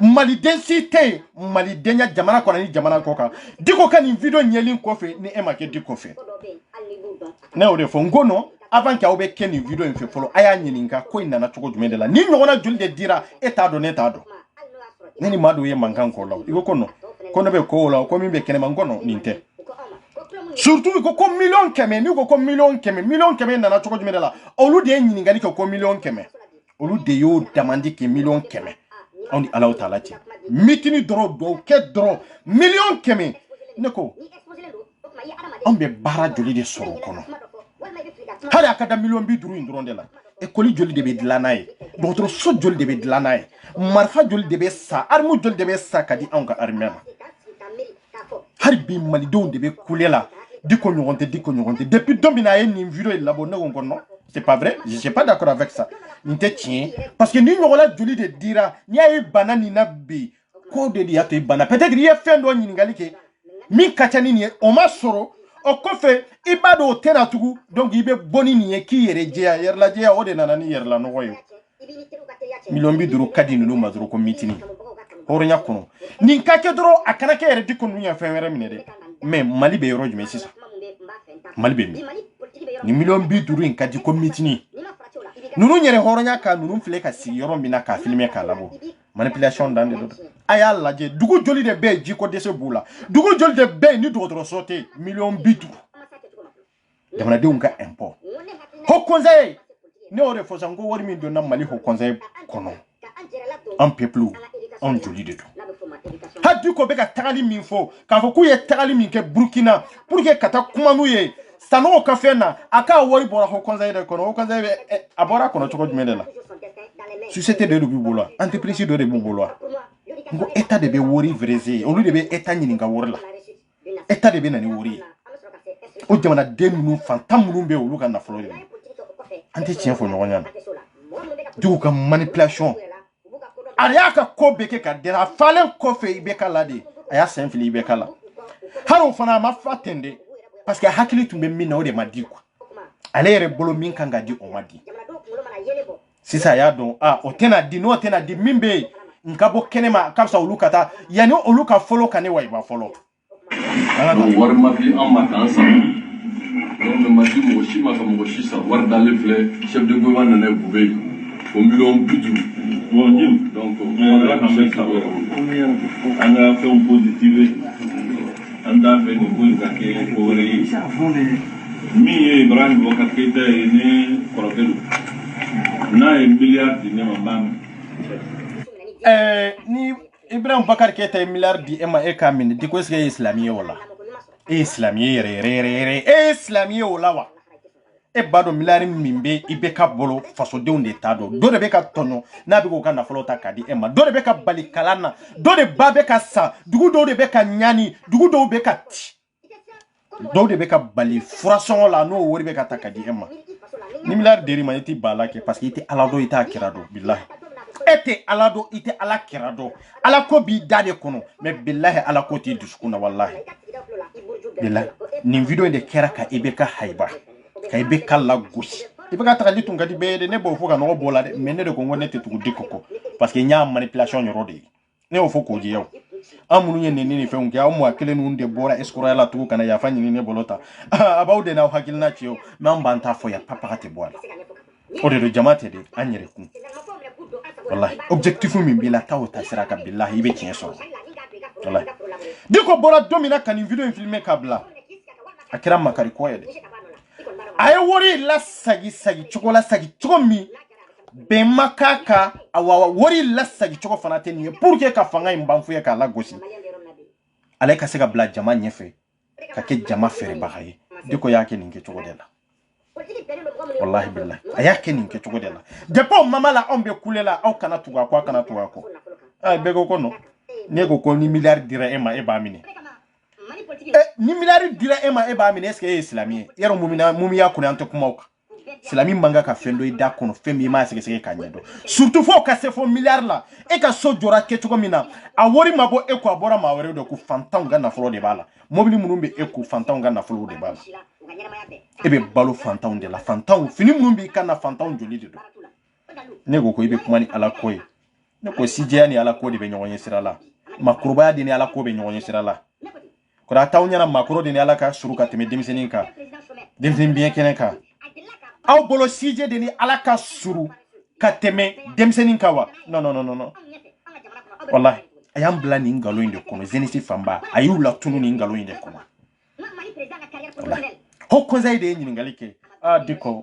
maliden si tɛ maliden ya jamana kɔnɔ ni jamana kɔ kan diko ka nin video ɲɛlen kɔfɛ ni e ma kɛ di kɔfɛ ne y'o de fɔ n ko non avant que aw bɛ kɛ nin video in fɛ fɔlɔ a y'a ɲininka ko in nana cogo jumɛn de la ni ɲɔgɔnna joli de dira e t'a dɔn ne t'a dɔn ne ni maa dɔw ye mankan k'o la i ko non ko ne bɛ ko o la ko min bɛ kɛnɛma n ko non nin tɛ surtout ko million kɛmɛ ni ko million kɛmɛ nana cogo jumɛn de la olu de ye ɲininkali kɛ ko million kɛmɛ olu de y'o demandi kɛ million kɛmɛ on dit Allah Ta'ala ti mitini doro do ke doro million kɛmɛ ne ko on be bara joli de sɔrɔ kɔnɔ hali akada million bi duru in dɔrɔn de la école joli de bɛ dilan n'a ye dɔgɔtɔrɔso joli de bɛ dilan n'a ye marifa joli de bɛ sa arme joli de bɛ sa ka di anw ka armée ma hali bi malidenw de bɛ kule la diko ɲɔgɔn tɛ depuis don min a ye nin video in labɔ ne ko non c'est pas vrai je suis pas d'accord avec ça nin tɛ tiɲɛ parce que ni ɲɔgɔnna joli de dira ni a ye bana nin na bi ko de y'a to i bana peut-être i ye fɛn dɔ ɲininkali kɛ min ka ca ni nin ye o ma sɔrɔ o kɔfɛ i b'a dɔn o tɛna tugu donc i bɛ bɔ ni nin ye k'i yɛrɛ jɛya yɛrɛ lajɛya o de nana ni yɛrɛ lanɔgɔ ye million bi duuru ka di ninnu ma dɔrɔn ko mitini hɔrɔnya kɔnɔ nin ka kɛ dɔrɔn a kana kɛ yɛrɛ di ko ninnu ye fɛn wɛrɛ minɛ dɛ mais Mali bɛ yɔrɔ jumɛn sisan Mali bɛ min ni million bi duuru in ka di ko mitini ninnu yɛrɛ hɔrɔnya ka ninnu filɛ ka sigi yɔrɔ min na k'a filmer k'a labɔ manipulation dan de don a y'a lajɛ dugu joli de bɛ yen jiko dɛsɛ b'u la dugu joli de bɛ yen ni dɔgɔtɔrɔso tɛ yen million bi duuru jamanadenw ka impôt haut conseil ne y'o de fɔ sisan ko wari min donna Mali haut conseil kɔnɔ an peuple an joli de don hali ko bɛ ka tagali min fɔ k'a fɔ k'u ye tagali min kɛ Burkina pour que ka taa kuma n'u ye Sanogo ka fɛn na a k'a wari bɔra haut conseil de kɔnɔ haut conseil bɛ a bɔra kɔnɔ cogo jumɛn de la société de b'u bolo entreprise dɔ de b'u bolo n ko état de bɛ wari vérifier olu de bɛ état ɲininka wari la état de bɛ na ni wari ye o jamanaden ninnu fantan minnu bɛ olu ka nafolo de an tɛ tiɲɛ fɔ ɲɔgɔn ɲɛna dugu ka manipulation a y'a ka ko bɛɛ kɛ ka dɛsɛ a falen kɔfɛ i bɛ k'a la de a y'a sen fili i bɛ k'a la hali o fana a ma fa ten de parce que hakili tun bɛ min na o de ma di quoi ale yɛrɛ bolo min kan ka di o ma di sisan a y'a dɔn o tɛna di n'o tɛna di min bɛ yen n ka bɔ kɛnɛma ka fisa olu ka taa yanni olu ka fɔlɔ ka ne wayiba fɔlɔ. wari ma di an ma k'an san donc ma di mɔgɔ si ma ka mɔgɔ si san wari dalen filɛ chef de gouvernement nana bube o million bi duuru bon Jim donc ala ka mɛn sago an ka fɛnw positive an t'a fɛ nin ko in ka kɛ ko wɛrɛ ye min ye Ibrahim Boubacar Keita ye ne kɔrɔkɛ don n'a ye miliyari di ne ma n b'a mɛn. Ni Ibrahim Boubacar Keita ye miliyari di e ma e k'a minɛ di ko est-ce que e ye silamɛ ye o la e ye silamɛ ye yɛrɛ e ye silamɛ ye o la wa e b'a dɔn miliyari min bɛ i bɛ ka bolo fasodenw de t'a dɔn dɔ de bɛ ka tɔɲɔ n'a bɛ k'o ka nafolo ta k'a di e ma dɔ de bɛ ka bali kalan na dɔ de ba bɛ ka sa dugu dɔw de bɛ ka ɲani dugu dɔw bɛ ka ci dɔw de bɛ ka bali furasɔngɔ la n'o wari bɛ ka ta k'a di e ma ni miliyari dir'i ma i tɛ baala kɛ parce que i tɛ Ala dɔn i t'a kira dɔn bilahi e tɛ Ala dɔn i tɛ Ala kira dɔn Ala ko b'i da de kɔnɔ mais bilahi Ala ko t'i dusukun na walahi bilahi nin video in de kɛra ka i bɛ ka hayiba ka i bɛ ka lagosi i bɛ ka tagali tun ka di bɛɛ ye de ne b'o fɔ ka nɔgɔ bɔ la dɛ mais ne de ko n ko ne tɛ tugu di kɔkɔ parce que n y'a manipulation yɔrɔ de ye ne y'o fɔ k'o jɛya o an minnu ye nin ni fɛnw kɛ aw mɔgɔ kelen ninnu de bɔra escroya la tugu kana yafa ɲini ne bolo ta a b'aw de n'aw hakilina ci o mais an b'an ta fɔ yan papaga tɛ bɔ a la o de don jama tɛ de an yɛrɛ kun wallahi objectif min b'i la taa o ta sira kan billahi i bɛ tiɲɛ sɔrɔ wallahi Diko bɔra don min na ka nin video in filmer k'a bila a kɛra makari ko ye dɛ a ye wari lasagi cogo min bɛn ma k'a kan awa wari lasagi cogo fana tɛ nin ye pour que ka fanga in ban fo ye k'a lagosi ale ka se ka bila jama ɲɛfɛ ka kɛ jama feerebaga ye Diko y'a kɛ nin kɛcogo de la wallahi billahi a y'a kɛ nin kɛcogo de la depuis o mama la anw bɛ kule la aw kana tugu a kɔ a kana tugu a kɔ bɛɛ ko ko non ne ko ko ni miliyari dira e ma e b'a minɛ ni miliyari dira e ma e b'a minɛ est-ce que e ye silamɛ ye yɔrɔ mun y'a kɔnɔ an tɛ kuma o kan silamɛ man kan ka fɛn dɔ i da kɔnɔ fɛn min i m'a sɛgɛsɛgɛ k'a ɲɛdɔn surtout fo ka se fo miliyari la e ka so jɔra kɛcogo min na a wari ma bɔ e ko a bɔra maa wɛrɛ de ko fantanw ka nafolo de b'a la mobili minnu bɛ e ko fantanw ka nafolo de b'a la e bɛ balo fantanw de la fantanw fini minnu b'i kan na fantanw joli de don ne ko i bɛ kuma ni Ala ko ye ne ko CJ ni ala ko de be ɲɔgɔn ye sira la makurubaya de ni ala ko be ɲɔgɔn ye sira la ko da taw ɲana makuro de ni ala ka suru ka tɛmɛ denmisɛnnin kan denmisɛnnin bien kɛnɛ kan aw bolo CJ de ni ala ka suru ka tɛmɛ denmisɛnnin kan wa non wallahi a y'an bila nin ngalon in de kɔnɔ jeunesse fanba a y'u latunu nin ngalon in de kɔnɔ wallahi ho conseil de ye ɲininkali kɛ diko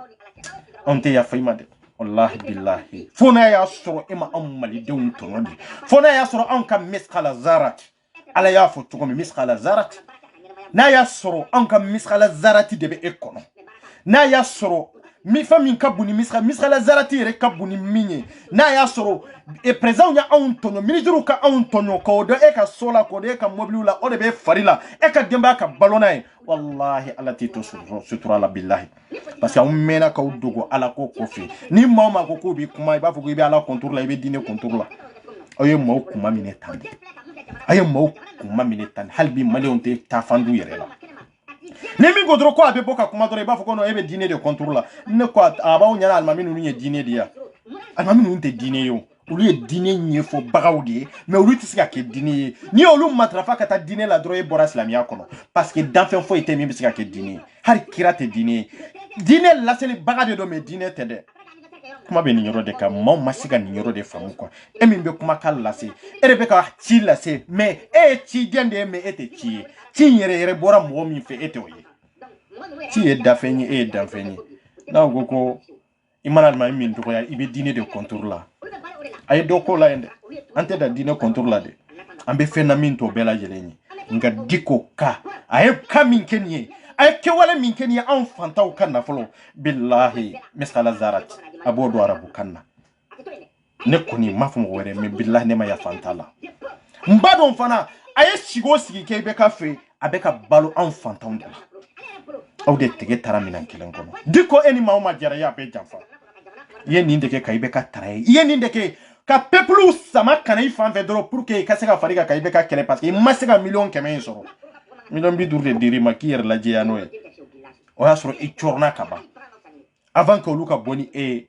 anw tɛ yafa i ma dɛ wallahi billahi fo n'a y'a sɔrɔ e ma anw malidenw tɔnɔ di fo n'a y'a sɔrɔ anw ka miskala zarati ala y'a fɔ cogo min miskala zarati n'a y'a sɔrɔ anw ka miskala zarati de bɛ e kɔnɔ n'a y'a sɔrɔ fɛn min ka bon ni miskala zarati yɛrɛ ka bon ni min ye n'a y'a sɔrɔ président ya anw tɔɲɔ ministre ka anw tɔɲɔ k'o dɔn e ka so la k'o dɔn e ka mobiliw la o de bɛ fari la e ka denbaya ka balo n'a ye wallahi ala t'i to sutura la billahi parce que anw mɛnna k'aw dogo ala ko kɔfɛ ni maa o maa ko k'o b'i kuma i b'a fɔ ko i bɛ ala contour la i bɛ diinɛ contour la aw ye maaw kuma minɛ tan de a ye maaw kuma minɛ tan hali bi maliyɛnw tɛ taafandu yɛrɛ la ni min ko dɔrɔn ko a bɛ bɔ ka kuma dɔrɔn i b'a fɔ ko non e bɛ diinɛ de contour la ne ko a b'aw ɲɛna alimami ninnu ye diinɛ de ye alimami ninnu tɛ diinɛ ye o olu ye diinɛ ɲɛfɔbagaw de ye mais olu tɛ se ka kɛ diinɛ ye ni olu matarafa ka taa diinɛ la dɔrɔn e bɔra silamɛya kɔnɔ parce que danfɛn foyi tɛ min bɛ se ka kɛ diinɛ ye hali kira tɛ diinɛ ye diinɛ laselibaga de don mais diinɛ tɛ dɛ kuma bɛ nin yɔrɔ de kan maaw ma se ka nin yɔrɔ de faamu quoi e min bɛ kumakan lase e de bɛ ka ci lase mais e ye ciden de ye mais e tɛ ci ye ci in yɛrɛ yɛrɛ bɔra mɔgɔ min fɛ e t'o ye ci ye dafɛn ye e ye danfɛn ye n'a ko i mana alimami min dɔgɔya i bɛ diinɛ de contour la a ye dɔ ko la yen dɛ an tɛ da diinɛ contour la dɛ an bɛ fɛn na min t'o bɛɛ lajɛlen ye nka Diko ka a ye ka min kɛ nin ye a ye kɛwale min kɛ nin ye anw fantaw ka nafolo billahi miskala zarati a b'o don arabu kan na ne kɔni m'a fɔ mɔgɔ wɛrɛ mais billahi ne ma yafa n ta la n ba dɔn fana a ye sigi o sigi kɛ i bɛ ka fɛ a bɛ ka balo anw fantanw de la aw de tɛgɛ taara minɛn kelen kɔnɔ Diko e ni maa o maa jara i y'a bɛɛ janfa i ye nin de kɛ ka i bɛ ka tara ye i ye nin de kɛ ka peuple sama kana i fan fɛ dɔrɔn pour que i ka se ka fari ka i bɛ ka kɛlɛ parce que i ma se ka miliyɔn 100 in sɔrɔ miliyɔn 50 de dir'i ma k'i yɛrɛ lajɛya n'o ye o y'a sɔrɔ i cɔrɔna ka ban avant que olu ka bɔ ni e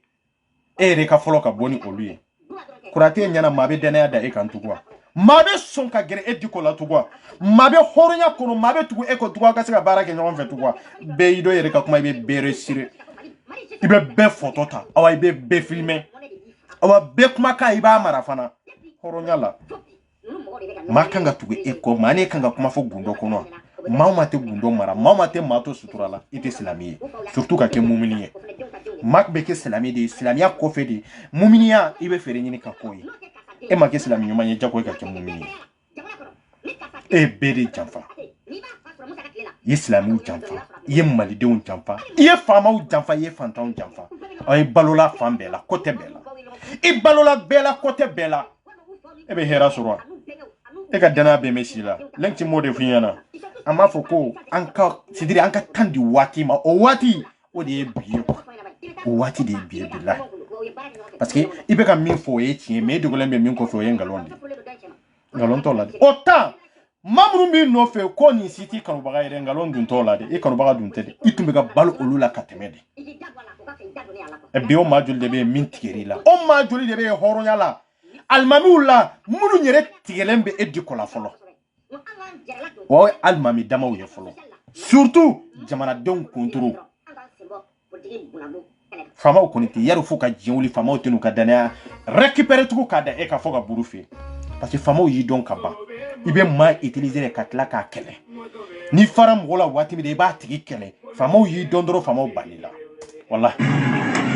yɛrɛ ka fɔlɔ ka bɔ ni olu ye Konate ɲɛna maa bɛ danaya da e kan tugun wa maa bɛ sɔn ka gɛrɛ e Diko la tugun wa maa bɛ hɔrɔnya kɔnɔ maa bɛ tugu e kɔ tugun a ka se ka baara kɛ ɲɔgɔn fɛ tugun wa bɛɛ y'i dɔ yɛrɛ ka kuma i bɛ bɛɛ resire i bɛ bɛɛ photo ta awa i bɛ bɛɛ filmer awa bɛɛ kumakan i b'a mara fana hɔrɔnya la maa kan ka tugu e kɔ maa ne kan ka kuma fɔ gundo kɔnɔ wa maa o maa tɛ gundo mara maa o maa tɛ maa to sutura la i tɛ silamɛ ye surtout ka kɛ mumini ye maa bɛ kɛ silamɛ de ye silamɛya kɔfɛ de muminiya i bɛ fɛɛrɛ ɲini ka k'o ye e ma kɛ silamɛ ɲuman ye jago i ka kɛ mumini ye e ye bɛɛ de janfa i ye silamɛw janfa i ye malidenw janfa i ye faamaw janfa i ye fantanw janfa aw ye balola fan bɛɛ la côté bɛɛ la i balola bɛɛ la côté bɛɛ la e bɛ hɛrɛ sɔrɔ wa e ka danaya bɛɛ mɛ si la lɛnti m'o de f'i ɲɛna an b'a fɔ ko an ka c'est-à-dire an ka tan di waati ma o waati o de ye bi ye o waati de ye bi ye bilahi parce que i bɛ ka min fɔ o ye tiɲɛ mais e dogolen bɛ min kɔfɛ o ye nkalon de ye nkalon t'o la dɛ o temps maa minnu b'i nɔfɛ ko nin si t'i kanubaga yɛrɛ nkalon dun t'o la dɛ i kanubaga dun tɛ dɛ i tun bɛ ka balo olu la ka tɛmɛ de bi o maa joli de bɛ yen min tigɛr'i la o maa joli de bɛ yen hɔrɔnya la alimamiw la minnu yɛrɛ tigɛlen bɛ e Diko la fɔlɔ o ye alimami damaw ye fɔlɔ surtout jamanadenw kunturu faamaw kɔni tɛ yari fo ka diɲɛ wuli faamaw tɛ n'u ka danaya récupérer tugun k'a da e ka fɔ ka buru fiyɛ parce que faamaw y'i dɔn ka ban i bɛ maa utiliser de ka tila k'a kɛlɛ n'i fara mɔgɔ la waati min na i b'a tigi kɛlɛ faamaw y'i dɔn dɔrɔn faamaw banni la walahi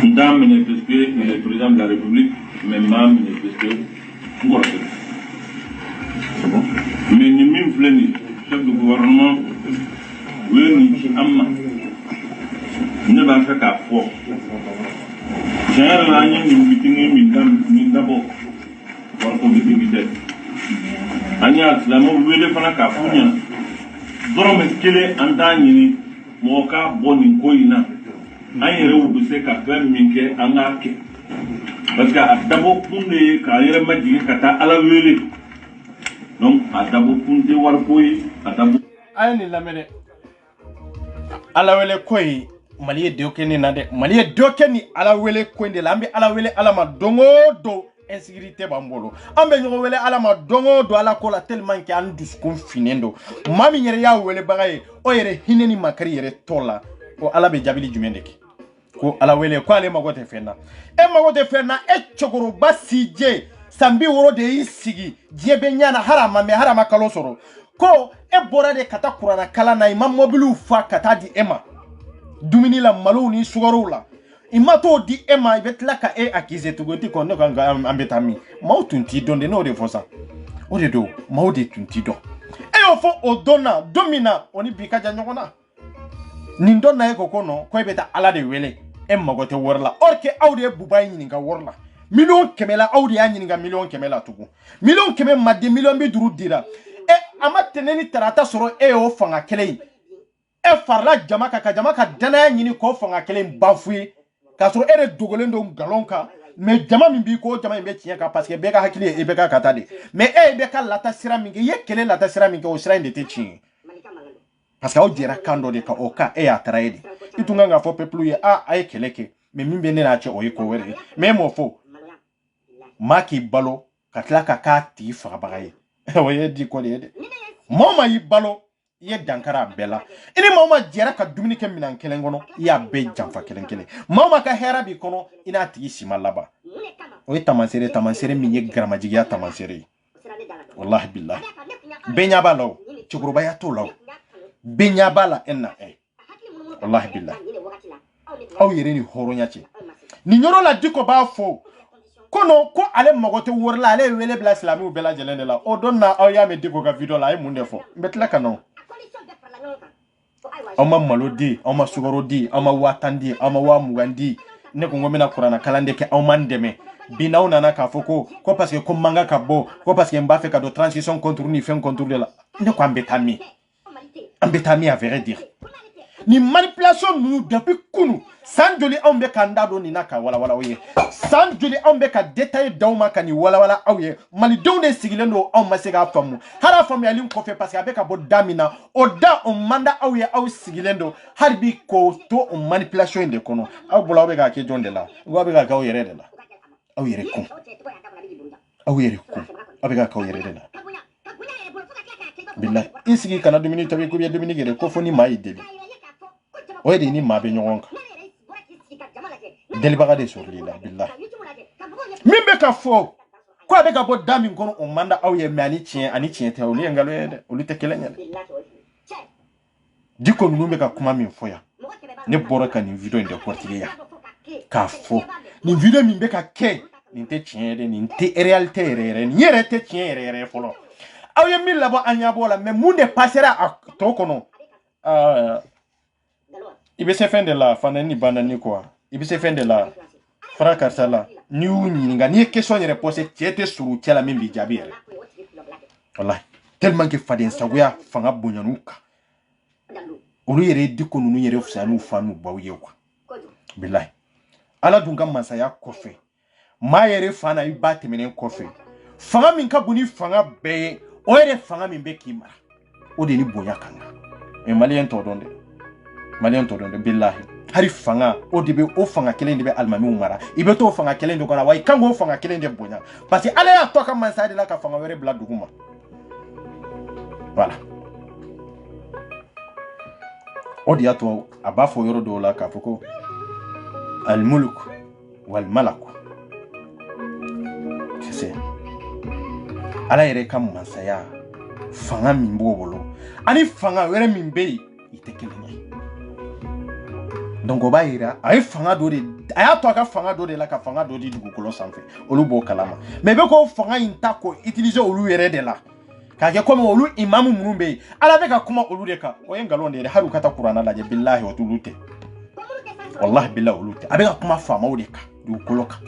n t'a minɛ parce que le président de la république mais n b'a minɛ parce que n kɔrɔkɛ mais nin min filɛ nin chef de gouvernement u ye nin ci an ma ne b'a fɛ k'a fɔ tiɲɛ yɛrɛ la an ye nin meeting min dabɔ wariko meeting tɛ an y'a silamɛw wele fana k'a f'u ɲɛna dɔrɔmɛ kelen an t'a ɲini mɔgɔ k'a bɔ nin ko in na an yɛrɛw bɛ se ka fɛn min kɛ an k'a kɛ parce que a dabɔ kun de ye k'a yɛrɛ majigin ka taa ala wele donc a dabɔ kun tɛ wariko ye a dabɔ. a ye nin lamɛn dɛ ala wele ko ye mali ye dɔ kɛ nin na dɛ mali ye dɔ kɛ ni ala wele ko in de la an bɛ ala wele ala ma don o don insécurité b'an bolo an bɛ ɲɔgɔn wele ala ma don o don ala ko la tellement que an dusukun finnen don maa min yɛrɛ y'a welebaga ye o yɛrɛ hinɛ ni makari yɛrɛ tɔ la ko ala bɛ jaabili jumɛn de kɛ ko ala wele ko ale mago tɛ fɛn na e mago tɛ fɛn na e cɛkɔrɔba si je san 60 de y'i sigi diɲɛ bɛ ɲana harama mɛ harama kalo sɔrɔ ko e bɔra de ka taa kuranna kalan na i ma mobiliw fa ka taa di e ma dumuni la malow ni sugarow la i ma t'o di e ma i bɛ tila ka e accuser tuguni ko ne kan ka an bɛ taa min maaw tun t'i dɔn de n'o de fɔ sa o de don maaw de tun t'i dɔn e y'o fɔ o don na don min na o ni bi ka jan ɲɔgɔn na nin dɔn na e ko nɔ ko e bɛ taa ala de wele e mago tɛ wari la or que aw de ye buba ye ɲininka wari la miliyɔn 100 la aw de y'a ɲininka miliyɔn 100 la tugun miliyɔn 100 ma di miliyɔn 50 dira e a ma tɛnɛ ni tarata sɔrɔ e y'o fanga kelen ye e farila jama kan ka jama ka danaya ɲini k'o fanga kelen ban fu ye k'a sɔrɔ e de dogolen don nkalon kan mais jama min b'i ko jama in bɛ tiɲɛ kan parce que bɛɛ ka hakili ye e bɛ ka taa de mais e bɛ ka lata sira min kɛ i ye kɛlɛ lata sira min kɛ o sira in de tɛ tiɲɛ ye parce que aw jɛra kan dɔ de kan o kan e y'a taara ye de i tun kan k'a fɔ peuple ye a ye kɛlɛ kɛ mais min bɛ ne n'a cɛ o ye ko wɛrɛ ye mais e m'o fɔ maa k'i balo ka tila ka k'a tigi fagabaga ye o ye di ko de ye dɛ maa o maa y'i balo i ye dankara a bɛɛ la i ni maa o maa jɛra ka dumuni kɛ minɛn kelen kɔnɔ i y'a bɛɛ janfa kelen kelen maa o maa ka hɛrɛ b'i kɔnɔ i n'a tigi si ma laban o ye tamaseere min ye garamajigiya tamaseere ye wallahi billahi bɛɛ ɲɛ b'a la o cɛkɔrɔbaya t'o la o bɛɛ ɲɛ b'a la e na wallahi billahi aw yɛrɛ ni hɔrɔnya cɛ nin yɔrɔ la Diko b'a fɔ ko non ko ale mago tɛ wari la ale ye wele bila silamɛw bɛɛ lajɛlen de la o don na aw y'a mɛn Diko ka video la a ye mun de fɔ n bɛ tila ka na aw ma malo di aw ma sukaro di aw ma 10 di aw ma 20 di ne ko n ko n bɛna kuranna kalan de kɛ aw ma n dɛmɛ bi n'aw nana k'a fɔ ko parce que ko n man kan ka bɔ ko parce que n b'a fɛ ka don transition contour ni fɛn contour de la ne ko an bɛ taa min à vrai dire ni manipulation nous depuis kunu san joli anw bɛ k'an da don nin na ka walawala aw ye san joli anw bɛ ka détail d'aw ma ka ni walawala aw ye malidenw de sigilen don anw ma se k'a faamu hali faamuyali kɔfɛ parce que a bɛ ka bɔ da min na o da o man da aw ye aw sigilen don hali bi k'o to o manipulation in de kɔnɔ aw bolo aw bɛ k'a kɛ jɔn de la aw bɛ k'a kɛ aw yɛrɛ de la aw yɛrɛ kun aw yɛrɛ kun aw bɛ k'a kɛ aw yɛrɛ de la billahi i sigi kana dumuni tobi ko bɛ dumuni kɛ ko fo ni maa y'i deli o ye de ni maa bɛ ɲɔgɔn kan delibaga de sɔrɔli la billahi min bɛ ka fɔ ko a bɛ ka bɔ da min kɔnɔ o man da aw ye mais ani tiɲɛ tɛ olu ye nkalon ye dɛ olu tɛ kelen ye dɛ Diko ninnu bɛ ka kuma min fɔ yan ne bɔra ka nin video in de kɔrɔtigiya k'a fɔ nin video min bɛ ka kɛ nin tɛ tiɲɛ ye dɛ nin tɛ réalité yɛrɛ yɛrɛ nin yɛrɛ tɛ tiɲɛ yɛrɛ yɛrɛ fɔlɔ aw ye min labɔ an ɲɛ bɔ la mais mun de passera a tɔ kɔnɔ i bɛ se fɛn de la fana ni banani quoi i bɛ se fɛn de la fara karisa la n'i y'u ɲininka n'i ye question yɛrɛ posé cɛ tɛ suru cɛ la min b'i jaabi yɛrɛ wallahi tellement que faden sagoya fanga bonyanu kan olu yɛrɛ ye Diko ninnu yɛrɛ fisaya n'u fa n'u baw ye quoi billahi ala dun ka masaya kɔfɛ maa yɛrɛ fa na i ba tɛmɛnen kɔfɛ fanga min ka bon ni fanga bɛɛ ye o yɛrɛ fanga min bɛ k'i mara o de ni bonya kan mais maliyɛn t'o dɔn dɛ billahi hari fanga o de bɛ o fanga kelen de bɛ alimamiw mara i bɛ t'o fanga kelen de kɔnɔ wa i kan k'o fanga kelen de bonya parce que ala y'a to a ka masaya de la ka fanga wɛrɛ bila dugu ma voilà o de y'a to a b'a fɔ yɔrɔ dɔw la k'a fɔ ko al-mulk wal-malak c'est ala yɛrɛ ka masaya fanga min b'o bolo ani fanga wɛrɛ min bɛ yen i tɛ kelen ye donc o b'a yira a ye fanga dɔ de a y'a to a ka fanga dɔ de la ka fanga dɔ di dugukolo sanfɛ olu b'o kalama mais bɛ k'o fanga in ta k'o utiliser olu yɛrɛ de la k'a kɛ comme olu imamu minnu bɛ yen ala bɛ ka kuma olu de kan o ye nkalon de ye hali u ka taa kuranna lajɛ billahi o t'olu tɛ wallahi billahi olu tɛ a bɛ ka kuma faamaw de kan dugukolo kan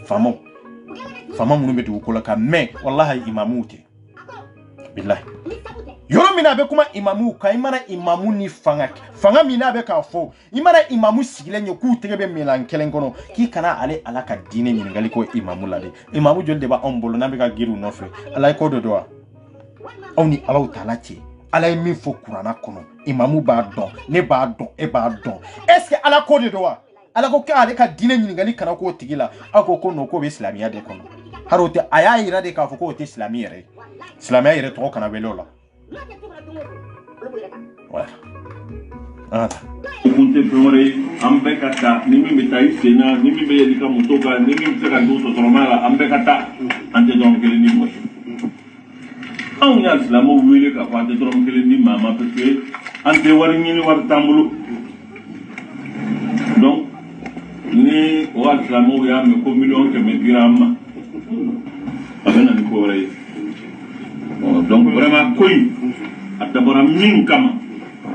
faama minnu bɛ dugukolo kan mais wallahi imamuw tɛ billahi yɔrɔ min na a bɛ kuma imamuw kan i mana imamu ni fanga min n'a bɛ k'a fɔ i mana imamu sigilen ye k'u tɛgɛ bɛ minɛn kelen kɔnɔ k'i kana ale ala ka diinɛ ɲininkali ko imamu la de imamu joli de b'anw bolo n'an bɛ ka girin u nɔfɛ ala ye ko dɔ dɔn wa aw ni alaw taala cɛ ala ye min fɔ kuranna kɔnɔ imamu b'a dɔn ne b'a dɔn e b'a dɔn est ce que ala ko de don wa ala ko k'ale ka diinɛ ɲininkali kana k'o tigi la aw ko non k'o bɛ silamɛya de kɔnɔ harote aya ira de ka fo ko te islamiyere islamiyere to kana belola voilà kunte promore ambe kata nimi metai sena nimi be yelika mutoka nimi mseka ndoto toromala ambe kata ante don kele ni mo on ya islamo wele ka ante don kele ni mama parce que ante wari ni war tambulu donc ni wa islamo ya me ko million ke me dirama abena ni ko ray donc vraiment koy atabara min kama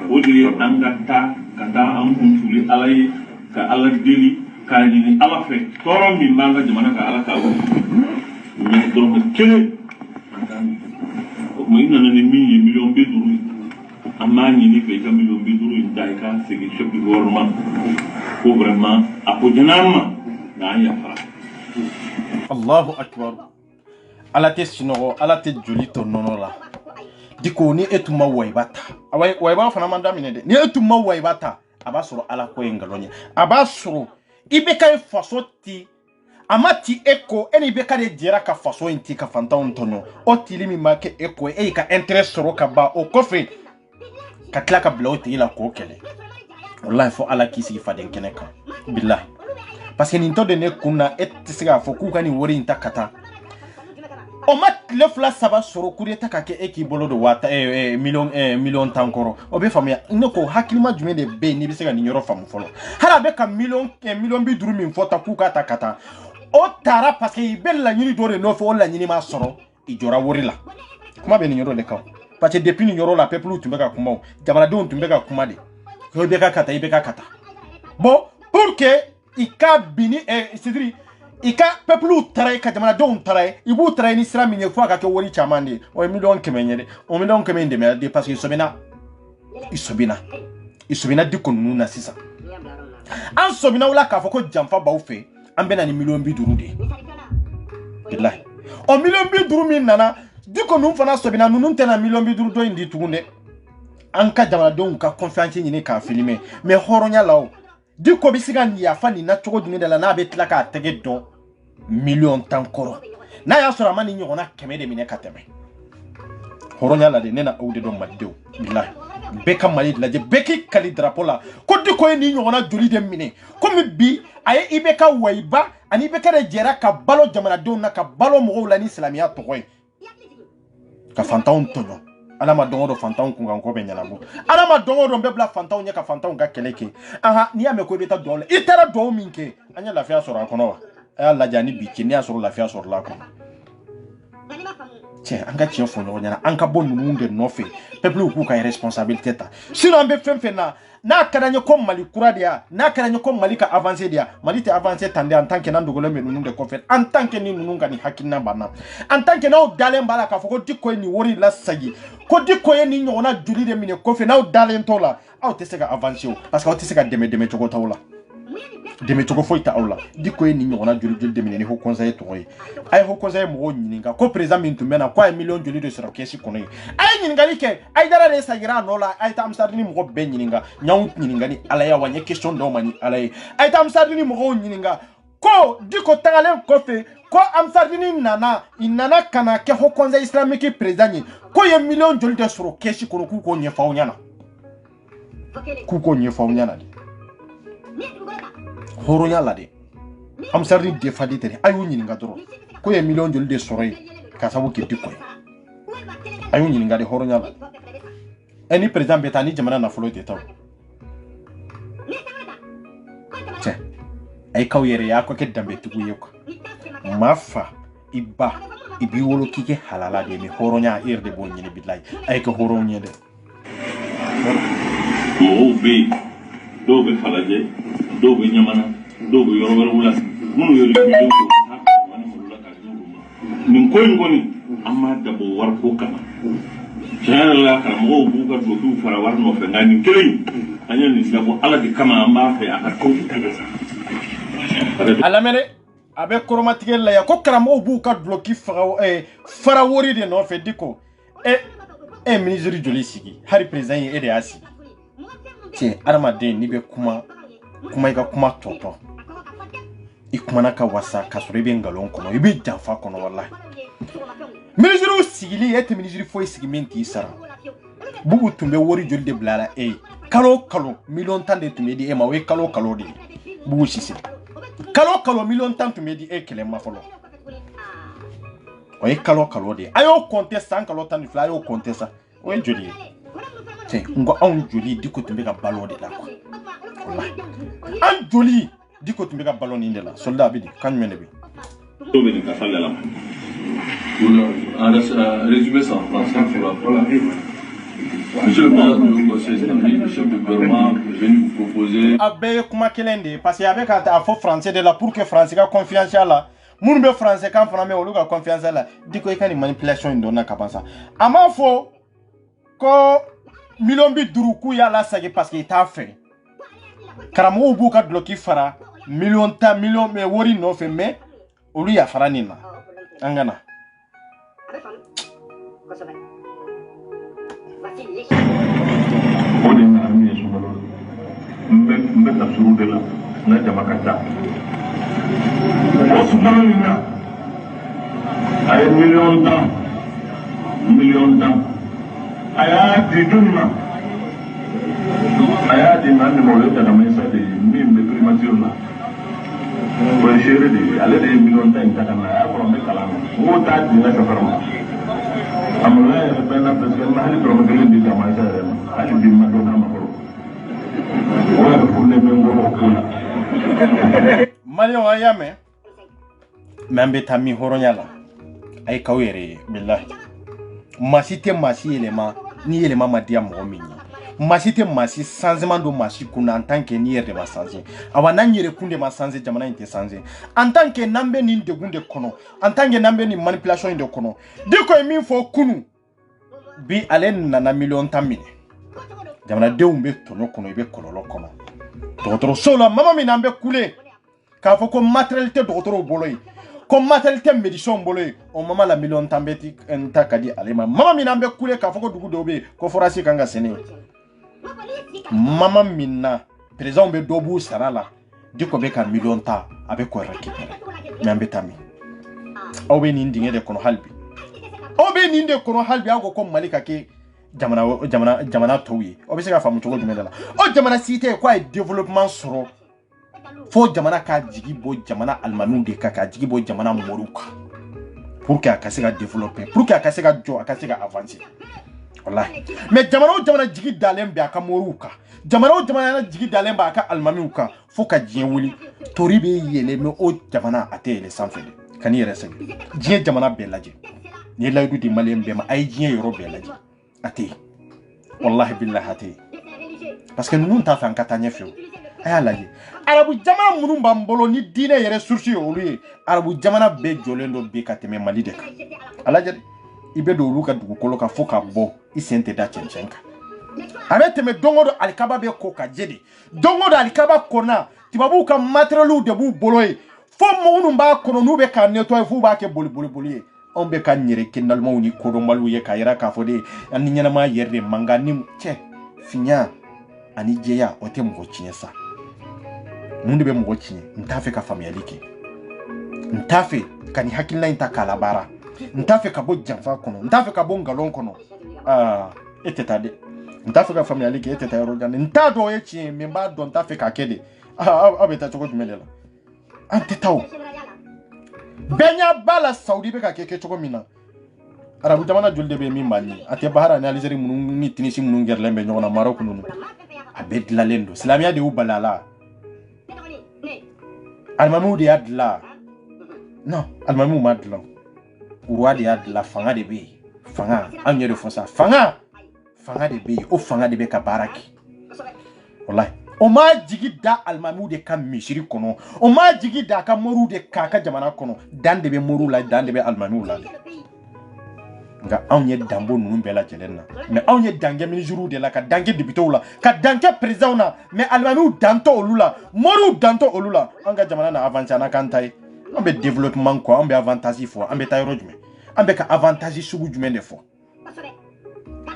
odi angata kata am kuntuli alay ka ala deli ka ni ala fe torom mi manga jamana ka ala ka wo mi dorom kele mo ina ni mi million be duru amani ni fe ka million be duru dai ka segi chef du gouvernement ko vraiment apojanama na ya fara Allahu akbar ala te sinogo ala te joli to nonola diko ni etuma waibata waiba fana manda minede ni etuma waibata abasoro ala ko engalonye abasoro ibeka fasoti amati eko eni beka de dira ka faso inti ka fanta ontono o tilimi make eko e ka interest soro ka ba o kofe ka klaka blauti ila ko kele wallahi fo ala kisi faden keneka billahi parce que ninto de ne kuna etisiga fo ku kani wori inta kata o mat le fla saba soro kureta ka ke eki bolo do wata million tankoro o be famia nko hakilima jume de be ni bisega ni nyoro famu folo hala be ka million bi duru min fota ku ka takata o tara parce que ibella nyini dore no fo la nyini ma soro ijora wori la kuma be ni nyoro le ka parce que depuis ni nyoro la peuple tumbe ka kuma jamana don tumbe ka kuma de ko be ka kata ibe ka kata bon pour que ika bini c'est-à-dire ika peplu taray ka jamana don taray ibu taray ni sira minye fo aka ke wori chamande o million kemenyere o million kemende me de parce que isobina dikon nuna sisa an sobina wala ka fo ko jamfa bawfe an bena ni million bi duru de billahi o million bi duru min nana dikon nun fana sobina nunun tena million bi duru do indi tugunde an ka jamana don ka confiance ni ka filmer mais horonya lawo diko bisiga ni ya fani na chogo dingede la na be tlaka tege do million tankoro na ya sura mani nyona kemede mine kateme horonya la de nena oude do maddew billahi beka malid la je beki kali drapeau la ko diko ni nyona joli de mine komi bi aye ibeka waiba ani beka de jera ka balo jamana do na ka balo mo la ni islamia to koy ka fantaw tonyo alama dongo do fantaw kunga ko be nyana bo alama dongo do bebla fantaw nya ka fantaw ga keleke aha ni ame ko beta dole itara do minke anya lafia soro akono wa aya la jani bi kini asoro lafia soro la ko che anga chi ofo no nyana anka bonu munde no fe peuple ku ka responsabilité ta sino ambe femfe na kadanya ko mali kuradia na kadanya ko mali ka avancer dia mali te avancer tande en tant que nan dogolo me nunu de ko fait en tant que ni nunu ngani hakina bana en tant que na dalen bala ka foko dikko ni wori la sagi ko dikko ni nyona juli de mine ko fait na dalen tola aw te sega avancer parce que aw te sega deme choko tawla deme choko foita awla dikko ni nyona juli de mine ni ho conseil to ay ho conseil mo nyininga ko président min tumena ko ay million juli de sura kesi kono ay nyininga like ay dara de sagira no la ay tam sarni mo be nyininga nyaw nyininga ni ala ya wanye question do mani ala ay tam sarni mo nyininga ko diko tagalen ko fe ko am sarni nana inana kana ke ho conseil islamique président ko ye million joli de sura kesi kono ku ko nyefa nyana horonya la de am sarni de fadi tere ayu nyininga doro ko ye million joli de sura ka sabu ke diko ayu nyininga de horonya la eni président betani jamana na folo de taw che ay kawyere ya ko ke dambe tugu yeko mafa iba ibi wolo kike halala de mi horonya irde bon nyini billahi ay ko horonya de do be falaje do be nyamana do be yoro wala munu yori do min koy ngoni amma dabo war ko kama la ka mo bu ka do fu fara war no fe ngani kelin anya ni sabo ala di kama amma fe aka ko ala mele abe chromatique la ya ko karamo bu ka bloki fara wori de no fe diko ministre joli sigi hari président e de asi ti arama de ni be kuma ika kuma toto ikumana ka wasa ka soro ibe ngalon kono ibe janfa kono wallahi ministre sigili ete ministre foi sigimenti sara bugu tumbe wori jolde blala kalo million tan de tumedi ma we kalo di bugu sisi kalo million tan tumedi kele ma folo o kalo de ayo contest san kalo tan fly ayo contest o joli te ngo on joli diko tumbe ka ballon de la ko wallahi an joli diko tumbe ka ballon ni de la soldat bi kan mene bi to be ka sallala en résumé ça en français voilà. Monsieur le Président, le chef de gouvernement est venu vous proposer. Abe kuma kelende parce que avec a fo français de la pour que français ka confiance là. Mun be français kan fana me oluga confiance là. Diko e kan manipulation ndona kapansa. Ama fo ko million bi duruku ya la sage parce que ta fait. Karamo bu ka bloquer fara million me wori no fe me olu ya fara nina. Angana. O de na mi yesu malo mbe ta suru de la na jama kata o sumalo ni na ay million dan aya di dunna aya di na ni mo le ta na me sa de mi mbe primature na o chere de ale de million dan ta na ya ko me kala mo ta di na safarma amula bena president mahali promoter di jama sa ali di madonna makoro wala ko ne bengo ko Mali wa yame membe tami horonyala ay kawere billahi masite masi elema ni elema madia mominyi masite masi changement do masi kuna en tant que ni yerde ma changer awana nyere kunde ma changer jamana inte changer en tant que nambe ni ndegunde kono en tant que nambe ni manipulation inde kono diko emi fo kunu bi alen na million tamine jamana de umbe tono kono ibe kololo kono dotoro solo mama mi nambe kule ka fo ko matérialité dotoro boloy ko matérialité médecin boloy o mama la million tambeti enta kadi alema mama mi nambe kule ka fo ko dugu dobe ko forasi kanga sene mama minna président be dobu sarala diko be ka million ta abe ko récupérer nambe tami o be ni ndinge de kono halbi o be ni ndé kono halbi ago ko malika ke jamana towi o be se ka famu to jumela la o jamana cité ko ay développement soro fo jamana ka jigi bo jamana almanu de ka jigi bo jamana moruka pour que aka se ka développer pour que aka se ka jo aka se ka avancer wallahi mais jamana jigi dalem be aka moruka jamana jigi dalem ba aka almanuka fo ka jien wuli tori be yele me o jamana atele sanfede kani rese jien jamana be laje ni laydu di malem be ma ay jien yoro be laje ate wallahi billahi ate parce que nous ta fa katanya fio aya laje arabu jamana munun bambolo ni dine yere sourci oluye arabu jamana be jolendo be kateme mali de alaje ibe do luka dugu koloka foka bo isente da chenchenka amete me dongodo alikaba be koka jedi dongodo alikaba kona tibabu ka matérielu de bu boloye fo mo ba kono nu be ka nettoyer fu ba ke boli on be ka nyere kenal mawni ko do malu ye ka yara ka fode ani nyana ma yerde mangani che finya ani jeya o te mo chinyesa mundu be mo chinye ntafe ka familialike ntafe kani hakilna inta kalabara ntafe ka bo janfa kono ntafe ka bo ngalon kono etetade ntafe ka familialike eteta yoro jande ntado ye chi memba don ntafe ka kede abeta choko jumelela antetaw benya bala saudi be ka keke choko mina arabu jamana julde be mimbani ate bahara ni alizeri munu ni tinisi munu gerlembe nyona maroko nunu abedla lendo islamia de ubalala almamu de adla non almamu madla urwa de adla fanga de be fanga anye de fosa fanga de be o fanga de be ka baraki wallahi o ma jigida almamu de kam mishiri kono o ma jigida ka moru de kaka jamana kono dande be moru la dande be almamu la nga anye dambo nunu bela jelenna mais anye dange ministre de la ka dange député la ka dange président na mais almamu danto olula moru danto olula anga jamana na avancer na kantai on be développement quoi on be avantage fo on be tayro jume on be ka avantage sugu jume de fo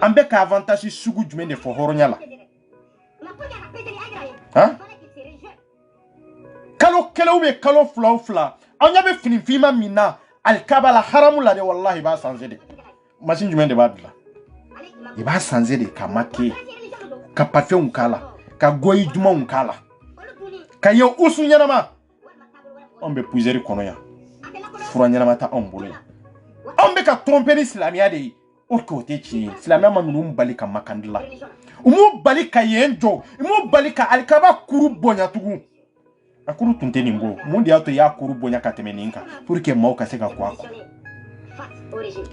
on be ka avantage sugu jume de fo horonyala hein ka kalo kelen ou bien kalo fila o fila an ɲa bɛ finifima min na alikaba la haramu la de wallahi i b'a sanze de machine jumɛn de b'a dilan i b'a sanze de ka make ka parfum k'a la ka goyi dumanw k'a la ka ye usu ɲɛnama an bɛ puiseri kɔnɔ yan fura ɲɛnama ta anw bolo yan an bɛ ka tromper ni silamɛya de ye o k'o tɛ tiɲɛ ye silamɛya ma ninnu bali ka makandi la u m'u bali ka yen jɔ u m'u bali ka alikaba kuru bonya tugun a kuru tun tɛ nin bɔ mun de y'a to i y'a kuru bonya ka tɛmɛ nin kan pour que maaw ka se ka ko a kɔnɔ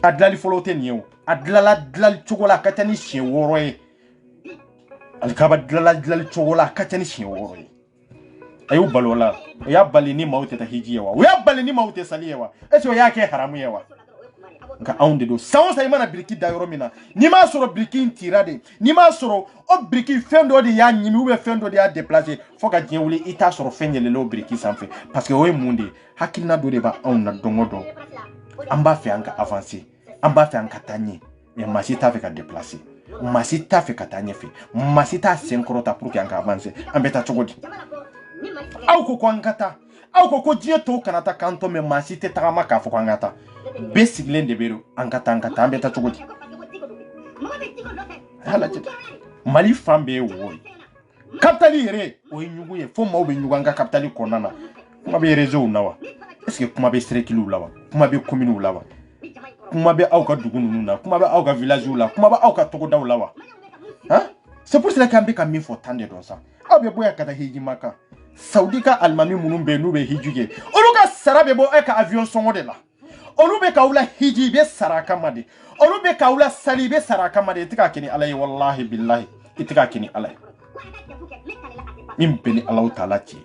a dilali fɔlɔ tɛ nin ye o a dilala dilali cogo la a ka ca ni siɲɛ 6 ye alikaba dilala dilali cogo la a ka ca ni siɲɛ 6 ye a y'u balo la o y'a bali ni maaw tɛ taa hiji ye wa o y'a bali ni maaw tɛ sali ye wa est ce que o y'a kɛ haramu ye wa nka anw de don san o san i mana biriki da yɔrɔ min na n'i m'a sɔrɔ biriki in tira de n'i m'a sɔrɔ o biriki fɛn dɔ de y'a ɲimi ou bien fɛn dɔ de y'a déplacer fo ka diɲɛ wuli i t'a sɔrɔ fɛn yɛlɛlen o biriki sanfɛ parce que o ye mun de ye hakilina dɔ de b'a anw na don o don an b'a fɛ an ka avancer an b'a fɛ an ka taa ɲɛ mais maa si t'a fɛ ka déplacer maa si t'a fɛ ka taa ɲɛfɛ maa si t'a sen kɔrɔta pour que an ka avancer an bɛ taa cogo di aw ko ko an ka taa aw ko diɲɛ tɔw kana taa k'an to mais maa si tɛ tagama k'a fɔ ko an ka taa bɛɛ sigilen de bɛ yen an ka taa an bɛ taa cogo di mali fan bɛɛ ye wo ye kapitali yɛrɛ o ye ɲugu ye fo maaw bɛ ɲugu an ka kapitali kɔnɔna na kuma bɛ réseau na wa est ce que kuma bɛ serikiliw la wa kuma bɛ communew la wa kuma bɛ aw ka dugu ninnu na kuma bɛ aw ka villagew la kuma bɛ aw ka togodaw la wa c'est pour cela k'an bɛ ka min fɔ tan de dɔn sa aw bɛ bɔ yan ka taa hiji maka saudi ka alimami minnu bɛ yen n'u bɛ hiji kɛ olu ka sara bɛ bɔ e ka avion sɔngɔ de la olu bɛ k'aw la hiji i bɛ sara a kama de olu bɛ k'aw la sali i bɛ sara a kama de i tɛ k'a kɛ ni ala ye wallahi billahi i tɛ k'a kɛ ni ala ye min bɛ ni alaw taala cɛ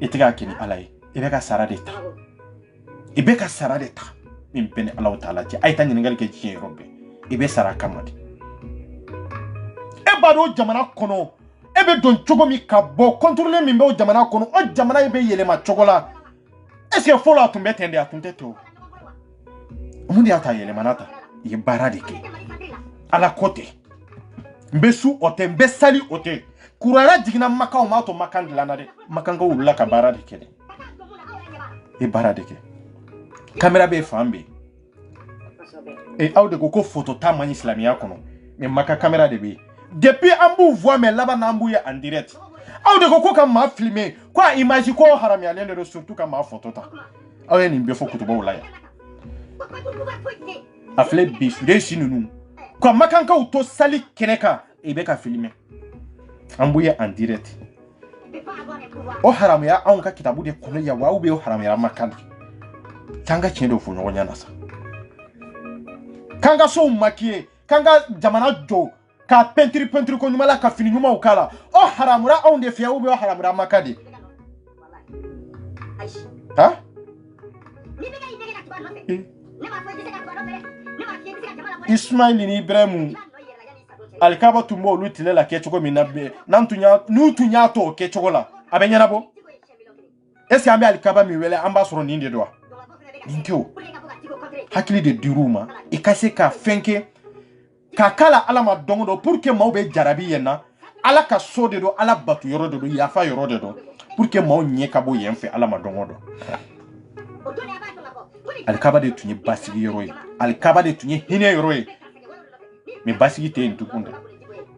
i tɛ k'a kɛ ni ala ye i bɛ ka sara de ta i bɛ ka sara de ta min bɛ ni alaw taala cɛ a ye taa ɲininkali kɛ diɲɛ yɔrɔ bɛɛ i bɛ sara a kama de e b'a dɔn jamana kɔnɔ e bɛ don cogo min ka bɔ contrôler min bɛ o jamana kɔnɔ o jamana in bɛ yɛlɛma cogo la est ce que fɔlɔ a tun bɛ ten de a tun tɛ ten o mun de y'a ta yɛlɛmana ta i ye baara de kɛ ala ko tɛ n bɛ su o tɛ n bɛ sali o tɛ kurana jiginna makaw m'a to makan dilanna dɛ makankaw wulila ka baara de kɛ dɛ i ye baara de kɛ kamera bɛ fan bɛɛ aw de ko photo ta man ɲi silamɛya kɔnɔ mais maka kamera de bɛ yen depuis an b'u voix mais laban n'an b'u ye en direct aw de ko ka maa filmer ko a image ko haramuyalen de don surtout ka maa photo ta aw ye nin bɛɛ fɔ kutubaw la yan a filɛ bi sudesi ninnu ka makankaw to sali kɛnɛ kan i bɛ ka filmer an b'u ye en direct o haramuya anw ka kitabu de kɔnɔ yan wa aw bɛ o haramuya makan de k'an ka tiɲɛ de fɔ ɲɔgɔn ɲɛna sa k'an ka sow maquiller k'an ka jamana jɔ ka peinture ko ɲuman la ka fini ɲumanw k'a la o haramura anw de fɛ ou bien o haramura makan de Ismail ni Ibrahim alikaba tun b'o olu tile la kɛ cogo min na n'u tun y'a to o kɛ cogo la a bɛ ɲɛnabɔ est ce que an bɛ alikaba min wele an b'a sɔrɔ nin de don wa nin tɛ o hakili de dir'u ma i ka se ka fɛn kɛ ka kala ala ma don o don pour que maaw bɛ jarabi yen na ala ka so de don ala batu yɔrɔ de don yafa yɔrɔ de don pour que maaw ɲɛ ka bɔ yen fɛ ala ma don o don alikaba de tun ye basigi yɔrɔ ye alikaba de tun ye hinɛ yɔrɔ ye mais basigi tɛ yen tugun dɛ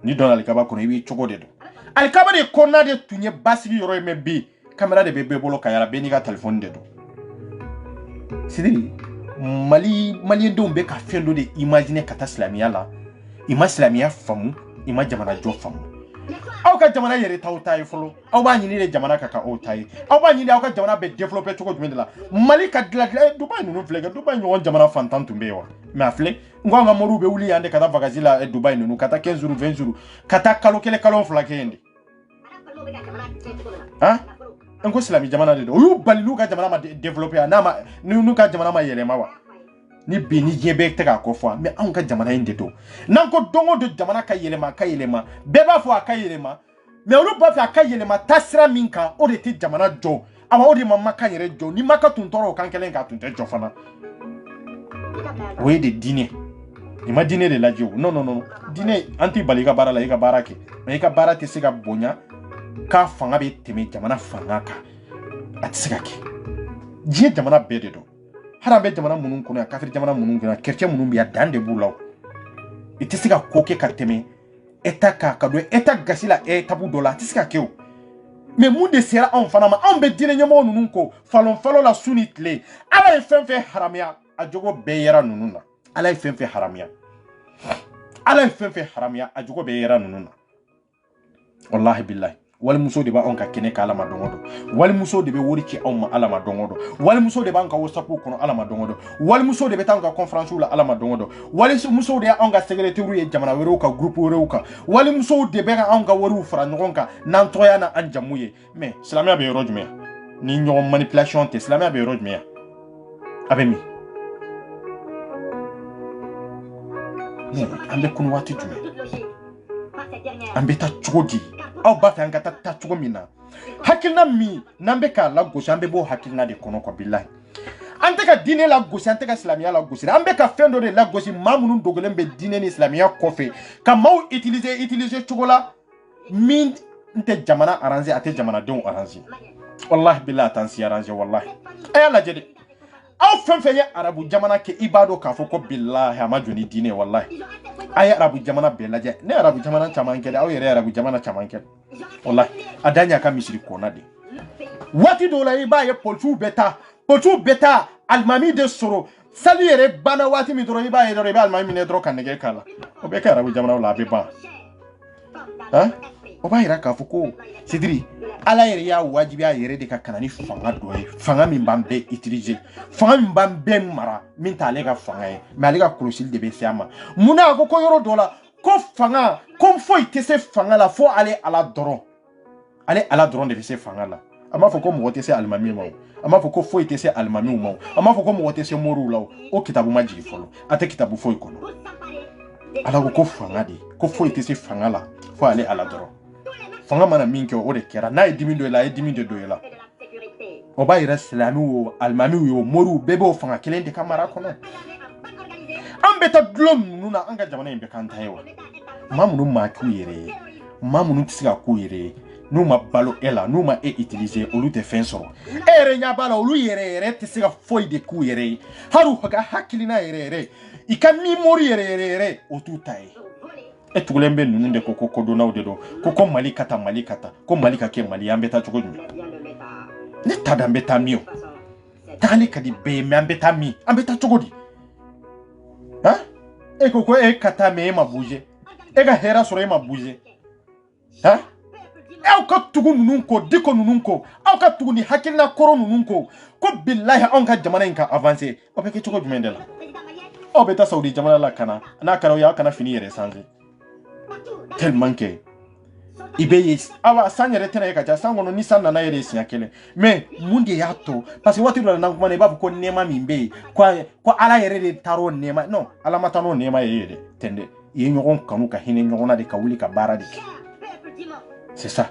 ni dɔn alikaba kɔnɔ i b'i cogo de don alikaba de kɔnɔna de tun ye basigi yɔrɔ ye mais bi kamera de bɛ bɛɛ bolo ka yala bɛɛ n'i ka telefɔni de don sidiri maliyɛndenw bɛ ka fɛn dɔ de imaginer ka taa silamɛya la i ma silamɛya faamu i ma jamana jɔ faamu aw ka jamana yɛrɛ t'aw ta ye fɔlɔ aw b'a ɲini de jamana ka aw ta ye aw b'a ɲini aw ka jamana bɛ développer cogo jumɛn de la mali ka dilan Dubai ninnu filɛ kɛ Dubai ɲɔgɔn jamana fantan tun bɛ yen wa mais a filɛ n ko an ka moriw bɛ wuli yan de ka taa vacances la Dubai ninnu ka taa 15 jours 20 jours ka taa kalo kelen kalo fila kɛ yen de n ko silamɛ jamana de don o y'u bali n'u ka jamana ma développer yan n'u ka jamana ma yɛlɛma wa ni bi ni diɲɛ bɛɛ tɛ k'a kɔ fɔ mais anw ka jamana in de don n'an ko don o don jamana ka yɛlɛma bɛɛ b'a fɔ a ka yɛlɛma mais olu b'a fɛ a ka yɛlɛma taasira min kan o de tɛ jamana jɔ awa o de ma makan yɛrɛ jɔ ni makan tun tɔɔrɔ o kan kelen k'a tun tɛ jɔ fana o ye de diinɛ i ma diinɛ de lajɛ o non diinɛ an t'i bali i ka baara la i ka baara kɛ mais i ka baara tɛ se ka bonya k'a fanga bɛ tɛmɛ jamana fanga kan a tɛ se ka kɛ diɲɛ jamana bɛɛ de don hali an bɛ jamana minnu kɔnɔ yan kafiri jamana minnu kɔnɔ yan chrétien minnu bɛ yan dan de b'u la i tɛ se ka ko kɛ ka tɛmɛ état kan ka don état gasi la étape dɔ la a tɛ se ka kɛ o mais mun de sera anw fana ma anw bɛ diinɛ ɲɛmɔgɔ ninnu ko falon falo la su ni tile ala ye fɛn fɛn haramuya a jogo bɛɛ yera ninnu na ala ye fɛn fɛn haramuya ala ye fɛn fɛn haramuya a jogo bɛɛ yera ninnu na wallahi billahi walimuso de b'anw ka kɛnɛ ka ala ma dɔn o dɔn walimuso de bɛ wari ci anw ma ala ma dɔn o dɔn walimuso de b'an ka whatsapp kɔnɔ ala ma dɔn o dɔn walimuso de bɛ taa an ka conférence la ala ma dɔn o dɔn walimuso de y'anw ka secrétaire ye jamana wɛrɛw ka groupe wɛrɛw kan walimuso de bɛ ka anw ka wariw fara ɲɔgɔn kan n'an tɔgɔya na an jamu ye mais silamɛya bɛ yɔrɔ jumɛn ni ɲɔgɔn manipulation tɛ silamɛya bɛ yɔrɔ jumɛn a bɛ min an bɛ kunu waati jumɛn an bɛ taa cogo di aw b'a fɛ an ka taa cogo min na hakilina min n'an bɛ k'a lagosi an bɛ b'o hakilina de kɔnɔ quoi bilahi an tɛ ka diinɛ lagosi an tɛ ka silamɛya lagosi an bɛ ka fɛn dɔ de lagosi maa minnu dogolen bɛ diinɛ ni silamɛya kɔfɛ ka maaw utiliser cogo la min n tɛ jamana arranger a tɛ jamanadenw arranger wallahi bilahi a t'an si arranger wallahi a y'a lajɛ de aw fɛn fɛn ye arabu jamana kɛ i b'a dɔn k'a fɔ ko bilahi a ma jɔ ni diinɛ wallahi a ye arabu jamana bɛɛ lajɛ ne arabu jamana caman kɛ dɛ aw yɛrɛ arabu jamana caman kɛ wallahi a dan y'a ka misiri kɔnna de waati dɔw la i b'a ye policiw bɛ taa alimami de sɔrɔ sali yɛrɛ banna waati min dɔrɔn i b'a ye dɔrɔn i bɛ alimami minɛ dɔrɔn ka nɛgɛ k'a la o bɛ kɛ arabu jamanaw la a bɛ ban han o b'a yira k'a fɔ ko sidiri ala yɛrɛ y'a wajibiya yɛrɛ de ka kana ni fanga dɔ ye fanga min b'an bɛɛ utiliser fanga min b'an bɛɛ mara min t'ale ka fanga ye mais ale ka kɔlɔsili de bɛ se a ma munna a ko yɔrɔ dɔ la ko fanga ko foyi tɛ se fanga la fo ale ala dɔrɔn de bɛ se fanga la a m'a fɔ ko mɔgɔ tɛ se alimami ma a m'a fɔ ko foyi tɛ se alimamiw ma a m'a fɔ ko mɔgɔ tɛ se moriw la o kitabu ma jigin fɔlɔ a tɛ kitabu foyi kɔnɔ ala ko fanga de ko foyi tɛ se fanga la fo ale ala dɔrɔn fanga mana min kɛ o de kɛra n'a ye dimi dɔ i la a ye dimi de don i la o b'a yira silamɛw o alimamiw o moriw bɛɛ b'o fanga kelen de ka mara kɔnɔ an bɛ taa dulon ninnu na an ka jamana in bɛ k'an ta ye wa maa minnu maa k'u yɛrɛ ye maa minnu tɛ se ka k'u yɛrɛ ye n'u ma balo e la n'u ma e utiliser olu tɛ fɛn sɔrɔ e yɛrɛ ɲɛ b'a la olu yɛrɛ tɛ se ka foyi de k'u yɛrɛ ye hali u ka hakilina yɛrɛ i ka mimori yɛrɛ o t'u ta ye e tugulen bɛ ninnu de ko kodɔnnaw de don ko mali ka taa ko mali ka kɛ mali an bɛ taa cogo jumɛn ne t'a dɔn an bɛ taa min o tagali ka di bɛɛ ye mais an bɛ taa min an bɛ taa cogo di han e ko e ka taa mais e ma bouger e ka hɛrɛ sɔrɔ e ma bouger han aw ka tugu ninnu ko diko ninnu ko aw ka tugu ni hakilina kɔrɔ ninnu ko bilahi anw ka jamana in ka avancer aw bɛ kɛ cogo jumɛn de la aw bɛ taa saudi jamana la kana n'a kɛra o y'aw kana fini yɛrɛ sanfɛ tellement que i bɛ ye awa san yɛrɛ tɛna ye ka ca san kɔnɔ ni san nana yɛrɛ siɲɛ kelen mais mun de y'a to parce que waati dɔ la n'an kumana i b'a fɔ ko nɛɛma min bɛ yen ko ala yɛrɛ de taar'o nɛɛma non ala ma taa n'o nɛɛma ye dɛ tɛ dɛ i ye ɲɔgɔn kanu ka hinɛ ɲɔgɔn na de ka wuli ka baara de kɛ c'est ça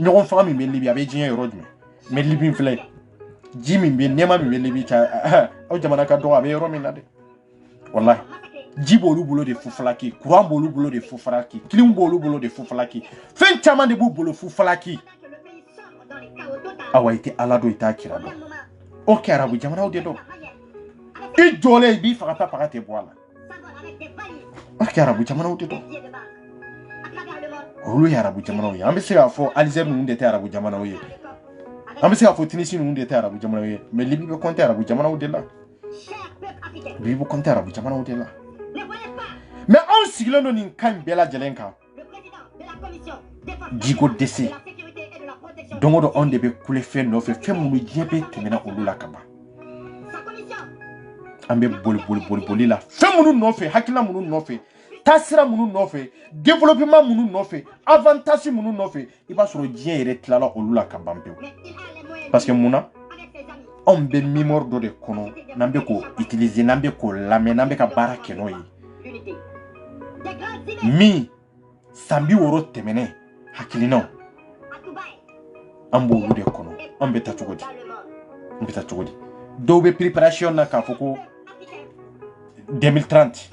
ɲɔgɔn fanga min bɛ libi a bɛ diɲɛ yɔrɔ jumɛn mais libi filɛ ji min bɛ nɛɛma min bɛ libi ca aw jamana ka dɔgɔ a bɛ yɔrɔ min na dɛ wallahi ji b'olu bolo de fufalaki courant b'olu bolo de fufalaki clim b'olu bolo de fufalaki fɛn caman de b'u bolo fufalaki awa i tɛ ala dɔn i t'a kira dɔn o kɛ arabu jamanaw de don i jɔlen i b'i faga tɛ bɔ a la o kɛ arabu jamanaw de don olu ye arabu jamanaw ye an bɛ se k'a fɔ Algérie ninnu de tɛ arabu jamanaw ye an bɛ se k'a fɔ Tunisie ninnu de tɛ arabu jamanaw ye mais Libye bɛ compter arabu jamanaw de la Libye bɛ compter arabu jamanaw de la mais anw sigilen don nin kan bɛɛ lajɛlen kan jiko dɛsɛ don o don anw de bɛ kule fɛn nɔfɛ fɛn minnu diɲɛ bɛɛ tɛmɛna olu la ka ban an bɛ boli la fɛn minnu nɔfɛ hakilina minnu nɔfɛ taasira minnu nɔfɛ développement minnu nɔfɛ avantage minnu nɔfɛ i b'a sɔrɔ diɲɛ yɛrɛ tilala olu la ka ban pewu parce que munna anw bɛ mémoire dɔ de kɔnɔ n'an bɛ k'o utiliser n'an bɛ k'o lamɛn n'an bɛ ka baara kɛ n'o ye min san 60 tɛmɛnen hakilinaw an b'olu de kɔnɔ an bɛ taa cogo di dɔw bɛ préparation na k'a fɔ ko 2030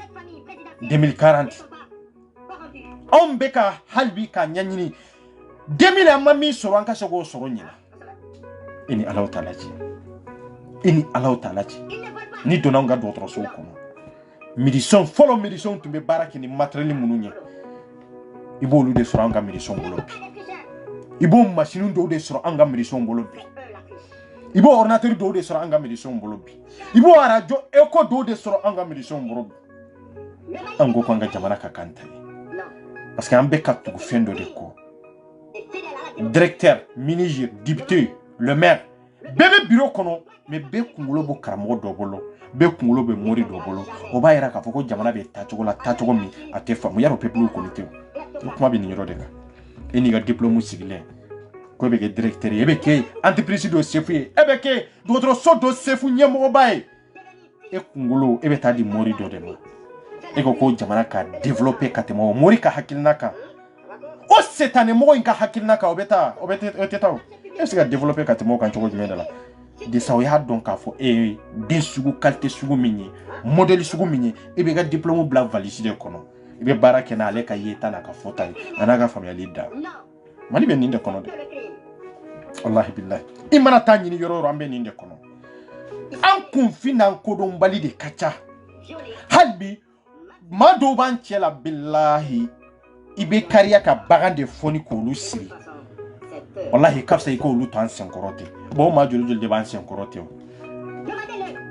2040 anw bɛ ka hali bi ka ɲɛɲini 2000 an ma min sɔrɔ an ka se k'o sɔrɔ ɲina ini Allahu Ta'ala ci ini Allahu Ta'ala ci ni donna nga dɔgɔtɔrɔso kɔnɔ médecin fɔlɔ médecin tun bɛ baara kɛ ni matériel minnu ye i b'olu de sɔrɔ an ka médecin bolo bi i b'o machine dɔw de sɔrɔ an ka médecin bolo bi i b'o ordinateur dɔw de sɔrɔ an ka médecin bolo bi i b'o radio écho dɔw de sɔrɔ an ka médecin bolo bi an ko an ka jamana ka kan ta ye parce que an bɛ ka tugu fɛn dɔ de kɔ directeur ministre député le maire bɛɛ bɛ bureau kɔnɔ mais bɛɛ kunkolo bɛ karamɔgɔ dɔ bolo bɛɛ kunkolo bɛ mori dɔ bolo o b'a yira k'a fɔ ko jamana bɛ taacogo la taacogo min a tɛ faamu yarɔ peuple kɔni tɛ o kuma bɛ nin yɔrɔ de kan e n'i ka diplôme sigilen ko e bɛ kɛ directeur ye e bɛ kɛ entreprise dɔ chef ye e bɛ kɛ dɔgɔtɔrɔso dɔ chef ɲɛmɔgɔba ye e kunkolo e bɛ taa di mori dɔ de ma e ko ko jamana ka développer ka tɛmɛ o mori ka hakilina kan o setanɛ mɔgɔ in ka hakilina kan o tɛ taa o e bɛ se ka développer ka tɛmɛ o kan cogo jumɛn de la desa o y'a dɔn k'a fɔ e ye den sugu qualité sugu min ye modèle sugu min ye e bɛ ka diplôme bila valise de kɔnɔ i bɛ baara kɛ n'ale ka yeta n'a ka fɔta ye a n'a ka faamuyali da mali bɛ nin de kɔnɔ de wallahi billahi i mana taa ɲini yɔrɔ o yɔrɔ an bɛ nin de kɔnɔ an kunfin n'an kodɔnbali de ka ca hali bi maa dɔw b'an cɛ la billahi i bɛ kariya ka bagan de fɔni k'olu siri wallahi ka fisa i k'olu to an senkɔrɔ ten bon maa joli joli de b'an senkɔrɔ ten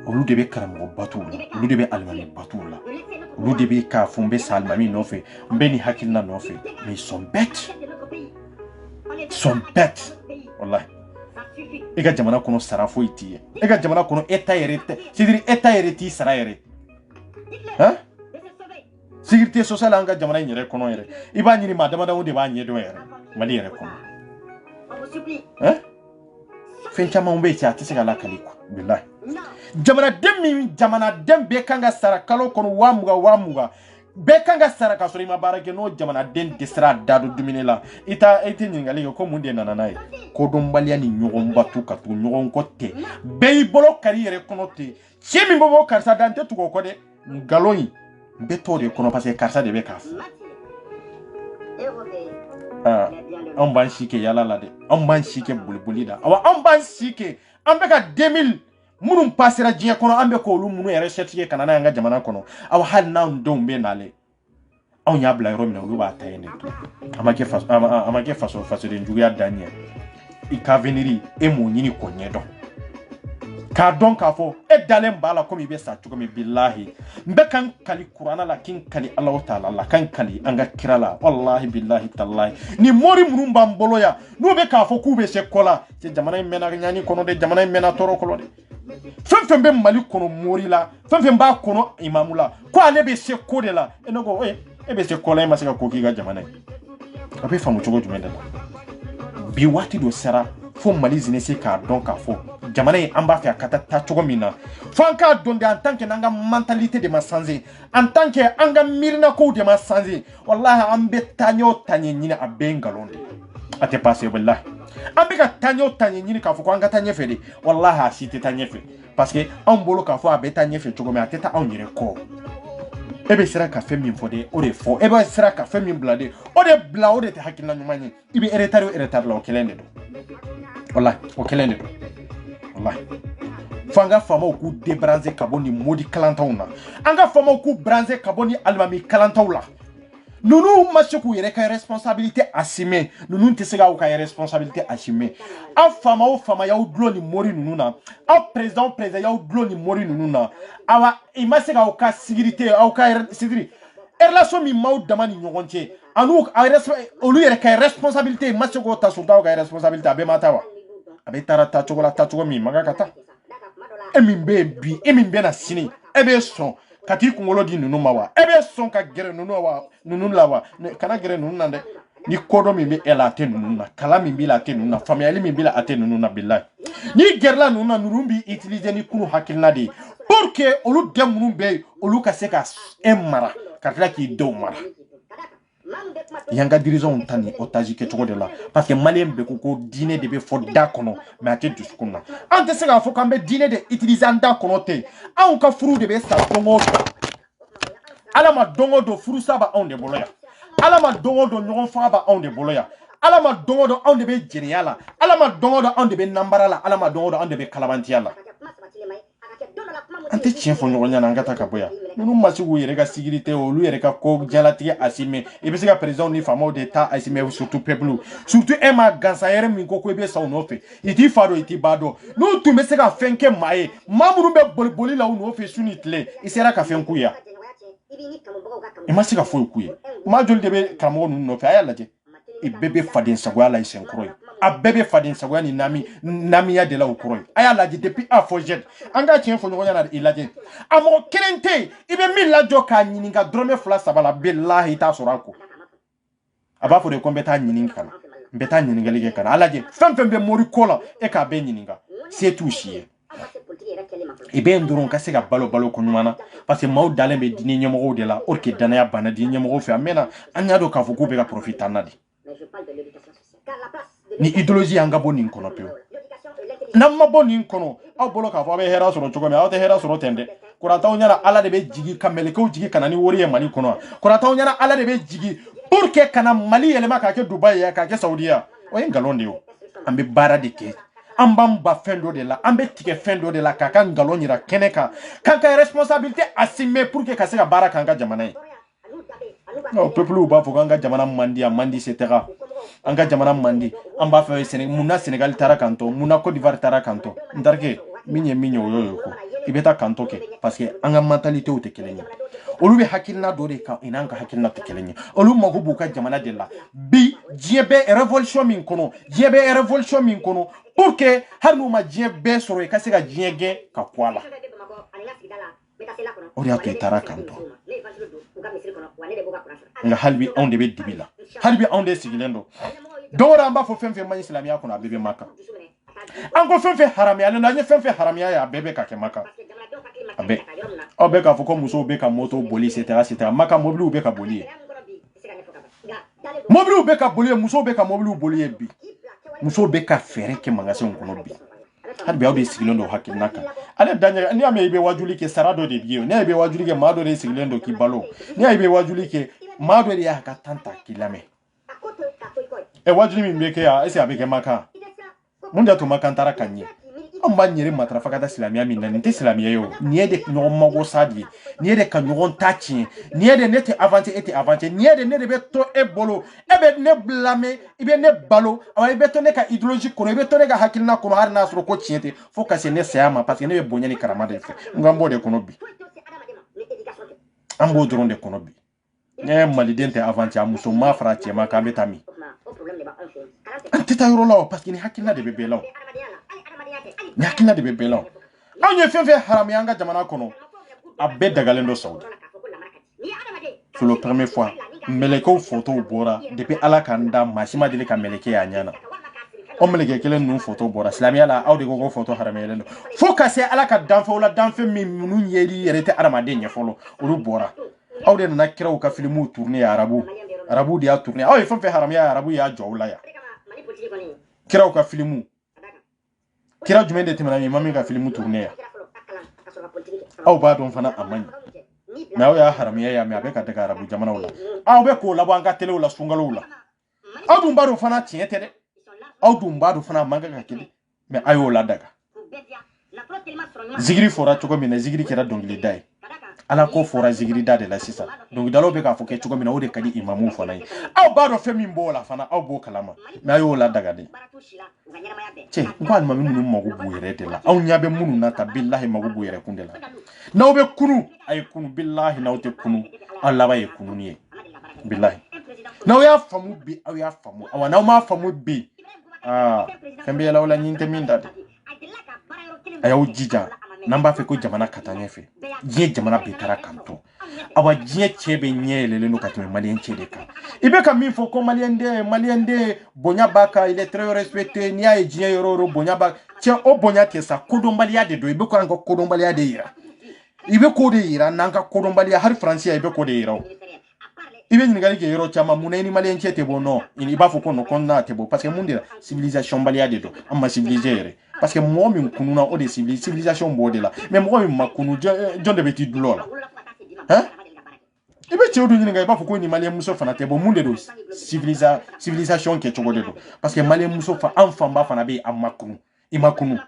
olu de bɛ karamɔgɔ batuw la olu de bɛ alimami batuw la olu de bɛ k'a fɔ n bɛ sa alimami nɔfɛ n bɛ nin hakilina nɔfɛ mais ils sont bêtes wallahi e ka jamana kɔnɔ sara foyi t'i ye e ka jamana kɔnɔ état yɛrɛ tɛ c'est-à-dire état yɛrɛ t'i sara yɛrɛ hein sécurité sociale an ka jamana in yɛrɛ kɔnɔ yɛrɛ i b'a ɲini maa damadamaw de b'a ɲɛdɔn yɛrɛ mali yɛrɛ kɔnɔ hein fɛn caman bɛ yen cɛ a tɛ se ka lakali quoi bilahi jamanaden bɛɛ kan ka sara kalo kɔnɔ 20,000 bɛɛ kan ka sara ka sɔrɔ i ma baara kɛ n'o jamanaden dɛsɛra a da don dumuni la i tɛ ɲininkali kɛ ko mun de nana n'a ye kodɔnbaliya ni ɲɔgɔn batu ka tugu ɲɔgɔn kɔ tɛ bɛɛ y'i bolo kari yɛrɛ kɔnɔ ten cɛ min bɛ bɔ karisa da n tɛ tugu o kɔ dɛ nkalon in n bɛ t'o de kɔnɔ parce que karisa de bɛ k'a fɔ an b'an si kɛ yala la dɛ an b'an si kɛ boliboli la awa an b'an si kɛ an bɛ ka 2000 minnu passera diɲɛ kɔnɔ an bɛ k'olu minnu yɛrɛ sɛtige ka na n'a ye an ka jamana kɔnɔ awa hali n'anw denw bɛ nalen anw y'a bila yɔrɔ min na olu b'a ta yen de to a ma kɛ fasoden juguya dan ɲɛ i ka avenir e m'o ɲini k'o ɲɛdɔn k'a dɔn k'a fɔ e dalen b'a la komi i bɛ sa cogo min billahi n bɛ kan kali kuranna la kin kali Allahu Ta'ala la kan kali an ka kira la wallahi billahi tallahi ni mori minnu b'an bolo yan n'u bɛ k'a fɔ k'u bɛ se kɔ la cɛ jamana in mɛnna ɲani kɔnɔ de jamana in mɛnna tɔɔrɔ kɔnɔ de fɛn fɛn bɛ mali kɔnɔ mori la fɛn fɛn b'a kɔnɔ imamu la ko ale bɛ se ko de la e ne ko e bɛ se kɔ la e ma se ka ko k'i ka jamana ye a bɛ faamu cogo jumɛn de la bi waati dɔ sera fo mali jeunesse k'a dɔn k'a fɔ jamana in an b'a fɛ a ka taa cogo min na fo an k'a dɔn de en tant que n'an ka mentalité de ma changer en tant que an ka miirinakow de ma changer wallahi an bɛ taa ɲɛ o taa ɲɛ ɲini a bɛɛ ye nkalon de a tɛ passer wallahi an bɛ ka taa ɲɛ o taa ɲɛ ɲini k'a fɔ ko an ka taa ɲɛfɛ de wallahi a si tɛ taa ɲɛfɛ parce que anw bolo k'a fɔ a bɛ taa ɲɛfɛ cogo min a tɛ taa anw yɛrɛ kɔ e bɛ sera ka fɛn min fɔ de o de fɔ e bɛ sera ka fɛn min bila de o de bila o de tɛ hakilina ɲuman ye i bɛ retard la o kelen de don wallahi o kelen de don wallahi fo an ka faamaw k'u débrancher ka bɔ ni modi kalantaw na an ka faamaw k'u brancher ka bɔ ni alimami kalantaw la nunu ma se k'u yɛrɛ ka responsabilité assumer nunu tɛ se k'aw ka responsabilité assumer aw faama o faama y'aw dulon ni mori nunu na aw président y'aw dulon ni mori nunu na awa i ma se k'aw ka sécurité aw ka sécurité relation min m'aw dama ni ɲɔgɔn cɛ anu olu yɛrɛ ka responsabilité ma se k'o ta surtout aw ka responsabilité a bɛɛ ma ta wa a bɛ taara taacogo la taacogo min man kan ka taa e min bɛ yen bi e min bɛ na sini e bɛ sɔn ka t'i kunkolo di ninnu ma wa e bɛ sɔn ka gɛrɛ ninnu la wa kana gɛrɛ ninnu na dɛ ni kodɔn min bɛ e la a tɛ ninnu na kalan min b'i la a tɛ ninnu na faamuyali min b'i la a tɛ ninnu na bilahi n'i gɛrɛla ninnu na ninnu b'i utiliser ni kunu hakilina de ye pour que olu den minnu bɛ yen olu ka se ka e mara ka tila k'i denw mara yan ka dirigeants ta ni otage kɛ cogo de la parce que malien bɛ ko diinɛ de bɛ fɔ da kɔnɔ mais a tɛ dusukun na an tɛ se k'a fɔ k'an bɛ diinɛ de utiliser an da kɔnɔ ten anw ka furu de bɛ sa don o don ala ma don o don furusa b'anw de bolo yan ala ma don o don ɲɔgɔn faga b'anw de bolo yan ala ma dongo do anw de be jeniya la ala ma dongo do anw de be nambara la ala ma dongo do anw de be kalabantiya la ante tiɲɛ fɔ ɲɔgɔn ɲɛna an ka taa ka bɔ yan minnu ma se k'u yɛrɛ ka sécurité olu yɛrɛ ka ko jalatigɛ assumer i bɛ se ka président ni faamaw de ta assumer surtout peuple surtout e ma gansan yɛrɛ min ko i bɛ sa u nɔfɛ i t'i fa dɔn i t'i ba dɔn n'u tun bɛ se ka fɛn kɛ maa ye maa minnu bɛ boli la u nɔfɛ su ni tile i sera ka fɛn k'u ye i ma se ka foyi k'u ye maa joli de bɛ karamɔgɔ ninnu nɔfɛ a y'a lajɛ i bɛɛ bɛ faden sagoya la i senkɔrɔ ye a bɛɛ bɛ faden sagoya ni namiya de la o kɔrɔ ye a y'a lajɛ depuis a fɔ jet an ka tiɲɛ fɔ ɲɔgɔn ɲɛna i lajɛ a mɔgɔ kelen tɛ yen i bɛ min lajɔ k'a ɲininka dɔrɔmɛ 2-3 la bilahi i t'a sɔrɔ a kɔ a b'a fɔ de ko n bɛ taa ɲininka ka na n bɛ taa ɲininkali kɛ ka na a lajɛ fɛn fɛn bɛ mori ko la e k'a bɛɛ ɲininka se t'u si ye i bɛ yen dɔrɔn ka se ka balo ko ɲuman na parce que maaw dalen bɛ diinɛ ɲɛmɔgɔw de la or que danaya banna diinɛ ɲɛmɔgɔw fɛ a mɛnna an y'a dɔn k'a fɔ k'u bɛ ka profit an na de ni idéologie y'an ka bɔ nin kɔnɔ pewu n'an ma bɔ nin kɔnɔ aw bolo k'a fɔ aw bɛ hɛrɛ sɔrɔ cogo min aw tɛ hɛrɛ sɔrɔ ten dɛ kɔrɔtaw ɲɛna ala de bɛ jigi ka mɛlɛkɛw jigi ka na ni wari ye mali kɔnɔ kɔrɔtaw ɲɛna ala de bɛ jigi pour que kana mali yɛlɛma k'a kɛ dubayi ye k'a kɛ saudiya o ye nkalon de ye an bɛ baara de kɛ an b'an ba fɛn dɔ de la an bɛ tigɛ fɛn dɔ de la k'a ka nkalon yira kɛnɛ kan k'an ka responsabilité assumer pour que ka se ka baara k'an ka jamana ye peuple b'a fɔ k'an ka jamana man di a man di se tɛga an ka jamana man di an b'a fɛ munna Sénégal taara kan tɔ munna Côte d'Ivoire taara kan tɔ n terikɛ min ye o y'o ye ko i bɛ taa kan tɔ kɛ parce que an ka mentalité tɛ kelen ye olu bɛ hakilina dɔ de kan i n'an ka hakilina tɛ kelen ye olu mago b'u ka jamana de la bi diɲɛ bɛ révolution min kɔnɔ pour que hali n'u ma diɲɛ bɛɛ sɔrɔ i ka se ka diɲɛ gɛn ka kɔ a la o de y'a to i taara kan tɔ nka hali bi anw de bɛ dibi la hali bi anw de sigilen don don o don an b'a fɔ fɛn fɛn man ɲi silamɛya kɔnɔ a bɛɛ bɛ Maka an ko fɛn fɛn haramuyalen don an ye fɛn fɛn haramuyaya ye a bɛɛ bɛ ka kɛ Maka a bɛɛ aw bɛ k'a fɔ ko musow bɛ ka moto boli etc Maka mobiliw bɛ ka boli ye mobiliw bɛ ka boli ye musow bɛ ka mobiliw boli ye bi musow bɛ ka fɛɛrɛ kɛ magasinw kɔnɔ bi hali bi aw de sigilen don hakilina kan ale daɲɛ n'i y'a mɛn i bɛ wajuli kɛ sara dɔ de b'i ye n'i y'a ye i bɛ wajuli kɛ maa dɔ de sigilen don k'i balo n'i y'a ye i bɛ wajuli kɛ maa dɔ de y'a ka tan ta k'i lamɛn wajuli min bɛ kɛ yan est-ce que a bɛ kɛ Maka mun de y'a to Maka taara ka ɲɛ anw b'a ɲɛre matarafa ka taa silamɛya min na nin tɛ silamɛya ye o nin ye de ɲɔgɔn mago sa de ye nin ye de ka ɲɔgɔn ta tiɲɛ nin ye de ne tɛ avancer e tɛ avancer nin ye de ne de bɛ to e bolo e bɛ ne lamɛn i bɛ ne balo i bɛ to ne ka idéologie kɔnɔ i bɛ to ne ka hakilina kɔnɔ hali n'a sɔrɔ ko tiɲɛ tɛ fo ka se ne saya ma parce que ne bɛ bonya ni karama de fɛ n ko an b'o de kɔnɔ bi an b'o dɔrɔn de kɔnɔ bi ne maliden tɛ avancer a muso ma fara cɛ ma k'an bɛ taa min an tɛ taa yɔrɔ la o parce que ni hakilina de bɛ bɛɛ la o ni hakilina de bɛ bɛɛ la o anw ye fɛn fɛn haramuya an ka jamana kɔnɔ a bɛɛ dagalen dɔ Saudi c'est la première fois mɛlɛkɛw photos bɔra depuis ala k'an da maa si ma deli ka mɛlɛkɛ y'a ɲɛ na o mɛlɛkɛ kelen ninnu photo bɔra silamɛya la aw de ko ko photo haramuyalen don fo ka se ala ka danfɛnw la danfɛn min minnu yeli yɛrɛ tɛ adamaden ɲɛ fɔlɔ olu bɔra aw de nana kiraw ka filimuw tourner arabu de y'a tourner aw ye fɛn fɛn haramuya arabu y'a jɔ u la yan kiraw ka filimu kira jumɛn de tɛmɛna min ma min ka filimu tourner yan aw b'a dɔn fana a man ɲi mais aw y'a haramuya yan mais a bɛ ka daga arabu jamanaw la aw bɛ k'o labɔ an ka telew la sunkalow la aw dun b'a dɔn fana tiɲɛ tɛ dɛ aw dun b'a dɔn fana a man kan ka kelen mais a y'o ladaga zikiri fɔra cogo min na zikiri kɛra dɔnkilida ye ala ko fɔra zikiri da de la sisan dɔnkilidalaw bɛ k'a fɔ kɛ cogo min na o de ka di imamuw fana ye aw b'a dɔn fɛn min b'o la fana aw b'o kalama mais a y'o ladaga de cɛ n ko alimami ninnu mago b'u yɛrɛ de la aw ɲɛ bɛ minnu na ta bilahi mago b'u yɛrɛ kun de la n'aw bɛ kunu a ye kunu bilahi n'aw tɛ kunu aw laban ye kununi ye bilahi n'aw y'a faamu bi aw y'a faamu awa n'aw m'a faamu bi fɛn bɛ yɛlɛ aw la ɲin tɛ min da de a y'aw jija n'an b'a fɛ ko jamana ka taa ɲɛfɛ diɲɛ jamana bɛɛ taara kan to awa diɲɛ cɛ bɛ ɲɛ yɛlɛlen don ka tɛmɛ maliyɛn cɛ de kan i bɛ ka min fɔ ko maliyɛn den bonya b'a kan il est très respecté n'i y'a ye diɲɛ yɔrɔ o yɔrɔ bonya b'a cɛ o bonya tɛ sa kodɔnbaliya de don i bɛ ko an ka kodɔnbaliya de yira i bɛ k'o de yira n'an ka kodɔnbaliya hali faransiya i bɛ k'o de yira o i bɛ ɲininkali kɛ yɔrɔ caman mun na i ni maliyɛn cɛ tɛ bɔ non i b'a fɔ ko non kɔnɔna tɛ bɔ parce que mun de la civilisation baliya de don an ma civiliser yɛrɛ parce que mɔgɔ min kununa o de civilisation b'o de la mais mɔgɔ min ma kunu jɔn de bɛ t'i dulɔ la hein i bɛ cɛw dun ɲininka i b'a fɔ ko ni maliyɛn muso fana tɛ bon mun de don civilisation kɛcogo de don parce que maliyɛn muso an fanba fana bɛ a makunu i makunu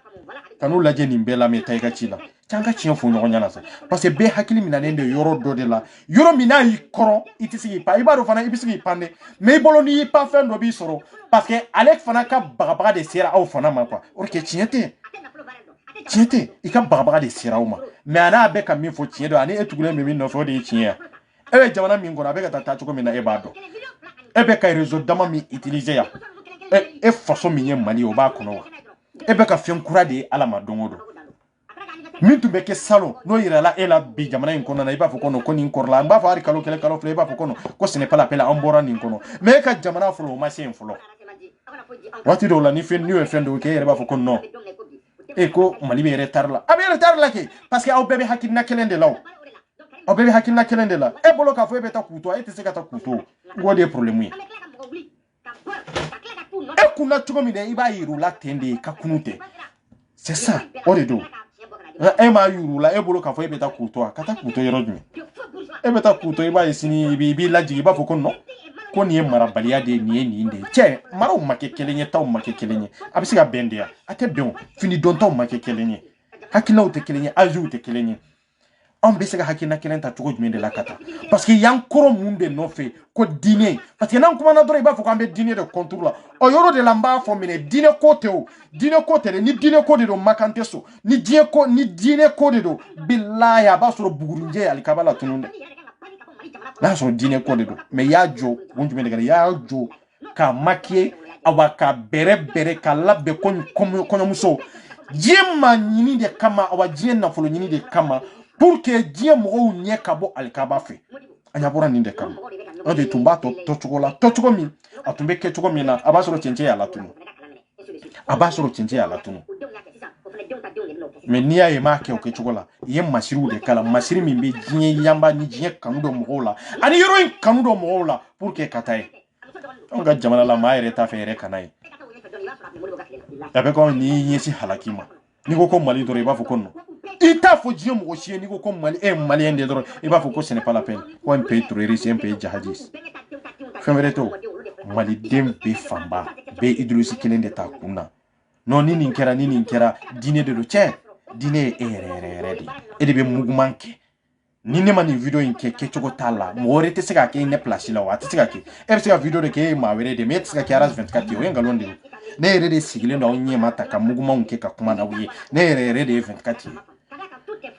ka n'u lajɛ nin bɛɛ lamɛn ta i ka ci la can ka tiɲɛ fɔ ɲɔgɔn ɲɛna sa parce que bɛɛ hakili minalen de yɔrɔ dɔ de la yɔrɔ min n'a y'i kɔrɔ i tɛ se k'i pan i b'a dɔn fana i bɛ se k'i pan dɛ mais i bolo n'i y'i pan fɛn dɔ b'i sɔrɔ parce que ale fana ka bagabaga de sera aw fana ma quoi o de kɛ tiɲɛ tɛ tiɲɛ tɛ i ka bagabaga de sera aw ma mais a n'a bɛ ka min fɔ tiɲɛ don ani e tugulen bɛ min nɔfɛ o de ye tiɲɛ ye e bɛ jamana min kɔnɔ a bɛ ka taa cogo min na e b'a dɔn e bɛ ka réseau dama min utiliser yan e faso min ye Mali o b'a kɔnɔ wa e bɛ ka fɛn kura de ye Ala ma don o don min tun bɛ kɛ salon n'o yirala e la bi jamana in kɔnɔ na i b'a fɔ ko nin kɔrɔla an b'a fɔ hali kalo kelen kalo fila i b'a fɔ ko ce n'est pas la peine an bɔra nin kɔnɔ mais e ka jamana fɔlɔ o ma se yen fɔlɔ waati dɔw la ni fɛn n'u ye fɛn dɔw kɛ e yɛrɛ b'a fɔ ko non e ko Mali bɛ retard la a bɛ retard la kɛ parce que aw bɛɛ bɛ hakilina kelen de la o aw bɛɛ bɛ hakilina kelen de la e bolo k'a fɔ e bɛ taa k'u to e tɛ se ka taa k'u to o de ye problème ye e kunna cogo min na i b'a yir'u la ten de ka kunu tɛ c'est ça o de don e m'a yir'u la e bolo k'a fɔ e bɛ taa k'u to a ka taa k'u to yɔrɔ jumɛn e bɛ taa k'u to i b'a ye sini i b'i lajigin i b'a fɔ ko non ko nin ye marabaliya de ye nin ye nin de ye cɛ maraw ma kɛ kelen ye taw ma kɛ kelen ye a bɛ se ka bɛn de ya a tɛ bɛn o fini dɔntaw ma kɛ kelen ye hakilinaw tɛ kelen ye âgew tɛ kelen ye anw bɛ se ka hakilina kelen ta cogo jumɛn de la ka taa parce que yan kɔrɔ mun de nɔfɛ ko diinɛ parce que n'an kumana dɔrɔn i b'a fɔ k'an bɛ diinɛ de contre la o yɔrɔ de la n b'a fɔ minɛ diinɛ ko tɛ o diinɛ ko tɛ dɛ ni diinɛ ko de don makan tɛ so ni diinɛ ko de don bilahi a b'a sɔrɔ bugurinjɛ alikaba la tunun dɛ n'a sɔrɔ diinɛ ko de don mais i y'a jɔ kun jumɛn de kɛra i y'a jɔ k'a maquiller awa ka bɛrɛ k'a labɛn ko kɔɲɔmuso diɲɛ ma ɲini de kama awa diɲɛ nafolo ɲini de kama pour que diɲɛ mɔgɔw ɲɛ ka bɔ alikaba fɛ a ɲɛ bɔra nin de kama o de tun b'a tɔcogo la tɔcogo min a tun bɛ kɛ cogo min na a b'a sɔrɔ cɛncɛn y'a la tunu a b'a sɔrɔ cɛncɛn y'a la tunu mais n'i y'a ye m'a kɛ o kɛcogo la i ye masiriw de kala masiri min bɛ diɲɛ yanba ni diɲɛ kanu dɔ mɔgɔw la ani yɔrɔ in kanu dɔ mɔgɔw la pour que ka taa ye anw ka jamana la maa yɛrɛ t'a fɛ yɛrɛ kana ye a bɛ kɔn n'i ɲɛsin halaki ma n'i ko Mali dɔrɔn i b'a fɔ ko non i t'a fɔ diɲɛ mɔgɔ si ye n'i ko Mali maliyɛn de dɔrɔn i b'a fɔ ko ce n'est pas la peine ko un pays terroriste un pays djihadiste fɛn wɛrɛ t'o maliden bɛɛ fanba bɛɛ idéologie kelen de t'a kun na non ni nin kɛra diinɛ de don cɛ diinɛ ye e yɛrɛ de e de bɛ muguman kɛ ni ne ma nin video in kɛ kɛcogo t'a la mɔgɔ wɛrɛ tɛ se ka kɛ ne place la wa a tɛ se ka kɛ e bɛ se ka video de kɛ e ye maa wɛrɛ de mais e tɛ se ka kɛ RAS 24 ye o ye nkalon de ye ne yɛrɛ de sigilen don aw ɲɛma ta ka mugumanw kɛ ka kuma n'aw ye ne yɛrɛ de ye 24 ye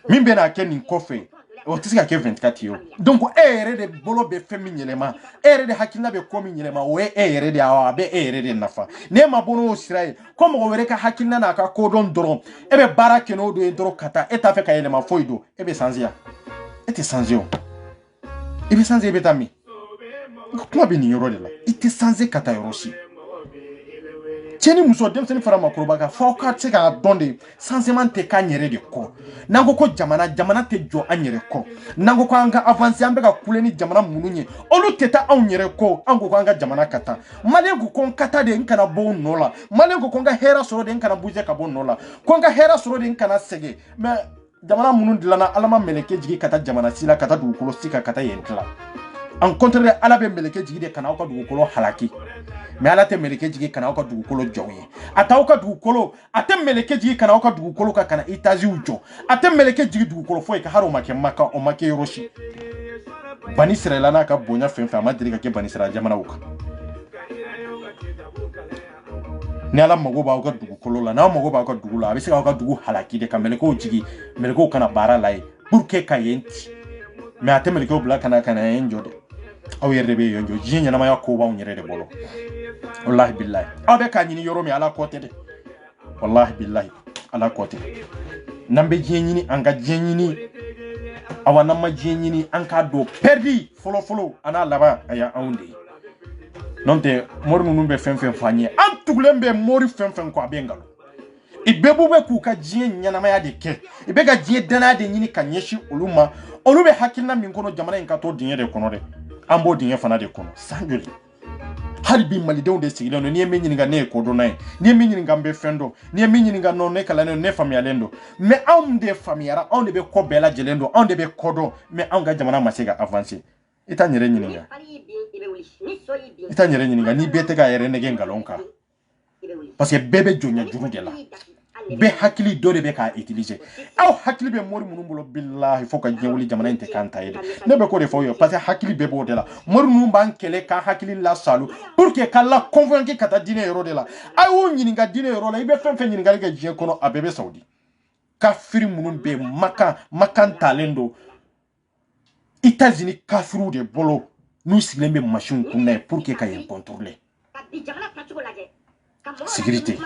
min bɛ n'a kɛ nin kɔfɛ o tɛ se ka kɛ 24 ye o donc e yɛrɛ de bolo bɛ fɛn min yɛlɛma e yɛrɛ de hakilina bɛ ko min yɛlɛma o ye e yɛrɛ de ye a bɛ e yɛrɛ de nafa n'e ma bɔ n'o sira ye ko mɔgɔ wɛrɛ ka hakilina n'a ka kodɔn dɔrɔn e bɛ baara kɛ n'o don ye dɔrɔn ka taa e t'a fɛ ka yɛlɛma foyi don e bɛ sanziya e tɛ sanze o i bɛ sanze i bɛ taa min kuma bɛ nin yɔrɔ de la i tɛ sanze ka taa yɔrɔ si cɛ ni muso denmisɛnnin fara makɔrɔba kan f'aw ka se k'a dɔn de changement tɛ k'an yɛrɛ de kɔ n'an ko jamana tɛ jɔ an yɛrɛ kɔ n'an ko k'an ka avancer an bɛ ka kule ni jamana minnu ye olu tɛ taa anw yɛrɛ kɔ an ko k'an ka jamana ka taa maliyɛn ko ko n ka taa de n kana bɔ n nɔ la maliyɛn ko n ka hɛrɛ sɔrɔ de n kana bouger ka bɔ n nɔ la ko n ka hɛrɛ sɔrɔ de n kana sɛgɛn mais jamana minnu dilanna ala ma mɛlɛkɛ jigi ka taa jamana si la ka taa dugukolo si kan ka taa yen dilan en contraire ala bɛ mɛlɛkɛ jigi de kana aw ka dugukolo halaki mais ala tɛ mɛlɛkɛ jigi kana aw ka dugukolo jɔ ye a t'aw ka dugukolo a tɛ mɛlɛkɛ jigi kana aw ka dugukolo kan kana etaziw jɔ a tɛ mɛlɛkɛ jigi dugukolo foyi ka hali o ma kɛ Maka o ma kɛ yɔrɔ si Bani Israɛl n'a ka bonya fɛn fɛn a ma deli ka kɛ Bani Israɛl jamanaw kan ni ala mago b'aw ka dugukolo la n'aw mago b'aw ka dugu la a bɛ se k'aw ka dugu halaki de ka mɛlɛkɛw jigi mɛlɛkɛw kana baara la ye pour que ka yen ci mais a tɛ mɛlɛkɛw bila kana yen jɔ dɛ aw yɛrɛ de bɛ yen jɔ diɲɛ ɲɛnamaya ko b'anw yɛrɛ de bolo wallahi billahi aw bɛ k'a ɲini yɔrɔ min ala kɔ tɛ dɛ wallahi billahi ala kɔ tɛ n'an bɛ diɲɛ ɲini an ka diɲɛ ɲini awa n'an ma diɲɛ ɲini an k'a dɔn perdi fɔlɔ an n'a laban a y'anw de ye n'o tɛ mori ninnu bɛ fɛn fɛn fɔ an ye an tugulen bɛ mori fɛn fɛn kɔ a bɛ nkalon i bɛɛ bɛ k'u ka diɲɛ ɲɛnamaya de kɛ i bɛ ka diɲɛ danaya de ɲini ka ɲɛsin olu ma olu bɛ hakilina min kɔnɔ jamana in ka to dingɛ de kɔnɔ dɛ an b'o dingɛ fana de kɔnɔ san joli hali bi malidenw de sigilen don n'i ye min ɲininka ne ye kodɔnna ye n'i ye min ɲininka n bɛ fɛn dɔn n'i ye min ɲininka non ne kalannen don ne faamuyalen don mais anw de faamuyara anw de bɛ kɔ bɛɛ lajɛlen don anw de bɛ kɔ dɔn mais anw ka jamana ma se ka avancer ita nyere nyininga ni bete ga yere nege ngalonka parce que bébé jonya juru de la be hakili do de be ka utiliser aw hakili be mori munum bolo billahi foka jewuli jamana inte kanta yede ne be ko de fo yo parce que hakili be bo de la mori num ban kele ka hakili la salu pour que kala convaincre kata dine yoro de la aw nyininga dine yoro la ibe fen fen nyininga ga je kono abebe saudi kafiri munum be makan talendo États-Unis kafiru de bolo nous siglembe machine kunna pour que kay contrôler sécurité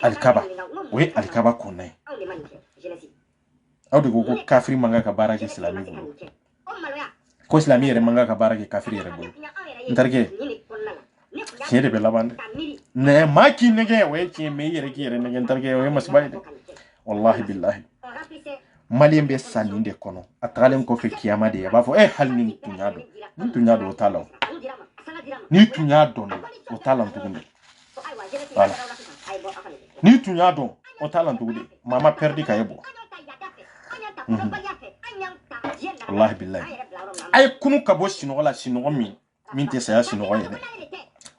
Alikaba oui Alikaba kunna aw de go kafiri manga ka barake islami ko islami yere manga ka barake kafiri yere bolo ntarke tiede be labande ne maki nege we ti me yere ki yere nege ntarke we masbay wallahi billahi malien be saninde kono atalen ko fe kiyama de ba fo hal ni tunyado otalo ni tunyado o talam tugunde voilà ni tunyado o talam tugunde mama perdi kayebo wallahi billahi ay kunu kabo sino wala sino min te saya sino yede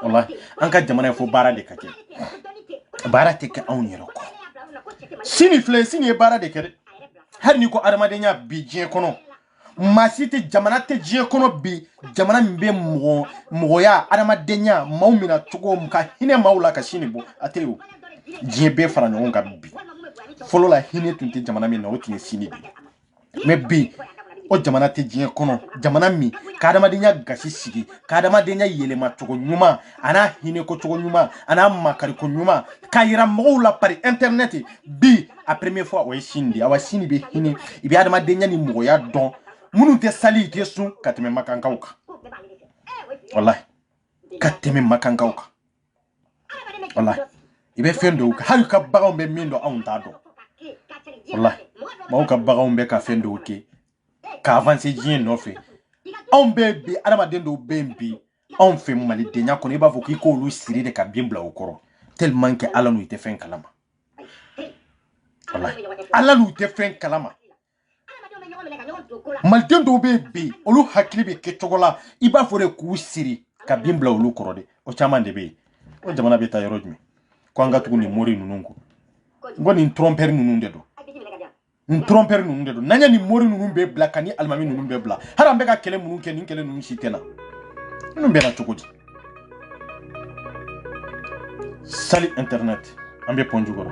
wallahi an ka jamana fo bara de kake bara te ka on yero ko sini fle sini bara de kere har ni ko armadenya bi je kono masite jamana te je kono bi jamana mbe moya armadenya maumina tugo mka hine maula ka sini bo ateu je be fara nyon ka bi folo la hine tunte jamana mi na otin sini bi me bi o jamana te je kono jamana mi ka armadenya gashi sigi ka armadenya yele ma tugo nyuma ana hine ko tugo nyuma ana makari ko nyuma ka yira maula par internet bi a première fois o sindi awa sini be hine ibi adama denya ni moya don munu te sali te sun kateme makankauka wallahi kateme makankauka wallahi ibe fendo ka halu ka baga be mindo on tado wallahi ma ka baga be ka fendo ke ka avancer jien no fe on be bi adama dendo bembi on fe mali denya ko ne ba fo ki ko lu siri de ka bimbla okoro tellement que ala nu ite fen kalama wallahi ala lu te fen kalama malden do be olu hakili be ke togola iba fore ku siri ka bimbla olu korode o chama de be o jamana be ta yorojmi ko anga tuguni mori nunungu ngoni tromper nununde do tromper nununde do nanya ni mori nunun be bla kani almami nunun be bla harambe ka kele munun ke nin kele nunun shitena nunun be na tugudi sali internet ambe ponjugoro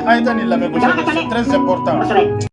Aïta ni lamé, c'est très important.